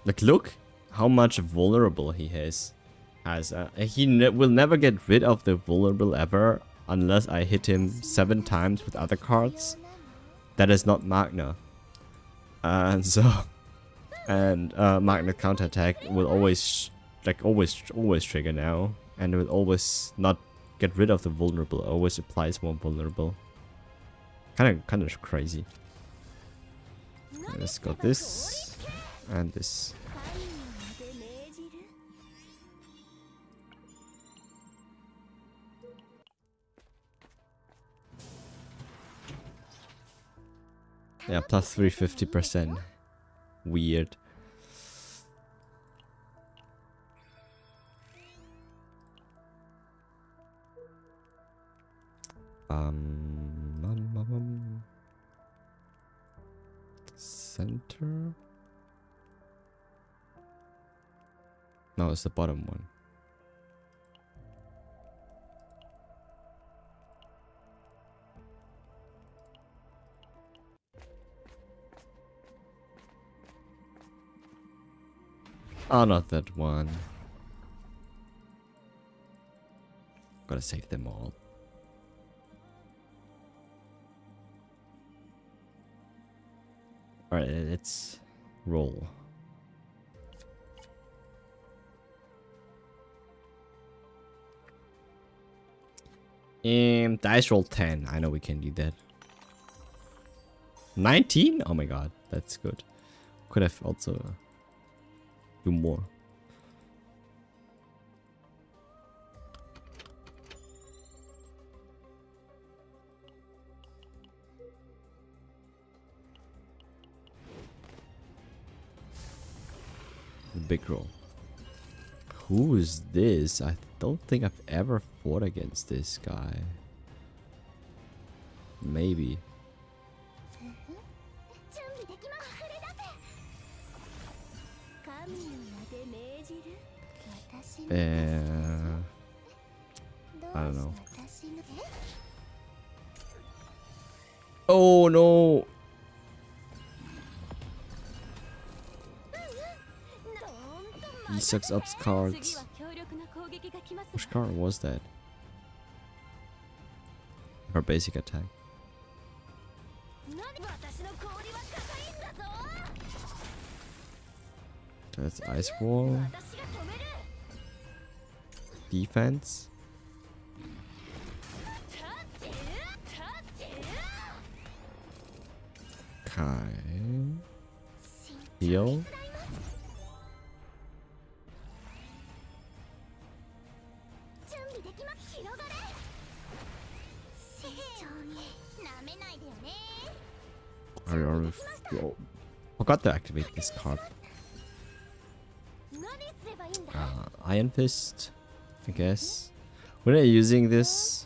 Like, look how much vulnerable he has. He will never get rid of the vulnerable ever unless I hit him 7 times with other cards. That is not Magna. And so And magnet counterattack will always, like always trigger now, and it will always not get rid of the vulnerable. Always applies more vulnerable. Kind of crazy. Let's go this and this. Yeah, plus 350%. Weird. Center? No, it's the bottom one. Oh, not that one. Gotta save them all. Alright, let's roll. Dice roll 10. I know we can do that. 19? Oh my god, that's good. Could have also do more. Big roll. Who is this? I don't think I've ever fought against this guy. Maybe. I don't know. Oh no! He sucks up cards. Which card was that? Her basic attack. That's ice wall. Defense. Okay. Heal. Forgot to activate this card. Iron Fist, I guess. When are you using this?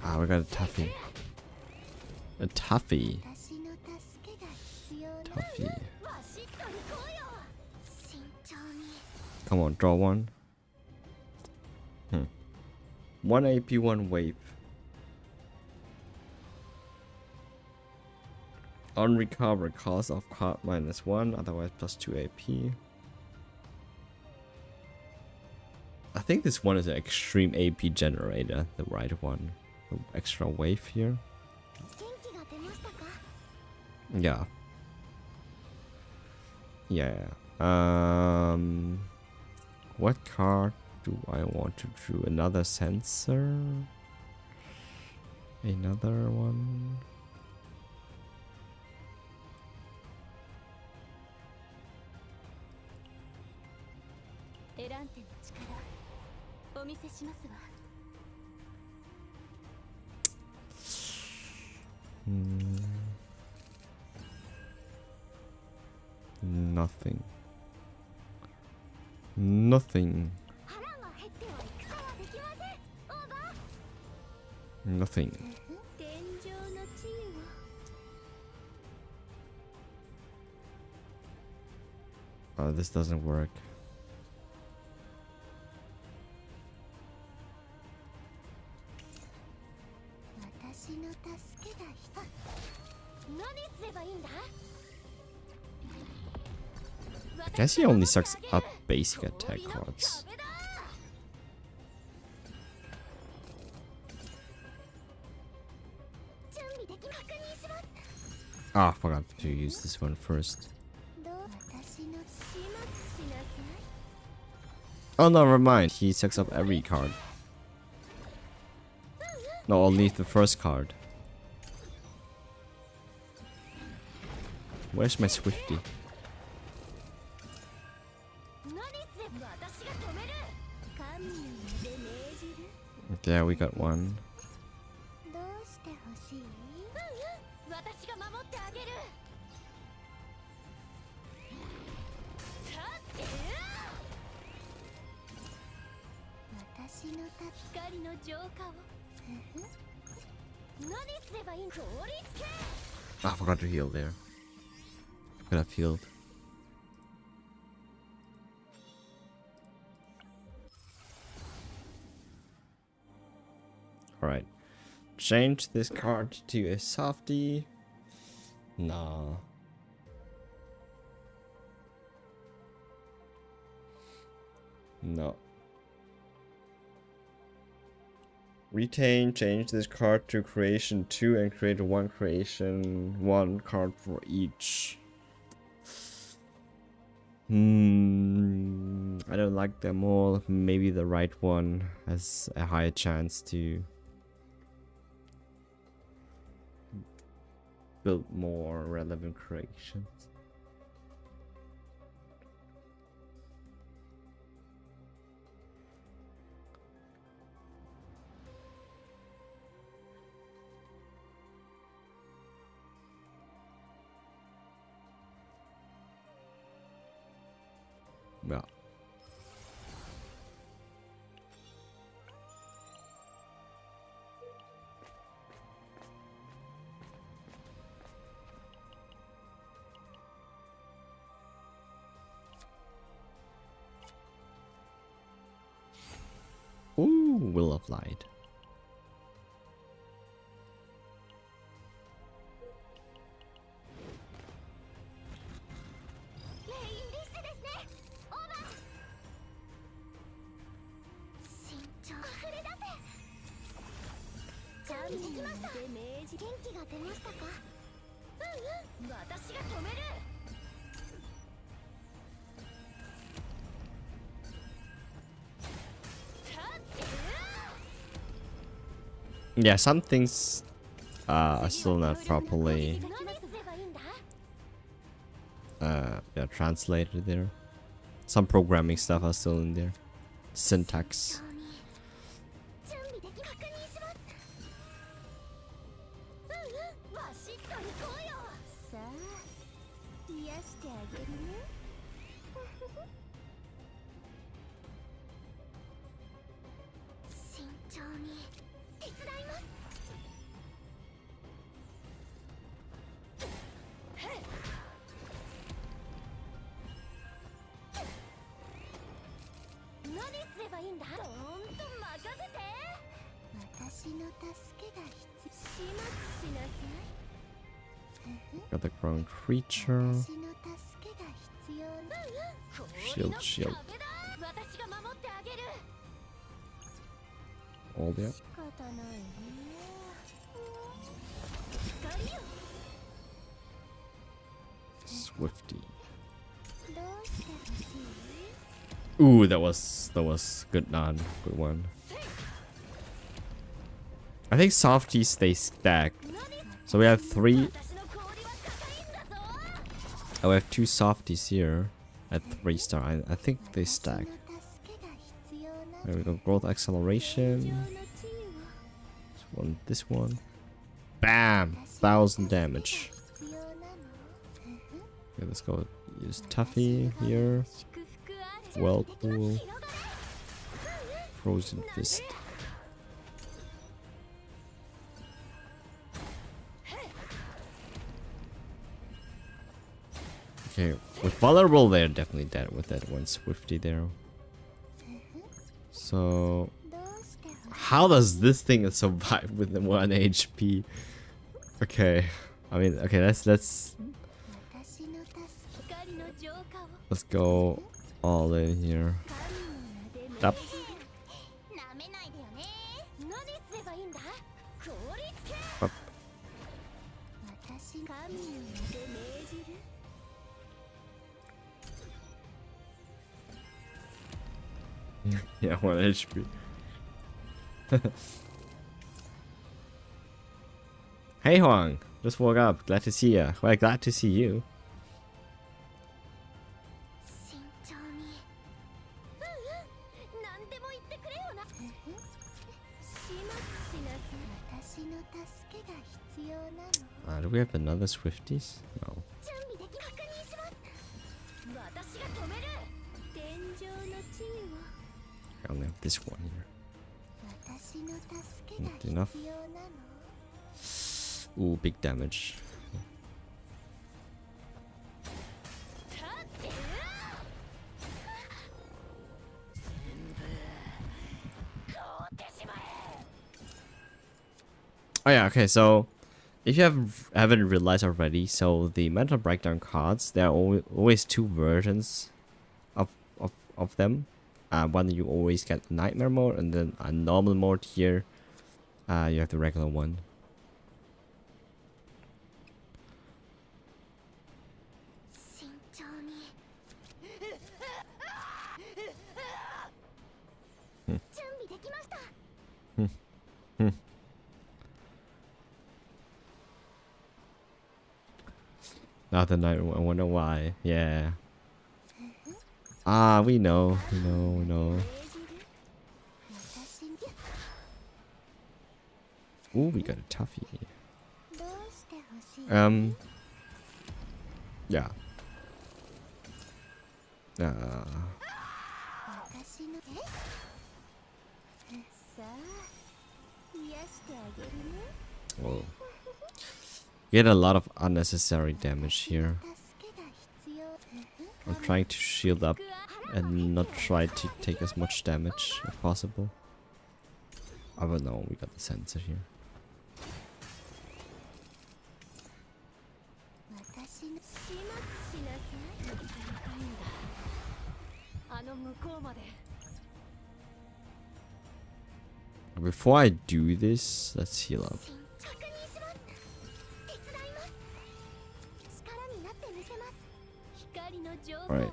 Ah, we got a Tuffy. A Tuffy. Tuffy. Come on, draw one. 1 AP, 1 wave. On recover, cost of card -1, otherwise +2 AP. I think this one is an extreme AP generator, the right one. The extra wave here. Yeah. Yeah. What card do I want to draw? Another sensor? Another one? Nothing. Nothing. Nothing. Oh, this doesn't work. I guess he only sucks up basic attack cards. Ah, forgot to use this one first. Oh, no, never mind. He sucks up every card. No, only the first card. Where's my Swifty? Yeah, we got one. I forgot to heal there. Could have healed. Alright. Change this card to a softie. Nah. No. Retain, change this card to creation 2 and create one creation 1 card for each. I don't like them all. Maybe the right one has a higher chance to build more relevant creations. Yeah. Ooh, Will of Light. Yeah, some things are still not properly translated there. Some programming stuff are still in there. Syntax. Got the ground creature. Shield, shield. All there. Swifty. Ooh, that was good good one. I think softies stay stacked. So we have 3. Oh, we have 2 softies here at 3 star. I think they stack. There we go. Growth acceleration. This one. Bam! 1000 damage. Okay, let's go. Use Tuffy here. Whirlpool. Frozen Fist. Okay, with Vulnerable they're definitely dead with that one Swifty there. So how does this thing survive with the 1 HP? Okay. I mean, okay, let's go all in here. Up. Up. Yeah, 1 HP. Hey Huang, just woke up. Glad to see ya. Well, glad to see you. Do we have another Swifties? No. I only have this one here. Not enough. Ooh, big damage. Oh yeah, okay, so if you haven't realized already, so the mental breakdown cards, there are always two versions of them. One you always get nightmare mode, and then a normal mode here. You have the regular one. Not the night. I wonder why. Yeah. We know. We know. Ooh, we got a toughie. Yeah. Whoa. Get a lot of unnecessary damage here. I'm trying to shield up and not try to take as much damage if possible. I don't know, we got the sensor here. Before I do this, let's heal up. Alright.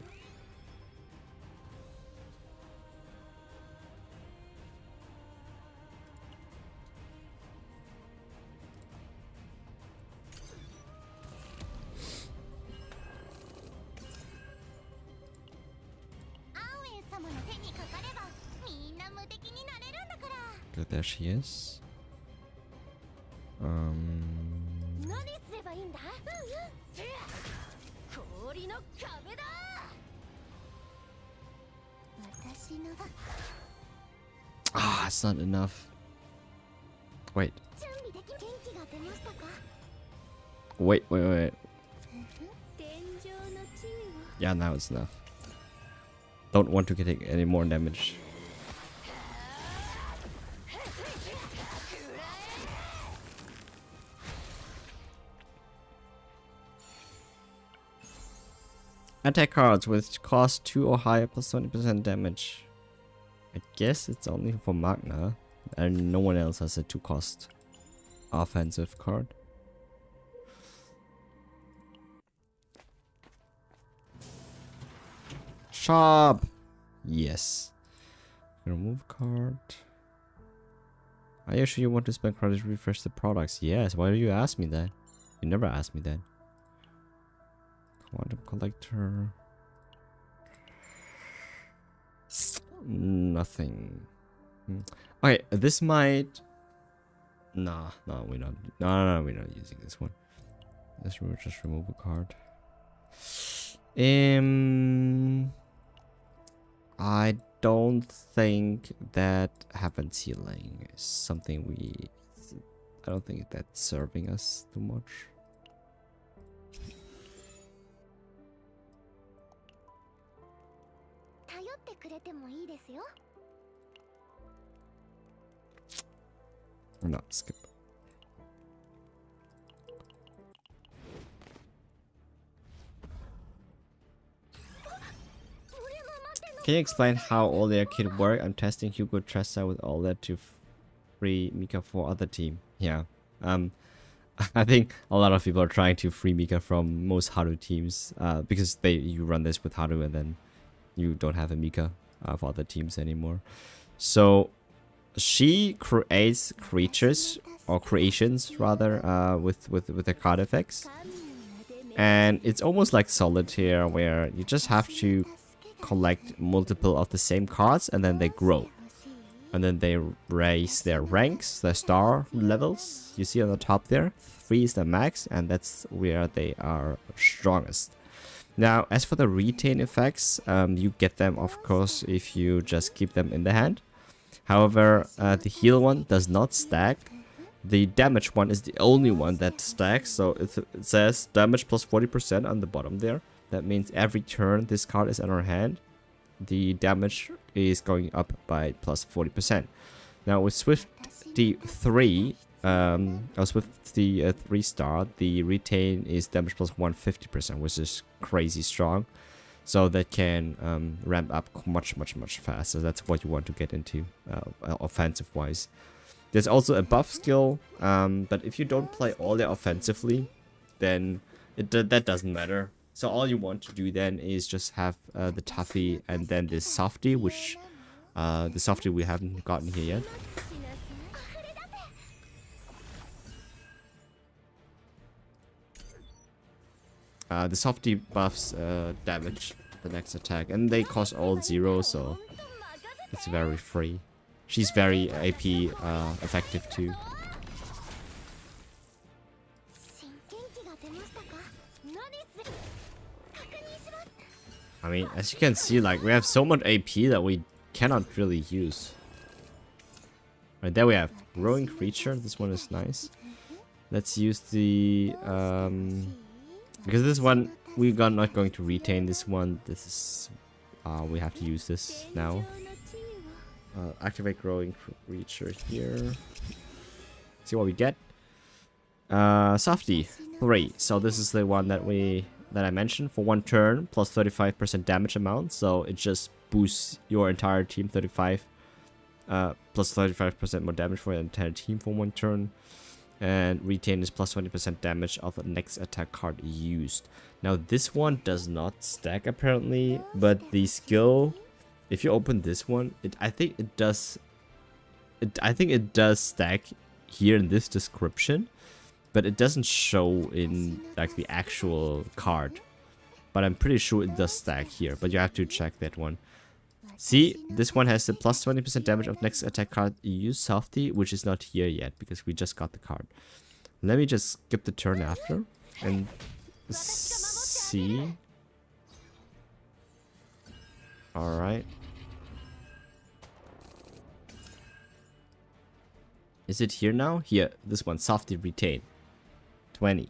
Good, there she is. It's not enough. Wait. Wait. Yeah, now it's enough. Don't want to take any more damage. Attack cards with cost 2 or higher plus 20% damage. I guess it's only for Magna, and no one else has a 2 cost offensive card. Sharp! Yes. Remove card. Are you sure you want to spend credit to refresh the products? Yes, why do you ask me that? You never asked me that. Quantum Collector. Nothing. Okay, this might. No, we're not. No, we're not using this one. Let's just remove a card. I don't think that Heaven's Healing is something we. I don't think that's serving us too much. No, skip. Can you explain how all their kit work? I'm testing Hugo Tressa with all that to free Mika for other team. Yeah. I think a lot of people are trying to free Mika from most Haru teams because you run this with Haru and then you don't have a Mika for other teams anymore. So she creates creatures or creations rather with the card effects, and it's almost like Solitaire where you just have to collect multiple of the same cards and then they grow. And then they raise their ranks, their star levels. You see on the top there, 3 is the max, and that's where they are strongest. Now, as for the retain effects, you get them, of course, if you just keep them in the hand. However, the heal one does not stack. The damage one is the only one that stacks. So it says damage plus 40% on the bottom there. That means every turn this card is in our hand, the damage is going up by plus 40%. Now with Swifty 3, Swifty 3 star, the retain is damage plus 150%, which is crazy strong. So that can ramp up much faster. That's what you want to get into offensive wise. There's also a buff skill, but if you don't play all that offensively, then that doesn't matter. So all you want to do then is just have the Tuffy and then this Softy, which the Softy we haven't gotten here yet. The Softy buffs damage the next attack, and they cost all 0, so it's very free. She's very AP effective too. I mean, as you can see, like, we have so much AP that we cannot really use. Right, there we have Growing Creature. This one is nice. Let's use the... because this one, we're not going to retain this one. This is... we have to use this now. Activate Growing Creature here. See what we get. Softy 3. So this is the one that I mentioned for 1 turn plus 35% damage amount. So it just boosts your entire team 35 plus 35% more damage for the entire team for 1 turn. And retain is plus 20% damage of the next attack card used. Now this one does not stack apparently, but the skill, if you open this one, I think it does stack here in this description, but it doesn't show in like the actual card. But I'm pretty sure it does stack here, but you have to check that one. See, this one has the plus 20% damage of next attack card you use, Softy, which is not here yet because we just got the card. Let me just skip the turn after and see. Alright. Is it here now? Here, this one, Softy Retain. 20.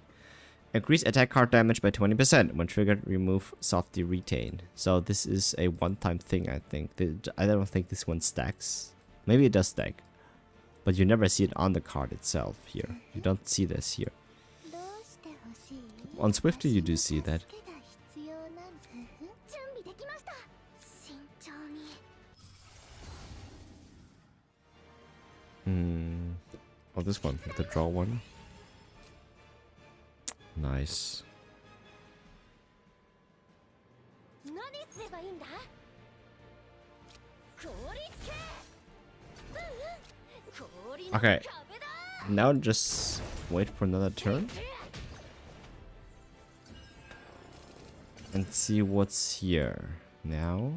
Increase attack card damage by 20%. When triggered, remove Softy Retain. So this is a one-time thing, I think. I don't think this one stacks. Maybe it does stack. But you never see it on the card itself here. You don't see this here. On Swifty, you do see that. Oh, this one, the draw one. Nice. Okay. Now just wait for another turn. And see what's here. Now.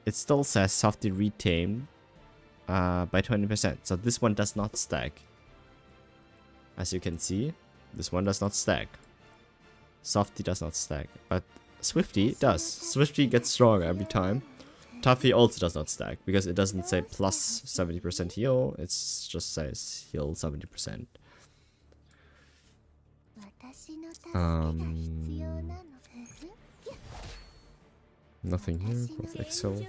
It still says Softy Retain by 20%. So this one does not stack. As you can see, this one does not stack. Softy does not stack, but Swifty does. Swifty gets stronger every time. Tuffy also does not stack because it doesn't say plus 70% heal, it just says heal 70%. Nothing here. Growth Excel.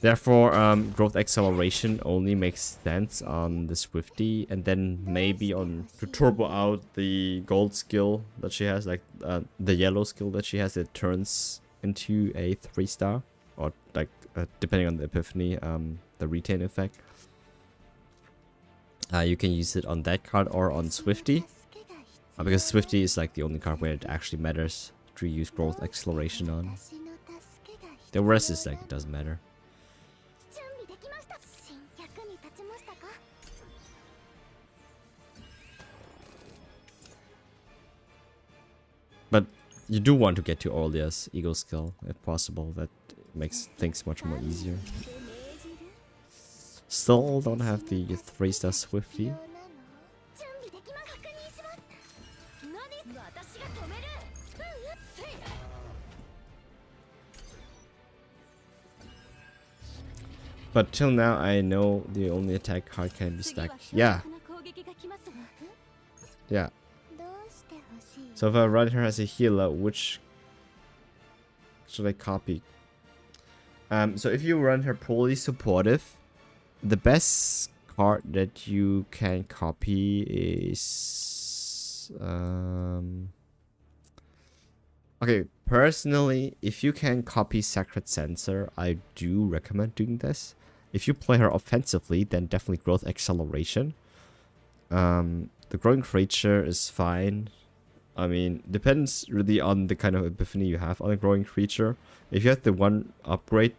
Therefore, growth acceleration only makes sense on the Swifty, and then maybe on to turbo out the gold skill that she has, like the yellow skill that she has, it turns into a 3-star, or like depending on the epiphany, the retain effect. You can use it on that card or on Swifty. Because Swifty is like the only card where it actually matters to use growth acceleration on. The rest is like, it doesn't matter. But you do want to get to Olia's Eagle Skill if possible. That makes things much more easier. Still don't have the 3-star Swifty. But till now I know the only attack card can be stacked. Yeah. Yeah. So if I run her as a healer, which should I copy? So if you run her poorly supportive, the best card that you can copy is okay, personally, if you can copy Sacred Sensor, I do recommend doing this. If you play her offensively, then definitely Growth Acceleration. The Growing Creature is fine. I mean, depends really on the kind of epiphany you have on a Growing Creature. If you have the one upgrade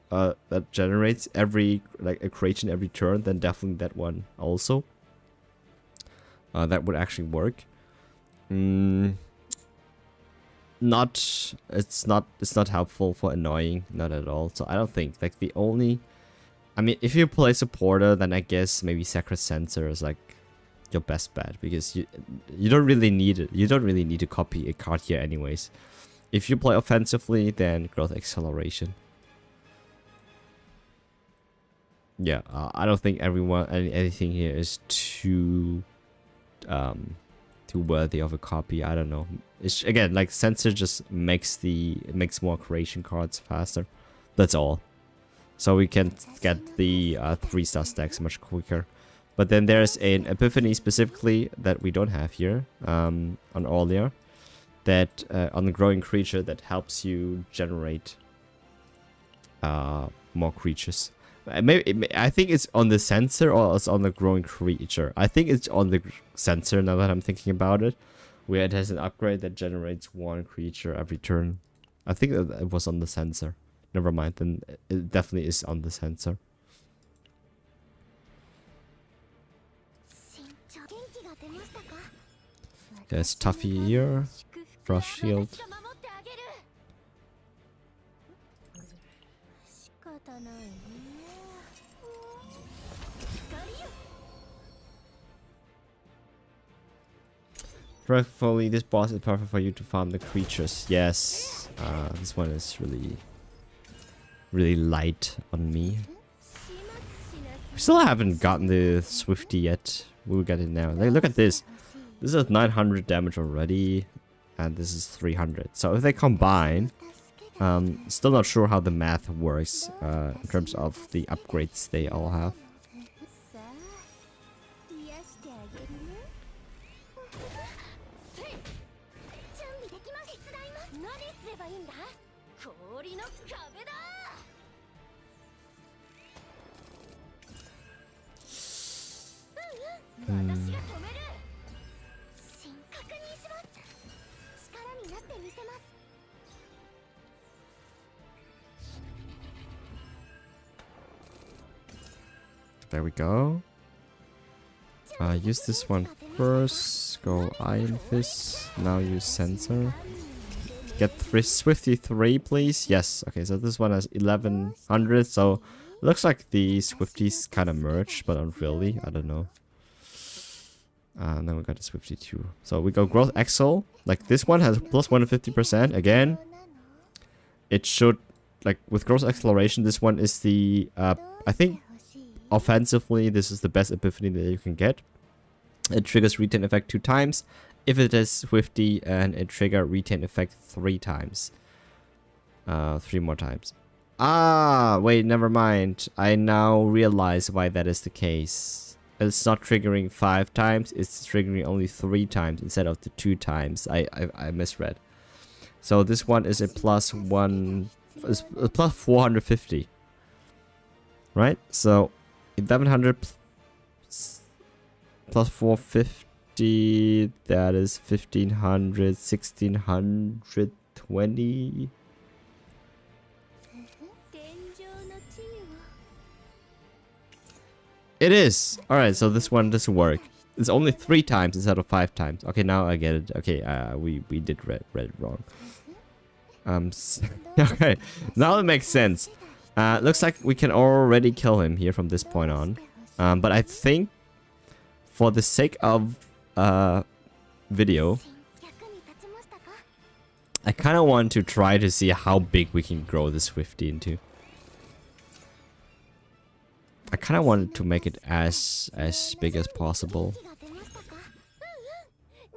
that generates every, like, a creation every turn, then definitely that one also. That would actually work. It's not helpful for annoying, not at all. So I don't think, like, the only, I mean, if you play supporter, then I guess maybe Sacred Sensor is like your best bet, because you don't really need it. You don't really need to copy a card here anyways. If you play offensively, then Growth Acceleration. Yeah, I don't think anything here is too worthy of a copy. I don't know. It's, again, like, Sensor just makes more creation cards faster. That's all. So we can get the 3-star stacks much quicker. But then there's an Epiphany specifically that we don't have here on Olia, that on the Growing Creature, that helps you generate more creatures. I think it's on the Sensor or it's on the Growing Creature. I think it's on the Sensor now that I'm thinking about it, where it has an upgrade that generates one creature every turn. I think that it was on the Sensor. Never mind, then it definitely is on the Sensor. There's Tuffy here. Frost Shield. Preferably, this boss is perfect for you to farm the creatures. Yes, this one is really light on me. We still haven't gotten the Swifty yet. We'll get it now. Like, look at this. This is 900 damage already, and this is 300. So if they combine, still not sure how the math works in terms of the upgrades they all have. There we go. Use this one first. Go Iron Fist. Now use Sensor. Get Swifty 3, please. Yes. Okay, so this one has 1100. So it looks like the Swifties kind of merged, but not really. I don't know. And then we got the Swifty 2. So we go Growth Excel. Like, this one has plus 150%. Again, it should, like, with Growth Acceleration, this one is the, I think, offensively, this is the best Epiphany that you can get. It triggers Retain Effect 2 times. If it is Swifty, and it trigger Retain Effect 3 times. 3 more times. Ah, wait, never mind. I now realize why that is the case. It's not triggering 5 times, it's triggering only 3 times instead of the 2 times. I misread. So this one is a plus 450. Right? So 1100 Plus 450. That is 1500, 1620. It is. Alright, so this one doesn't work. It's only 3 times instead of 5 times. Okay, now I get it. Okay, we did read it wrong. Okay, now it makes sense. Looks like we can already kill him here from this point on. But I think for the sake of video, I kind of want to try to see how big we can grow this Swifty into. I kind of wanted to make it as big as possible.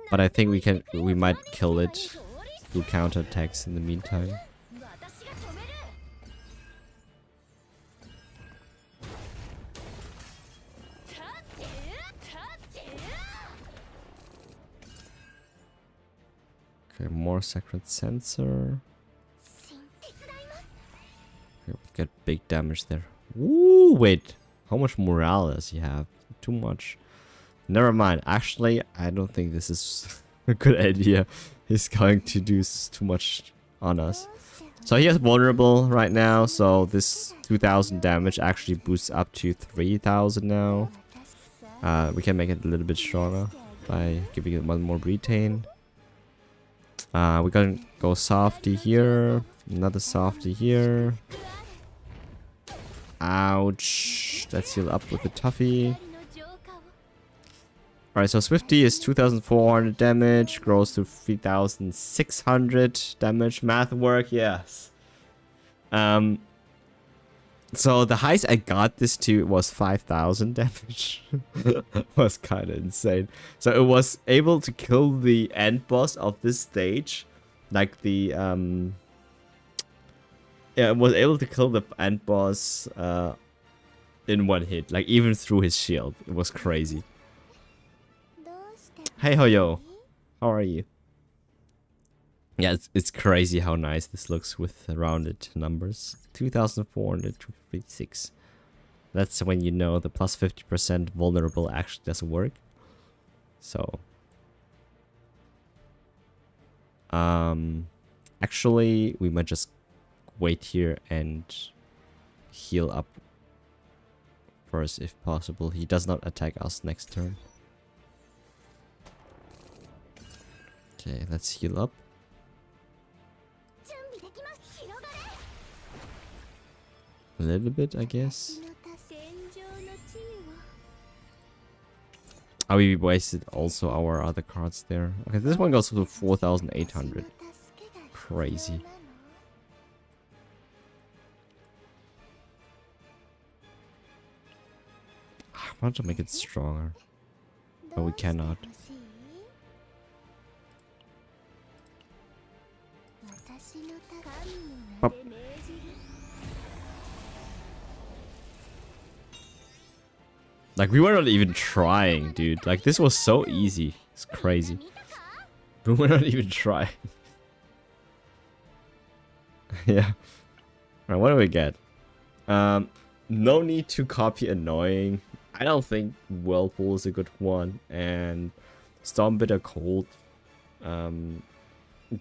But I think we might kill it through counterattacks in the meantime. Okay, more Sacred Sensor. Okay, we get big damage there. Ooh, wait. How much morale does he have? Too much. Never mind. Actually, I don't think this is a good idea. He's going to do too much on us. So he is vulnerable right now. So this 2000 damage actually boosts up to 3000 now. We can make it a little bit stronger by giving it one more retain. We're gonna go softy here. Another softy here. Ouch. Let's heal up with the Tuffy. Alright, so Swifty is 2400 damage, grows to 3600 damage. Math work, yes. So the highest I got this to was 5000 damage. Was kind of insane. So it was able to kill the end boss of this stage. Like the, yeah, it was able to kill the end boss in one hit. Like even through his shield. It was crazy. Hey Hoyo, how are you? Yeah, it's crazy how nice this looks with rounded numbers. 2456. That's when you know the plus 50% vulnerable actually doesn't work. So, actually, we might just wait here and heal up first if possible. He does not attack us next turn. Okay, let's heal up. A little bit, I guess. Oh, we wasted also our other cards there. Okay, this one goes to 4800. Crazy. I want to make it stronger, but we cannot. Pop. Like, we were not even trying, dude. Like, this was so easy. It's crazy. We were not even trying. Yeah. Alright, what do we get? No need to copy Annoying. I don't think Whirlpool is a good one. And Stormbitter Cold.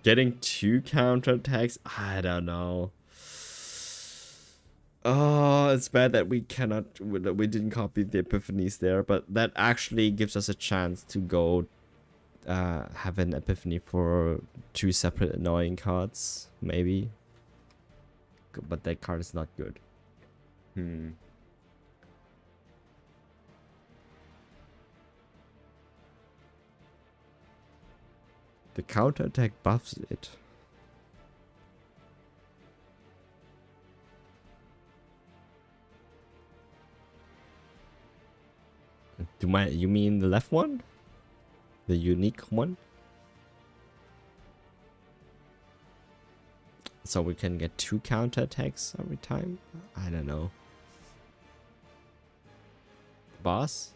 Getting 2 counterattacks? I don't know. Oh, it's bad that we didn't copy the Epiphanies there, but that actually gives us a chance to go have an Epiphany for 2 separate Annoying cards, maybe. But that card is not good. The counterattack buffs it. You mean the left one? The unique one? So we can get 2 counterattacks every time? I don't know. Boss?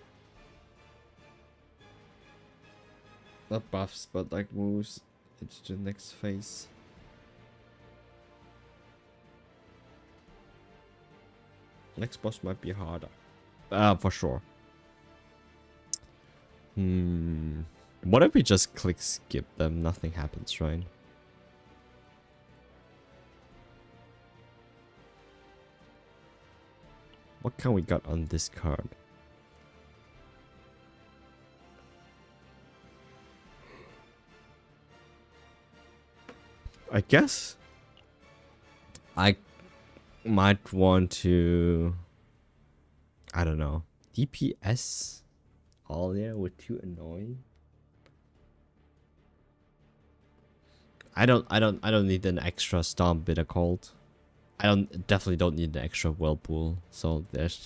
Not buffs, but like moves into the next phase. Next boss might be harder. For sure. What if we just click skip them? Nothing happens, right? What can we got on this card? I guess I might want to, I don't know, DPS Alia with too annoying. I don't need an extra Storm Bitter Cold. I definitely don't need an extra Whirlpool. So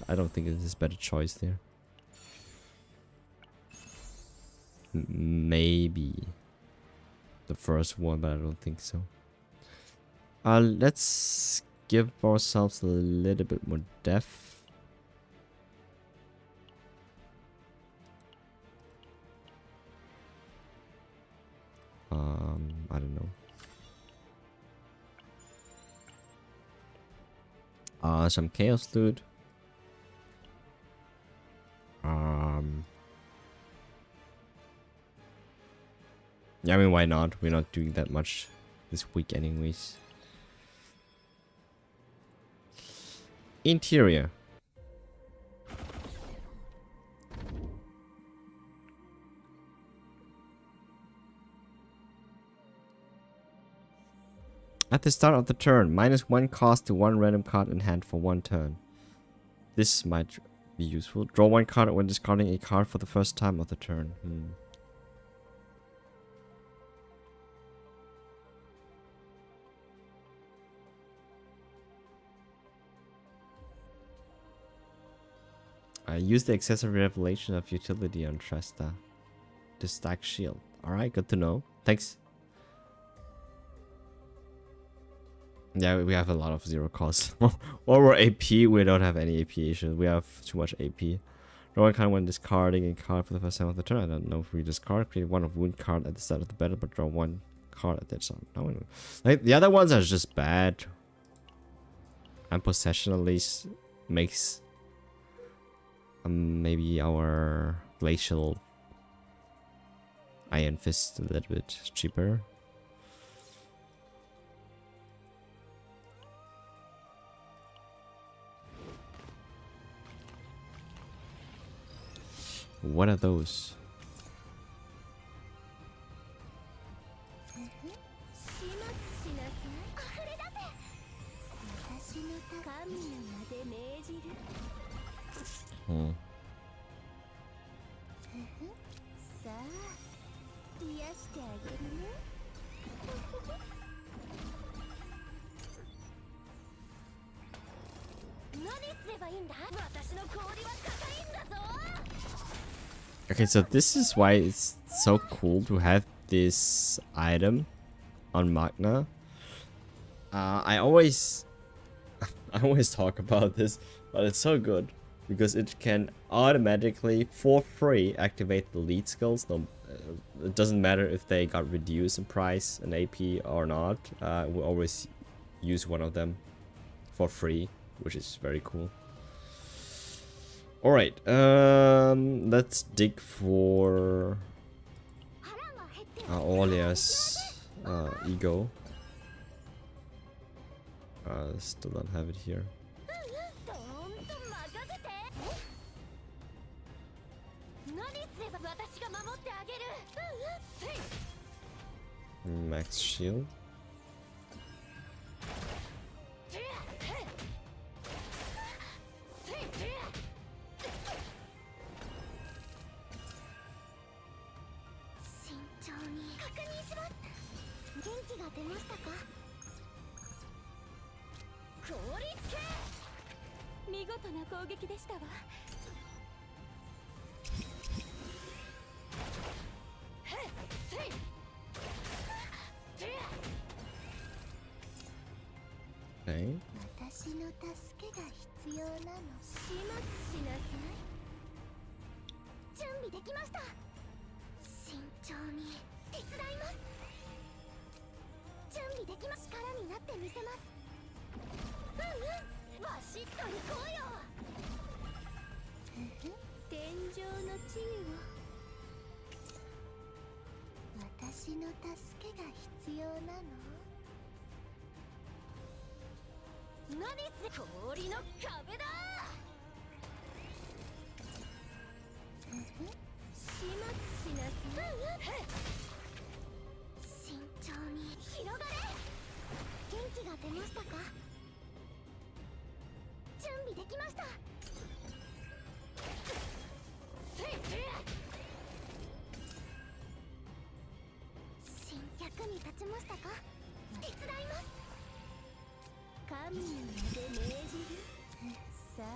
I don't think there's a better choice there. Maybe the first one, but I don't think so. Let's give ourselves a little bit more depth. I don't know. Some Chaos Loot. Yeah, I mean, why not? We're not doing that much this week anyways. Interior. At the start of the turn, -1 cost to 1 random card in hand for 1 turn. This might be useful. Draw 1 card when discarding a card for the first time of the turn. Use the excessive revelation of utility on Tresta to stack shield. Alright, good to know. Thanks. Yeah, we have a lot of 0 cost. Or we're AP, we don't have any AP issues. We have too much AP. Draw 1 card when discarding a card for the first time of the turn. I don't know if we discard. Create 1 of wound card at the start of the battle, but draw 1 card at that time. No, like, the other ones are just bad. And possession at least makes maybe our glacial Iron Fist a little bit cheaper. What are those? Okay, so this is why it's so cool to have this item on Magna. I always talk about this, but it's so good because it can automatically for free activate the lead skills. No, it doesn't matter if they got reduced in price and AP or not. We always use one of them for free, which is very cool. Alright, let's dig for Aulia's ego. Still don't have it here. Max shield. Okay. 私の助けが必要なの？何せ氷の壁だ。始末しなさい。慎重に広がれ。元気が出ましたか？準備できました。新脚に立ちましたか？手伝います。神の名で命じる。さあ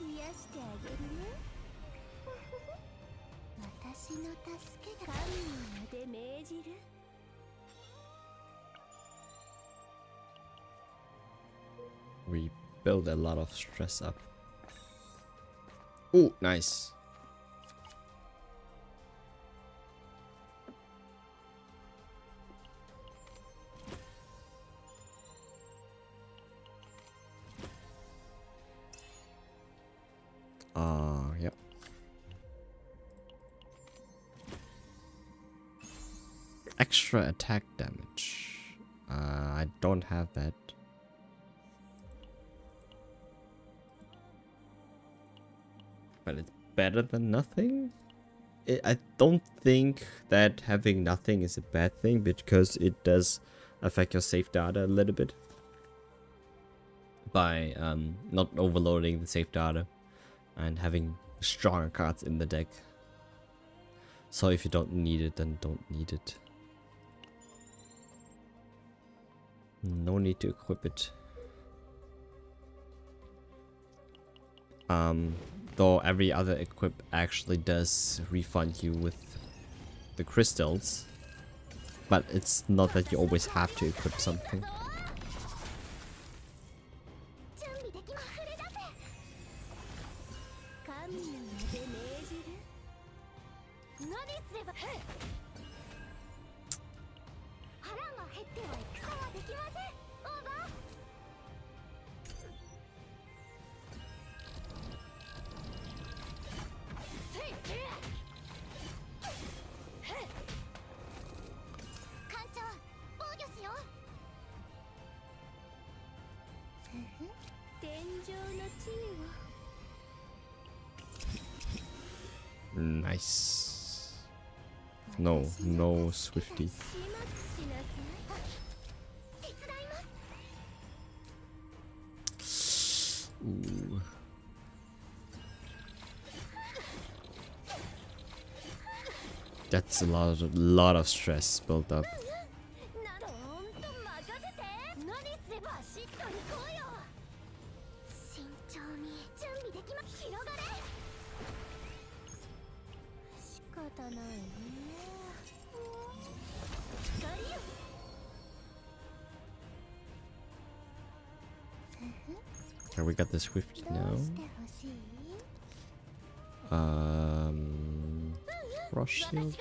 癒してあげるね。私の助けが神の名で命じる。We build a lot of stress up. Oh, nice. Yep. Extra attack damage. I don't have that. But it's better than nothing? I don't think that having nothing is a bad thing because it does affect your save data a little bit. By not overloading the save data and having stronger cards in the deck. So if you don't need it, then don't need it. No need to equip it. Though every other equip actually does refund you with the crystals. But it's not that you always have to equip something. Nice. No Swifty. Ooh. That's a lot of stress built up. Okay, we got the Swifty now. Rush shield.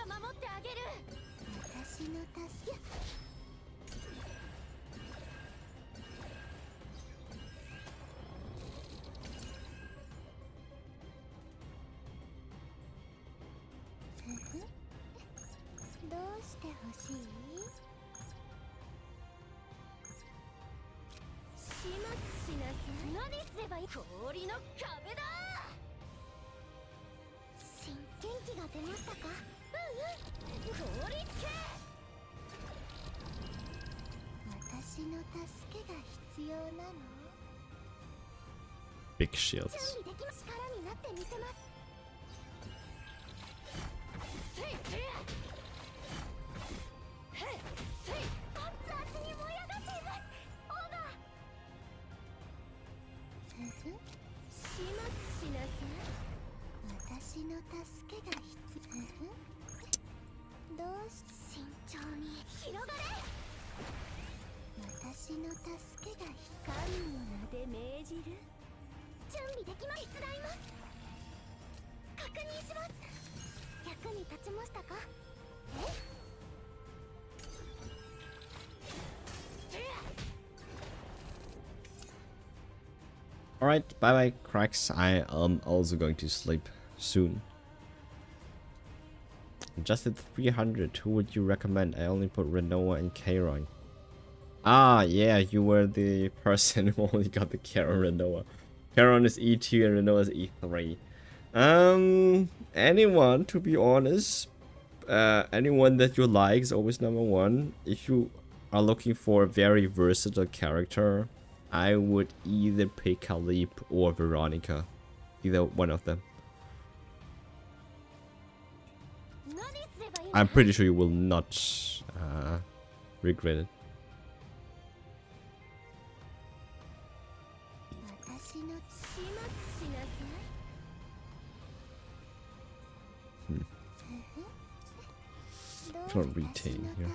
Big shields. Alright, bye bye cracks. I am also going to sleep soon. Just at 300. Who would you recommend? I only put Renoa and Kairon. Ah, yeah, you were the person who only got the Kairon Renoa. Kairon is E2 and Renoa is E3. Anyone, to be honest. Anyone that you like is always number one. If you are looking for a very versatile character, I would either pick Khalib or Veronica. Either one of them. I'm pretty sure you will not regret it. Can't retain here.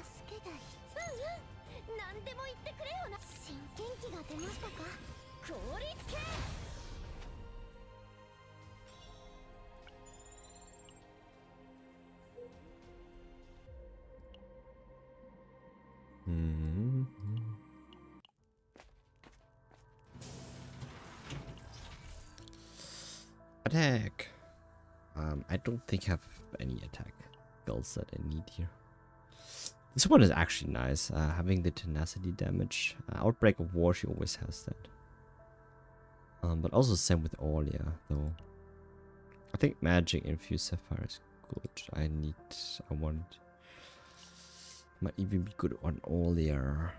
Attack. I don't think I have any attack builds that I need here. This one is actually nice, having the tenacity damage. Outbreak of War, she always has that. But also same with Aulia, though. I think Magic Infused Sapphire is good. I want. Might even be good on Aulia.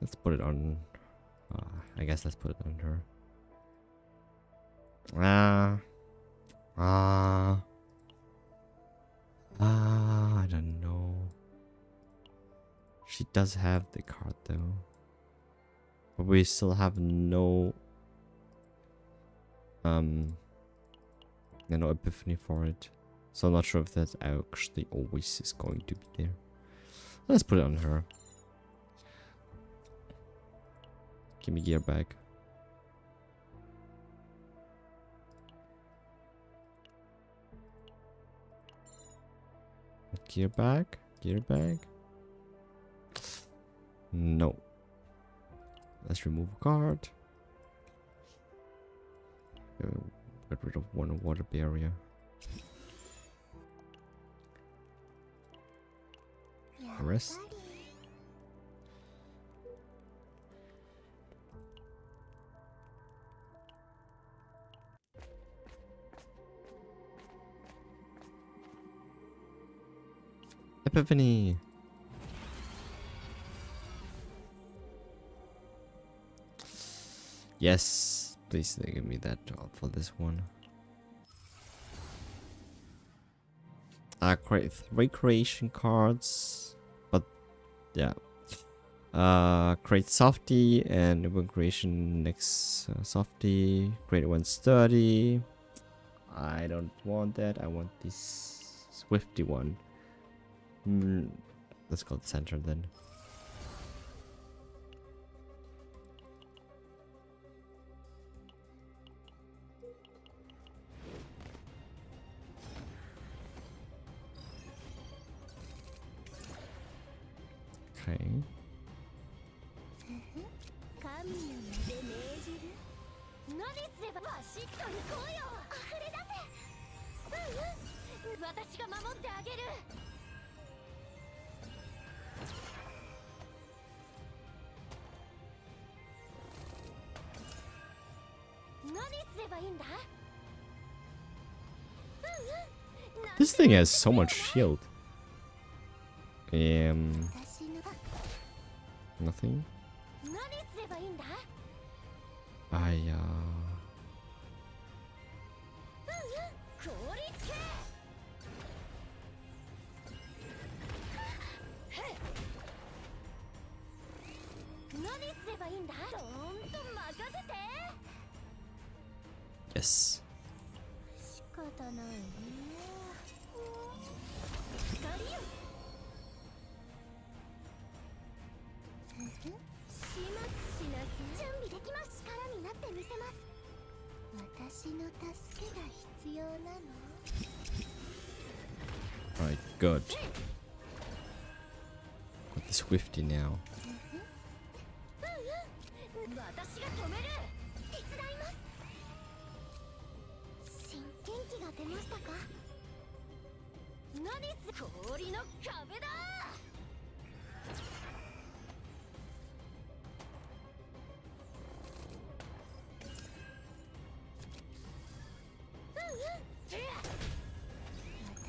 Let's put it on. I guess let's put it on her. I don't know. She does have the card though, but we still have no epiphany for it, so I'm not sure if that actually always is going to be there. Let's put it on her. Give me gear back. Gear back? Gear bag? No. Let's remove a card. Get rid of one water barrier. Rest. Epiphany. Yes, please give me that for this one. Create 3 creation cards, but yeah. Create Softy and when creation next Softy. Create 1 Sturdy. I don't want that. I want this Swifty one. Let's go to the center then. Okay. This thing has so much shield. Nothing. Yes. Alright, good. Got the Swifty now. てましたか。何す氷の壁だ。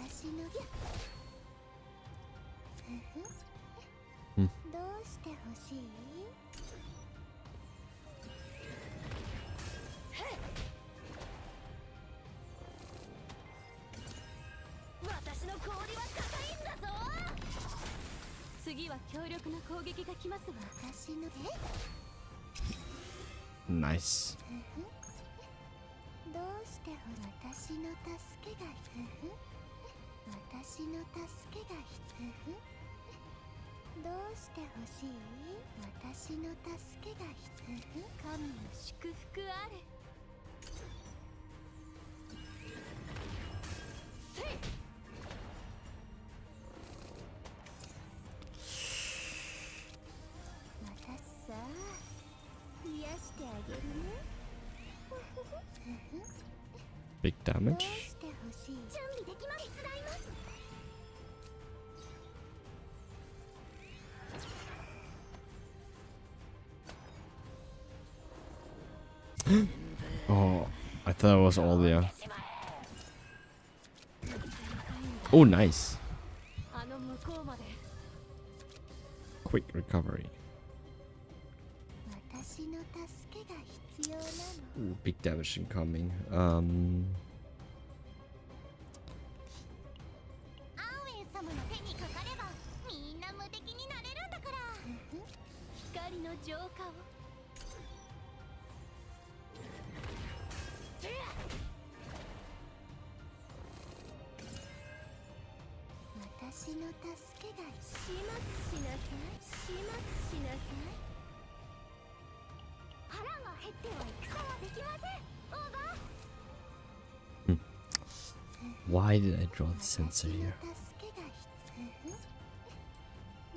私のどうしてほしい？私の氷は高いんだぞ。次は強力な攻撃が来ますわ。私のNice. どうして私の助けが私の助けがどうしてほしい？私の助けが神の祝福あれ。私さ癒してあげるね。Big どう damage. してほしい？準備できます。手伝います。Oh, I thought it was all there. Oh, nice. あの向こうまで。 Quick recovery. 私の助けが必要なの。 Ooh, big damage incoming. アーウェン様の手にかかればみんな無敵になれるんだから。光の浄化を。私の助けが始末しなさい。始末しなさい。腹が減っては戦はできません。オーバー。Why did I draw the sensor here?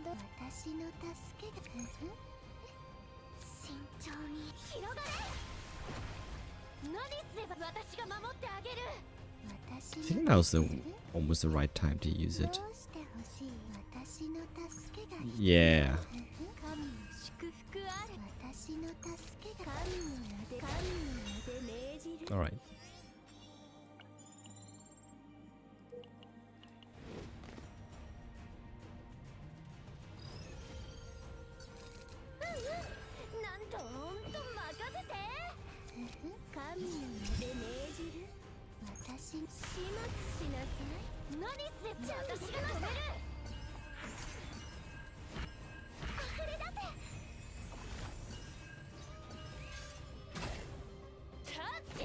私の助けが慎重に広がれ。何すれば私が守ってあげる。 I think that was almost the right time to use it. どうしてほしい？私の助けが Yeah. 神の祝福あれ。私の助けが神の名で命じる。 All right. なんと任せて。神の名で命じる。私始末しなさい。何すれば私が止める。溢れ出せ。立って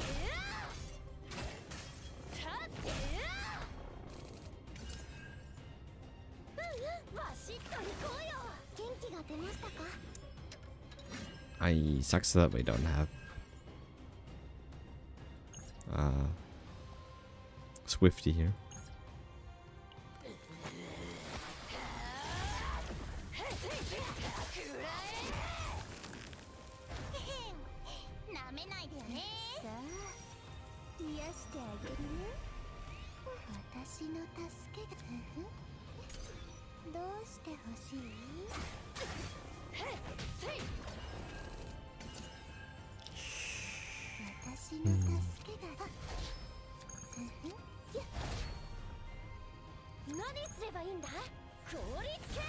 立ってバシッと行こうよ。元気が出ましたか？ I sucks that we don't have Swifty here. なめないでよね。さあ癒してあげるね。私の助けがどうしてほしい？私の助けが何すればいいんだ？効率系。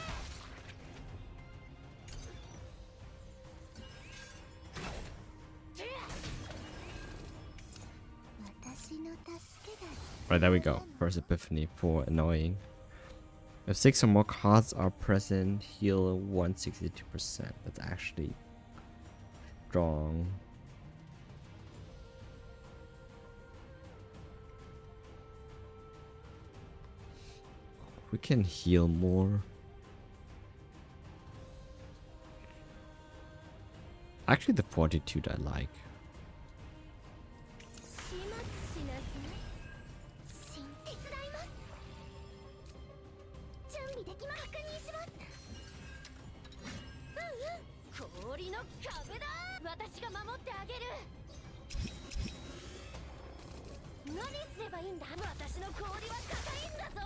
私の助けが Right, there we go. First Epiphany for annoying. If 6 or more cards are present, heal 162%. That's actually strong. We can heal more. Actually, the Fortitude I like. 始末しなさい。手伝います。準備できます。確認します。氷の壁だ。私が守ってあげる。何すればいいんだ。私の氷は硬いんだぞ。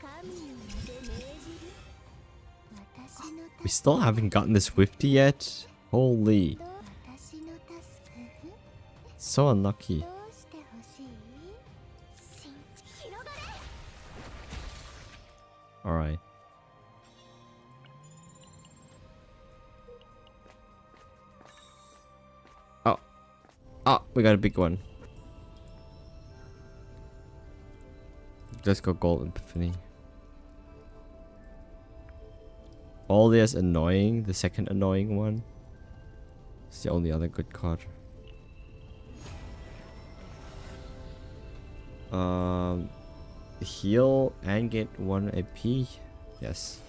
神の名で命じる。私の We still haven't gotten this Swifty yet. Holy, 私の助け。 so unlucky. どうしてほしい？広がれ。 All right. Oh, oh, we got a big one. Let's go Gold Epiphany. Aldia's annoying, the second annoying one. It's the only other good card. Heal and get 1 AP. Yes.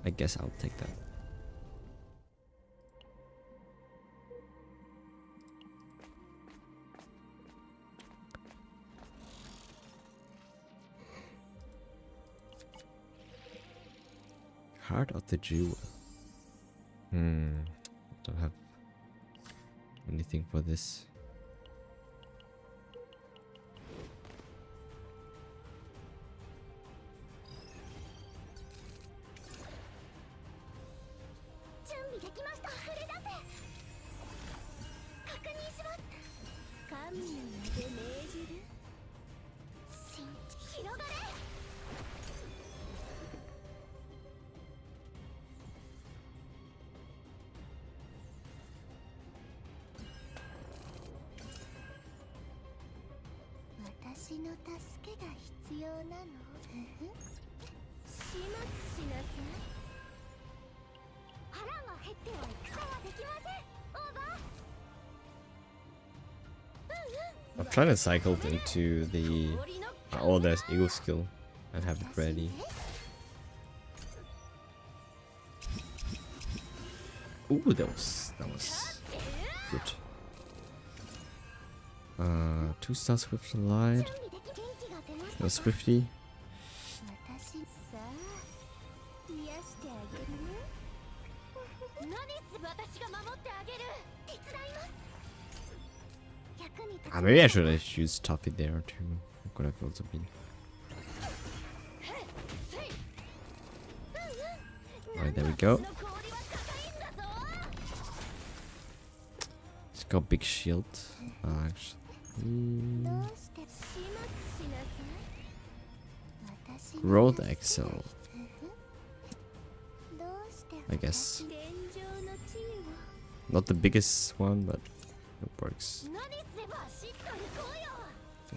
I guess I'll take that. Heart of the Jewel. Don't have anything for this. I'm trying to cycle into the there's Eagle skill and have it ready. Ooh, that was good. 2-star Swift Light. No Swifty. Maybe I should have used Toffee there too. It could have also been. Alright, there we go. It's got big shield. Actually. Road Excel. I guess. Not the biggest one, but it works.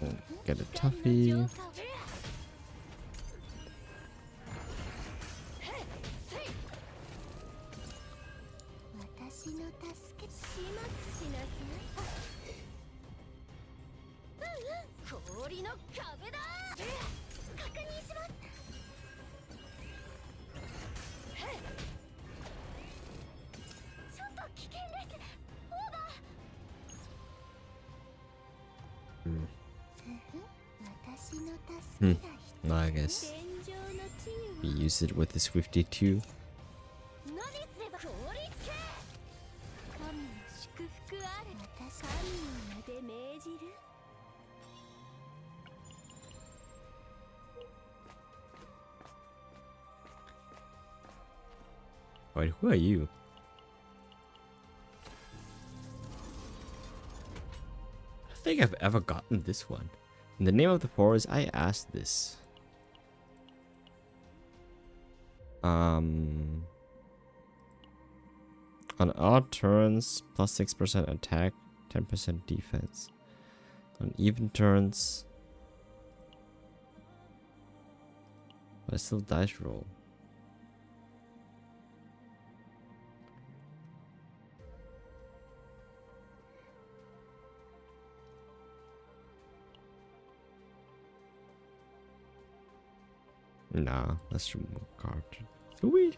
We'll get a Toffee. I guess we use it with the Swifty too. Wait, who are you? I don't think I've ever gotten this one. In the name of the forest, I asked this. On odd turns, plus 6% attack, 10% defense. On even turns, but I still dice roll. Nah, let's remove card. Do we?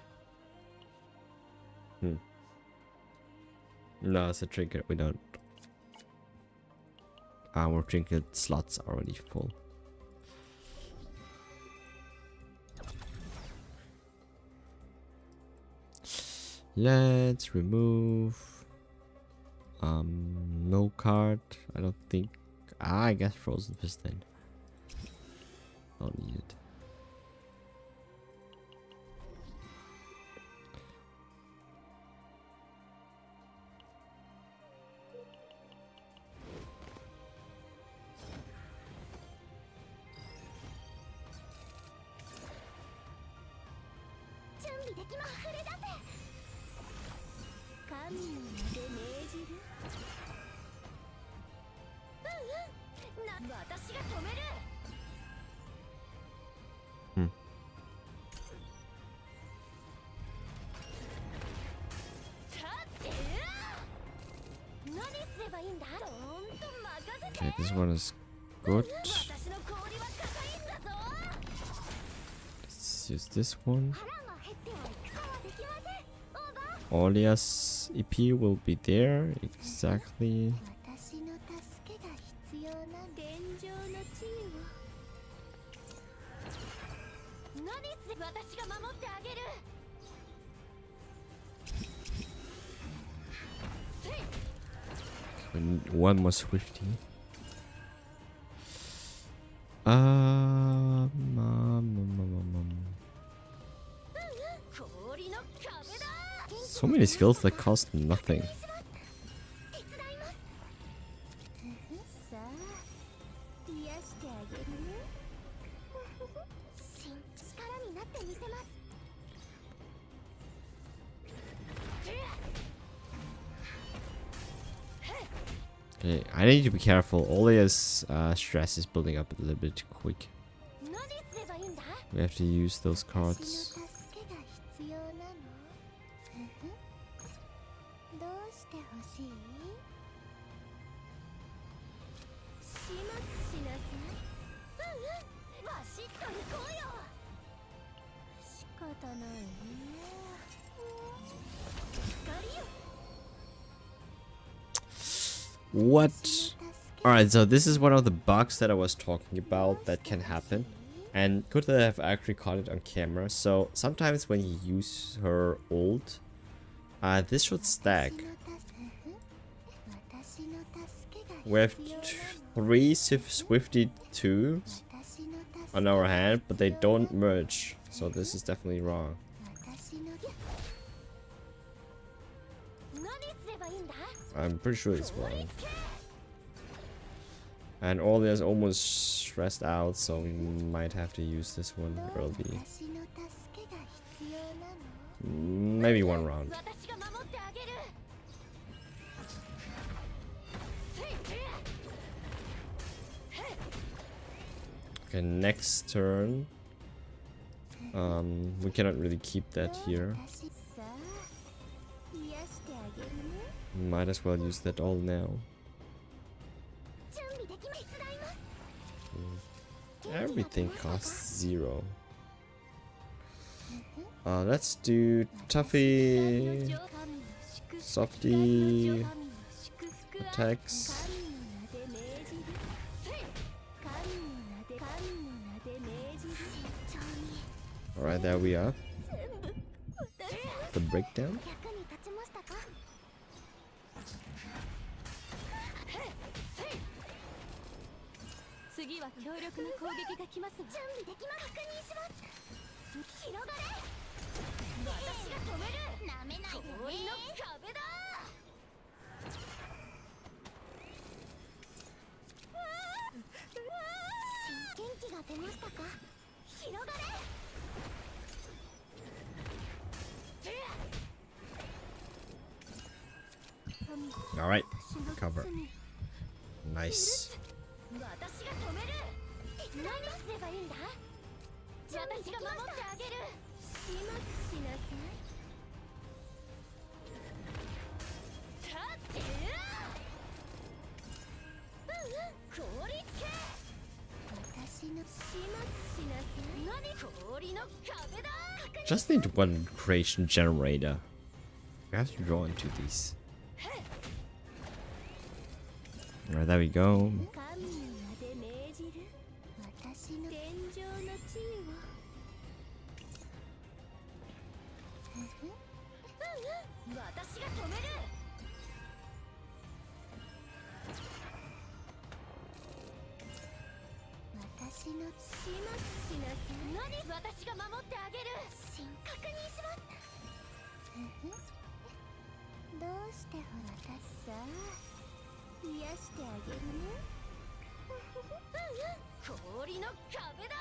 No, it's a trinket. We don't. Our trinket slots are already full. Let's remove No card. I don't think. I guess Frozen Fist then. Don't need it. Hmm. Okay, this one is good. Let's use this one. Olia's EP will be there. Exactly. We need one more Swifty. So many skills that cost nothing. Okay, I need to be careful. Olia's stress is building up a little bit too quick. We have to use those cards. What? Alright, so this is one of the bugs that I was talking about that can happen. And good that I've actually caught it on camera. So sometimes when you use her ult, this should stack. We have 3 Swifty 2 on our hand, but they don't merge. So this is definitely wrong. I'm pretty sure it's wrong. And Olia's almost stressed out, so we might have to use this one early. Maybe one round. Okay, next turn. We cannot really keep that here. Might as well use that all now. Everything costs 0. Let's do Tuffy, Softy, attacks. Alright, there we are. The breakdown. Alright, cover. Nice. Just need one creation generator. We have to draw into these. Alright, there we go. が守ってあげる。確認します。どうしてほらさあ癒してあげるね。氷の壁だ。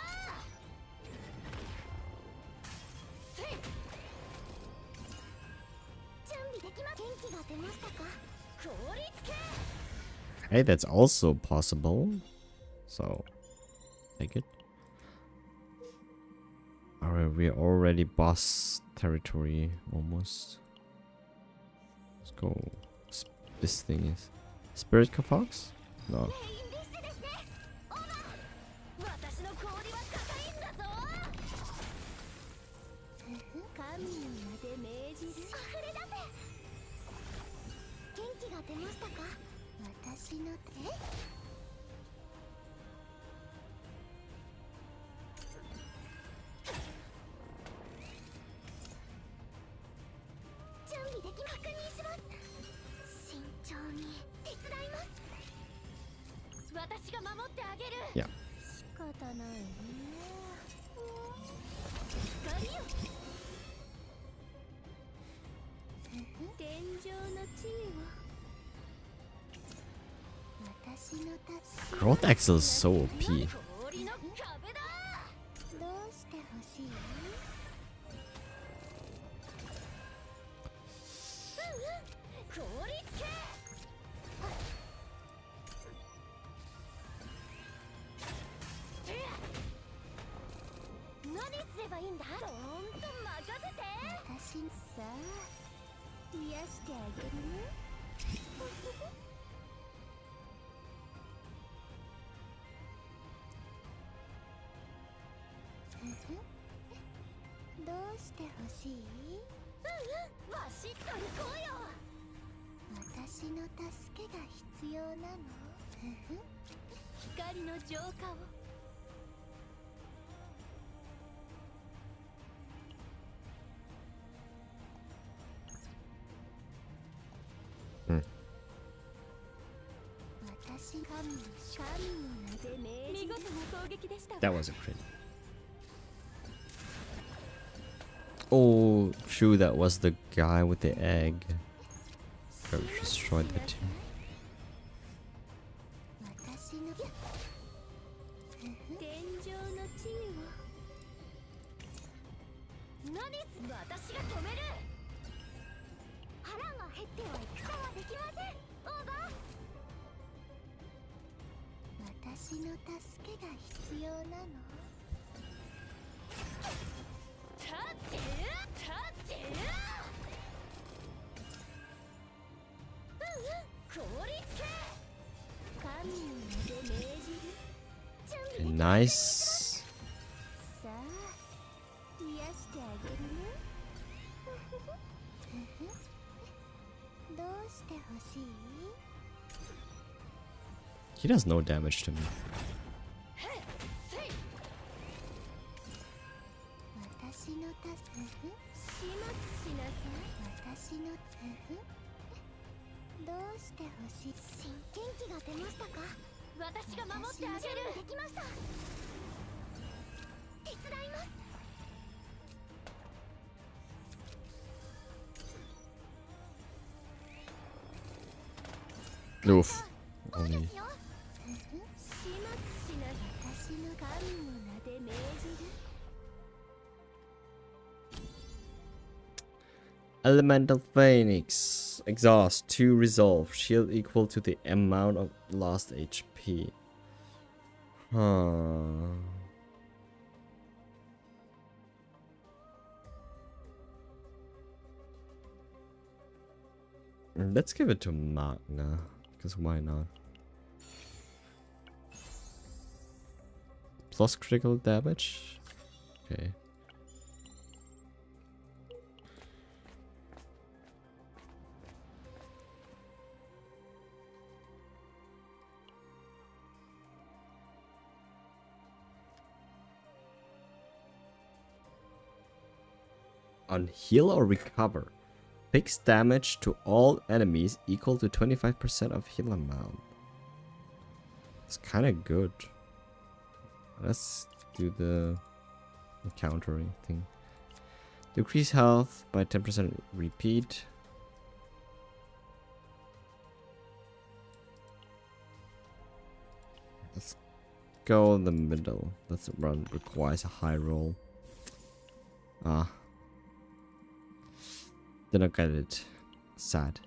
準備できま。元気が出ましたか。氷つけ。 Hey, that's also possible. So, take it. Alright, we're already boss territory almost. Let's go. This thing is Spirit Fox? No. 私の氷は硬いんだぞ。神にまで命じる。溢れ出せ。元気が出ましたか。私の手。準備でき。確認します。慎重に手伝います。私が守ってあげる。いや。仕方ないね。光よ。天井の地位を。私の助け。 Growth Axle is so OP. 氷の壁だ。どうしてほしい。氷つけ。何すればいいんだ。どーんと任せて。私さあ癒してあげるね。どうしてほしい。わしっと行こうよ。私の助けが必要なの。光の浄化を。私神の名で命じる。見事な攻撃でした。 That was a crit. Oh, true, that was the guy with the egg. Gotta destroy that too. 私の天井の地位を。何す。私が止める。腹が減っては戦はできません。オーバー。私の助けが必要なの。タッチタッチ。氷つけ。神の名で命じる。準備 Okay, nice. さあ癒してあげるね。どうしてほしい。 He does no damage to me. 私の助け。始末しなさい。私のどうしてほしい。元気が出ましたか。私が守ってあげる。できました。手伝います。 Oof. そうで Only. すよ。始末しな私の神の名で命じる。 Elemental Phoenix. Exhaust. 2 resolve. Shield equal to the amount of lost HP. Huh. Let's give it to Magna. Because why not? Plus critical damage? Okay. On heal or recover. Fixed damage to all enemies equal to 25% of heal amount. It's kind of good. Let's do the countering thing. Decrease health by 10%. Repeat. Let's go in the middle. This run requires a high roll. Ah. Didn't get it. Sad.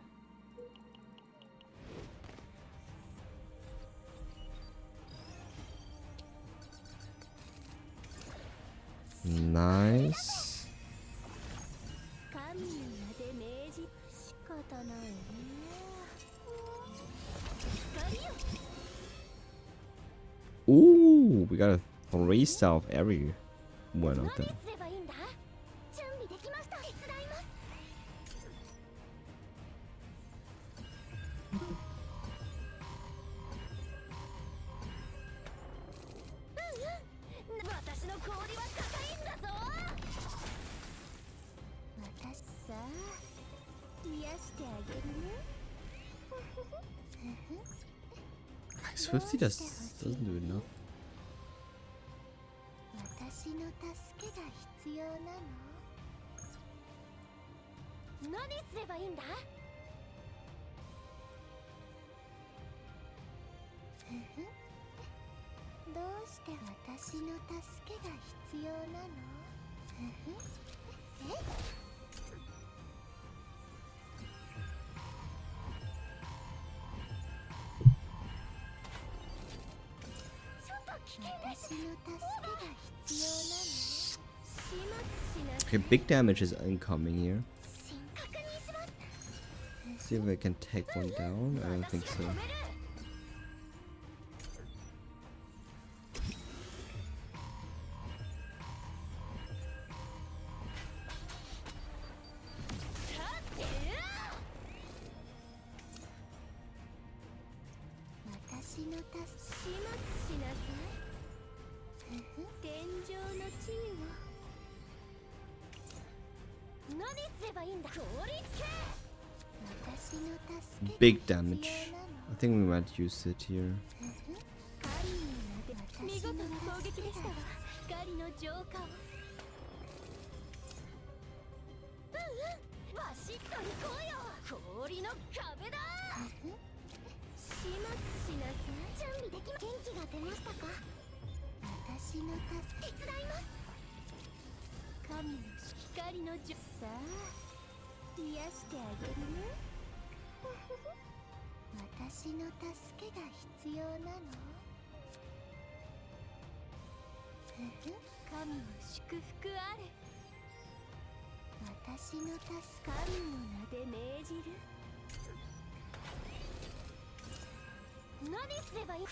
Nice. 神の名で命じ仕方ないね。光よ。 Ooh, we got a 3-star of every one of 何 them. すればいいんだ？準備できました。手伝います。私の氷は高いんだぞ。私さ、癒してあげるね。Swifty doesn't do enough. 私の助けが必要なの？何すればいいんだ？どうして私の助けが必要なの？え？ちょっと危険です。私の助けが必要なの？始末しなさい。 Okay, big damage is incoming here. 確認します。 See if I can take one down. I don't think so. 私の助け始末しなさい。天井の地位を何すればいいんだ？氷つけ。私の助け Big damage. I think we might use it here. 見事な攻撃でしたわ。光の浄化を。バシッと行こうよ。氷の壁だ。始末しなさい。準備できま。元気が出ましたか？私の手伝います。神の光のさあ、癒してあげるね。私の助けが必要なの？神の祝福あれ。私の助か神の名で命じる。何すればいい？氷つ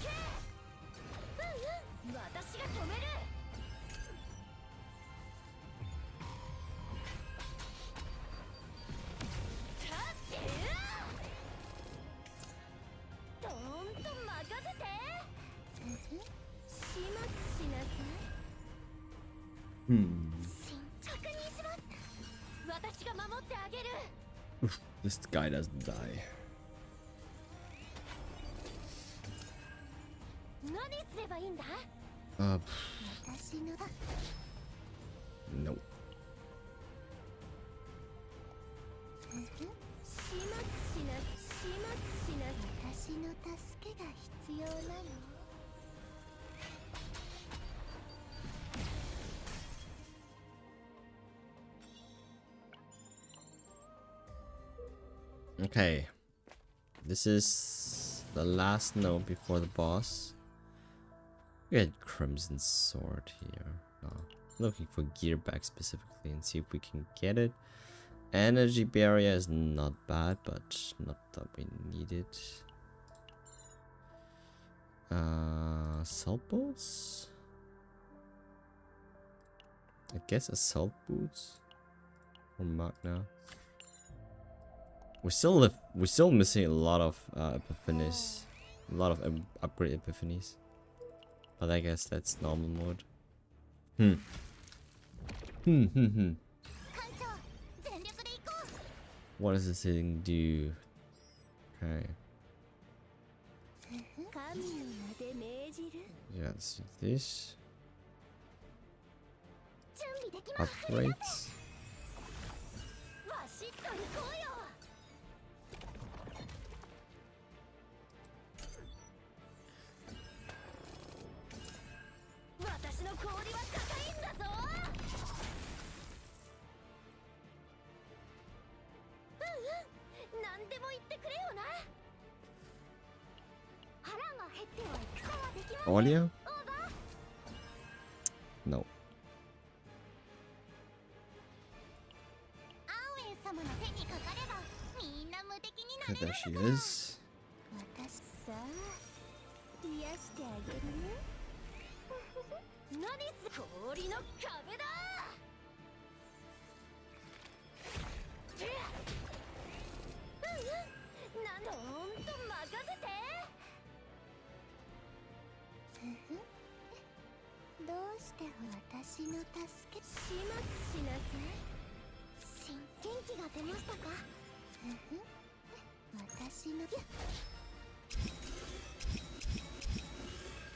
け。私が止める。どーんと任せて。始末しなさい。確認します。私が守ってあげる。 This guy doesn't die. 何すればいいんだ？ 私のだ。 No. 始末しな。私の助けが必要なの？ Okay. This is the last note before the boss. We had Crimson Sword here. Looking for Gearback specifically and see if we can get it. Energy Barrier is not bad, but not that we need it. Assault Bolts? I guess Assault Boots? Or Magna? We're still missing a lot of epiphanies. A lot of upgrade epiphanies. But I guess that's normal mode. What does this thing do? Okay. Yeah, let's do this. 準備できます Upgrades. バシッと行こうよ私の氷は高いんだぞ何でも言ってくれよな腹が減っては戦はできません Audio? No. アンウェイ様の手にかかればみんな無敵にな Okay, れる there she is. 私さあ癒してあげるね何す氷の壁だなんどんと任せてどうして私の助け始末しなさい元気が出ましたか私の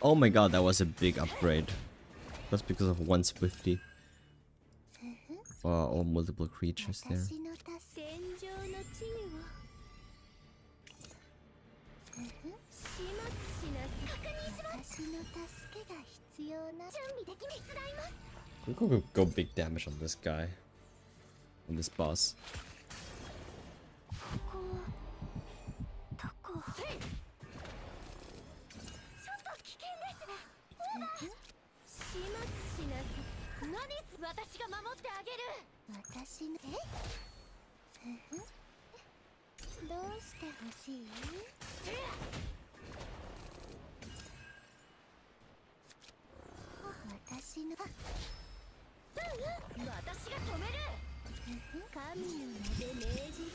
Oh my god, that was a big upgrade. That's because of 150. Or multiple creatures there. 私の天井の地位を始末しなさい確認します私の助けが必要な準備でき手伝います We could go big damage on this guy. On this boss. ここどこちょっと危険です始末しなさい何私が守ってあげる私のどうしてほしい私の私が止める神の名で命じる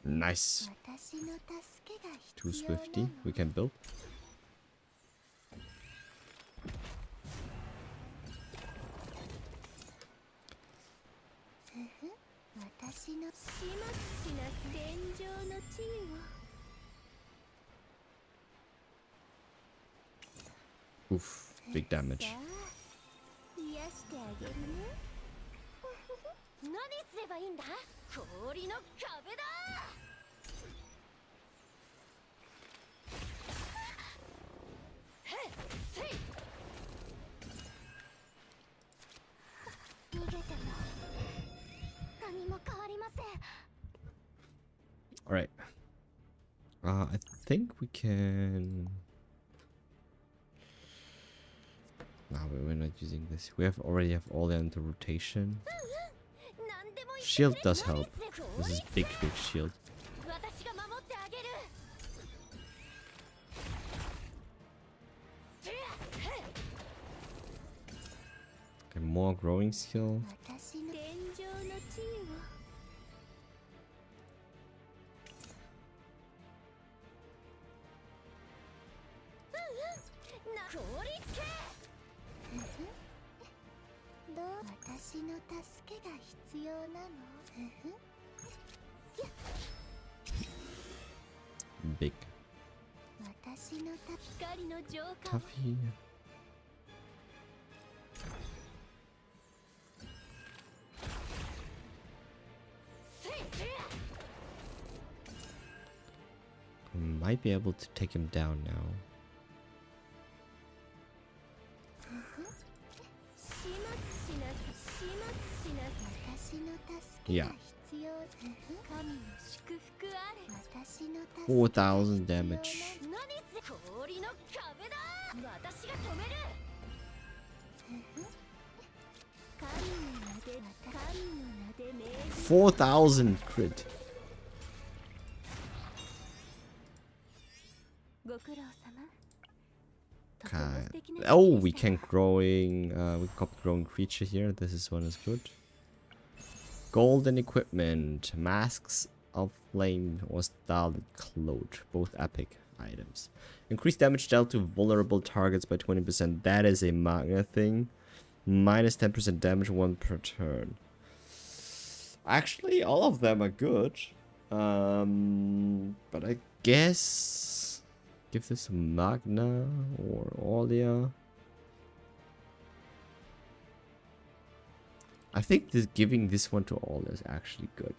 Nice. 私の助けが必要なの 250. We can build. 私の始末しな天井の地位を Oof. Big damage. さあ癒してあげるね何すればいいんだ氷の壁だ逃げても何も変わりません Alright. I think we can... No, we're not using this. Already have all the under rotation. 何でも言って Shield does help. This is big shield. 私が守ってあげる Okay, more growing skill. 私の天井の地位を効率系どう私の助けが必要なの Big. 私の光の浄化を Tuffy. Might be able to take him down now. 始末しなさ始末しなさ私の助け Yeah. が必要神の祝福あれ私の助け 4,000 damage. 何す氷の壁だ私が止める神の名で神の名で命じ 4,000 crit. ご苦労様 Okay. Oh, we can growing. We copy growing creature here. This one is good. Golden equipment, masks of flame or starlit cloak, both epic items. Increase damage dealt to vulnerable targets by 20%. That is a Magna thing. Minus 10% damage one per turn. Actually, all of them are good. But I guess give this a Magna or Aulia. I think this giving this one to all is actually good.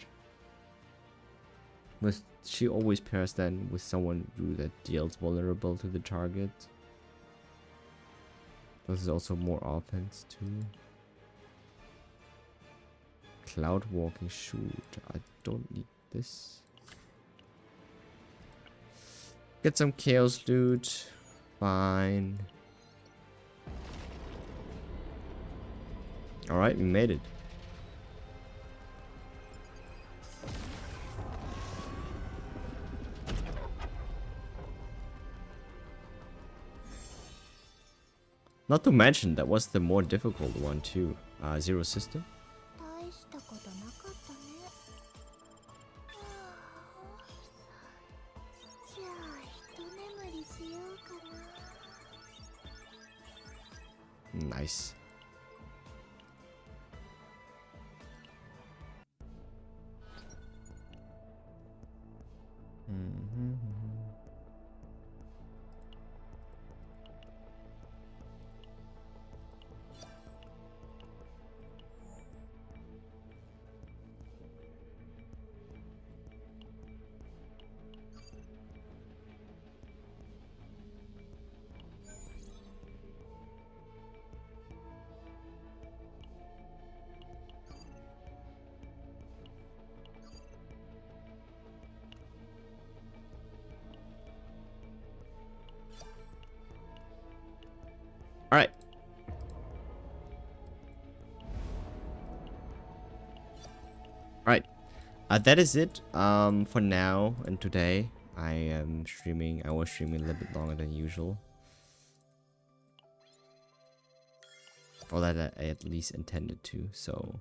But she always pairs then with someone who that deals vulnerable to the target. This is also more offense too. Cloud walking shoot. I don't need this. Get some chaos loot. Fine. Alright, we made it. Not to mention, that was the more difficult one too. Zero system. 大したことなかったね。じゃあ一眠りしようかな。 Nice. All right. All right. That is it for now and today. I am streaming. I was streaming a little bit longer than usual. Or that I at least intended to. So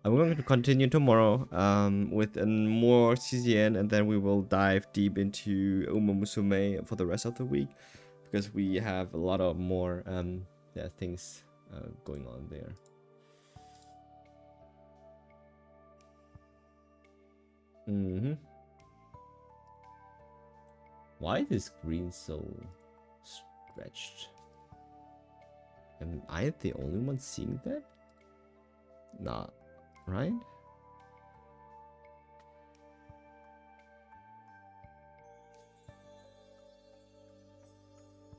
I'm going to continue tomorrow with a more CZN, and then we will dive deep into Uma Musume for the rest of the week, because we have a lot of more things going on there. Why is this screen so stretched? Am I the only one seeing that? Not, right?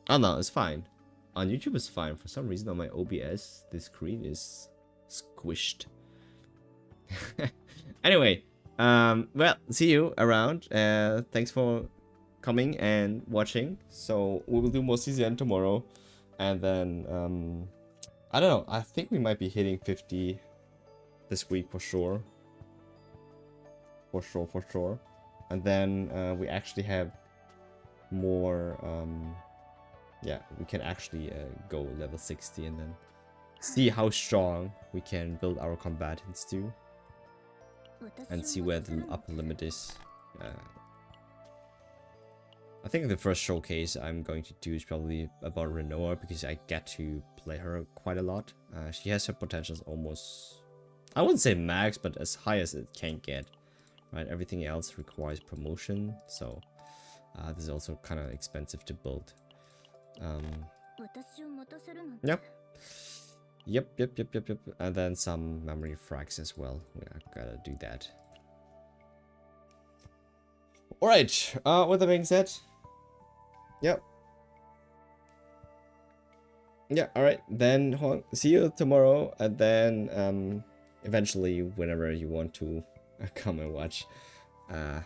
Oh no, it's fine. On YouTube it's fine. For some reason on my OBS, the screen is squished. Anyway, well, see you around. Thanks for coming and watching. So we will do more CZN tomorrow. And then, I don't know. I think we might be hitting 50 this week for sure. For sure. And then we actually have more... yeah, we can actually go level 60 and then see how strong we can build our combatants to, and see where the upper limit is. I think the first showcase I'm going to do is probably about Renoa, because I get to play her quite a lot. She has her potentials almost, I wouldn't say max, but as high as it can get. Right, everything else requires promotion, so this is also kind of expensive to build. Yep. And then some memory frags as well. We gotta do that. Alright, with that being said, yep. Yeah, alright, then see you tomorrow, and then eventually whenever you want to come and watch.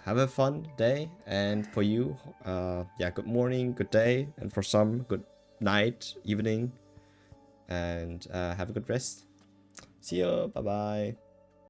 Have a fun day, and for you, yeah, good morning, good day, and for some, good night, evening, and have a good rest. See you, bye bye.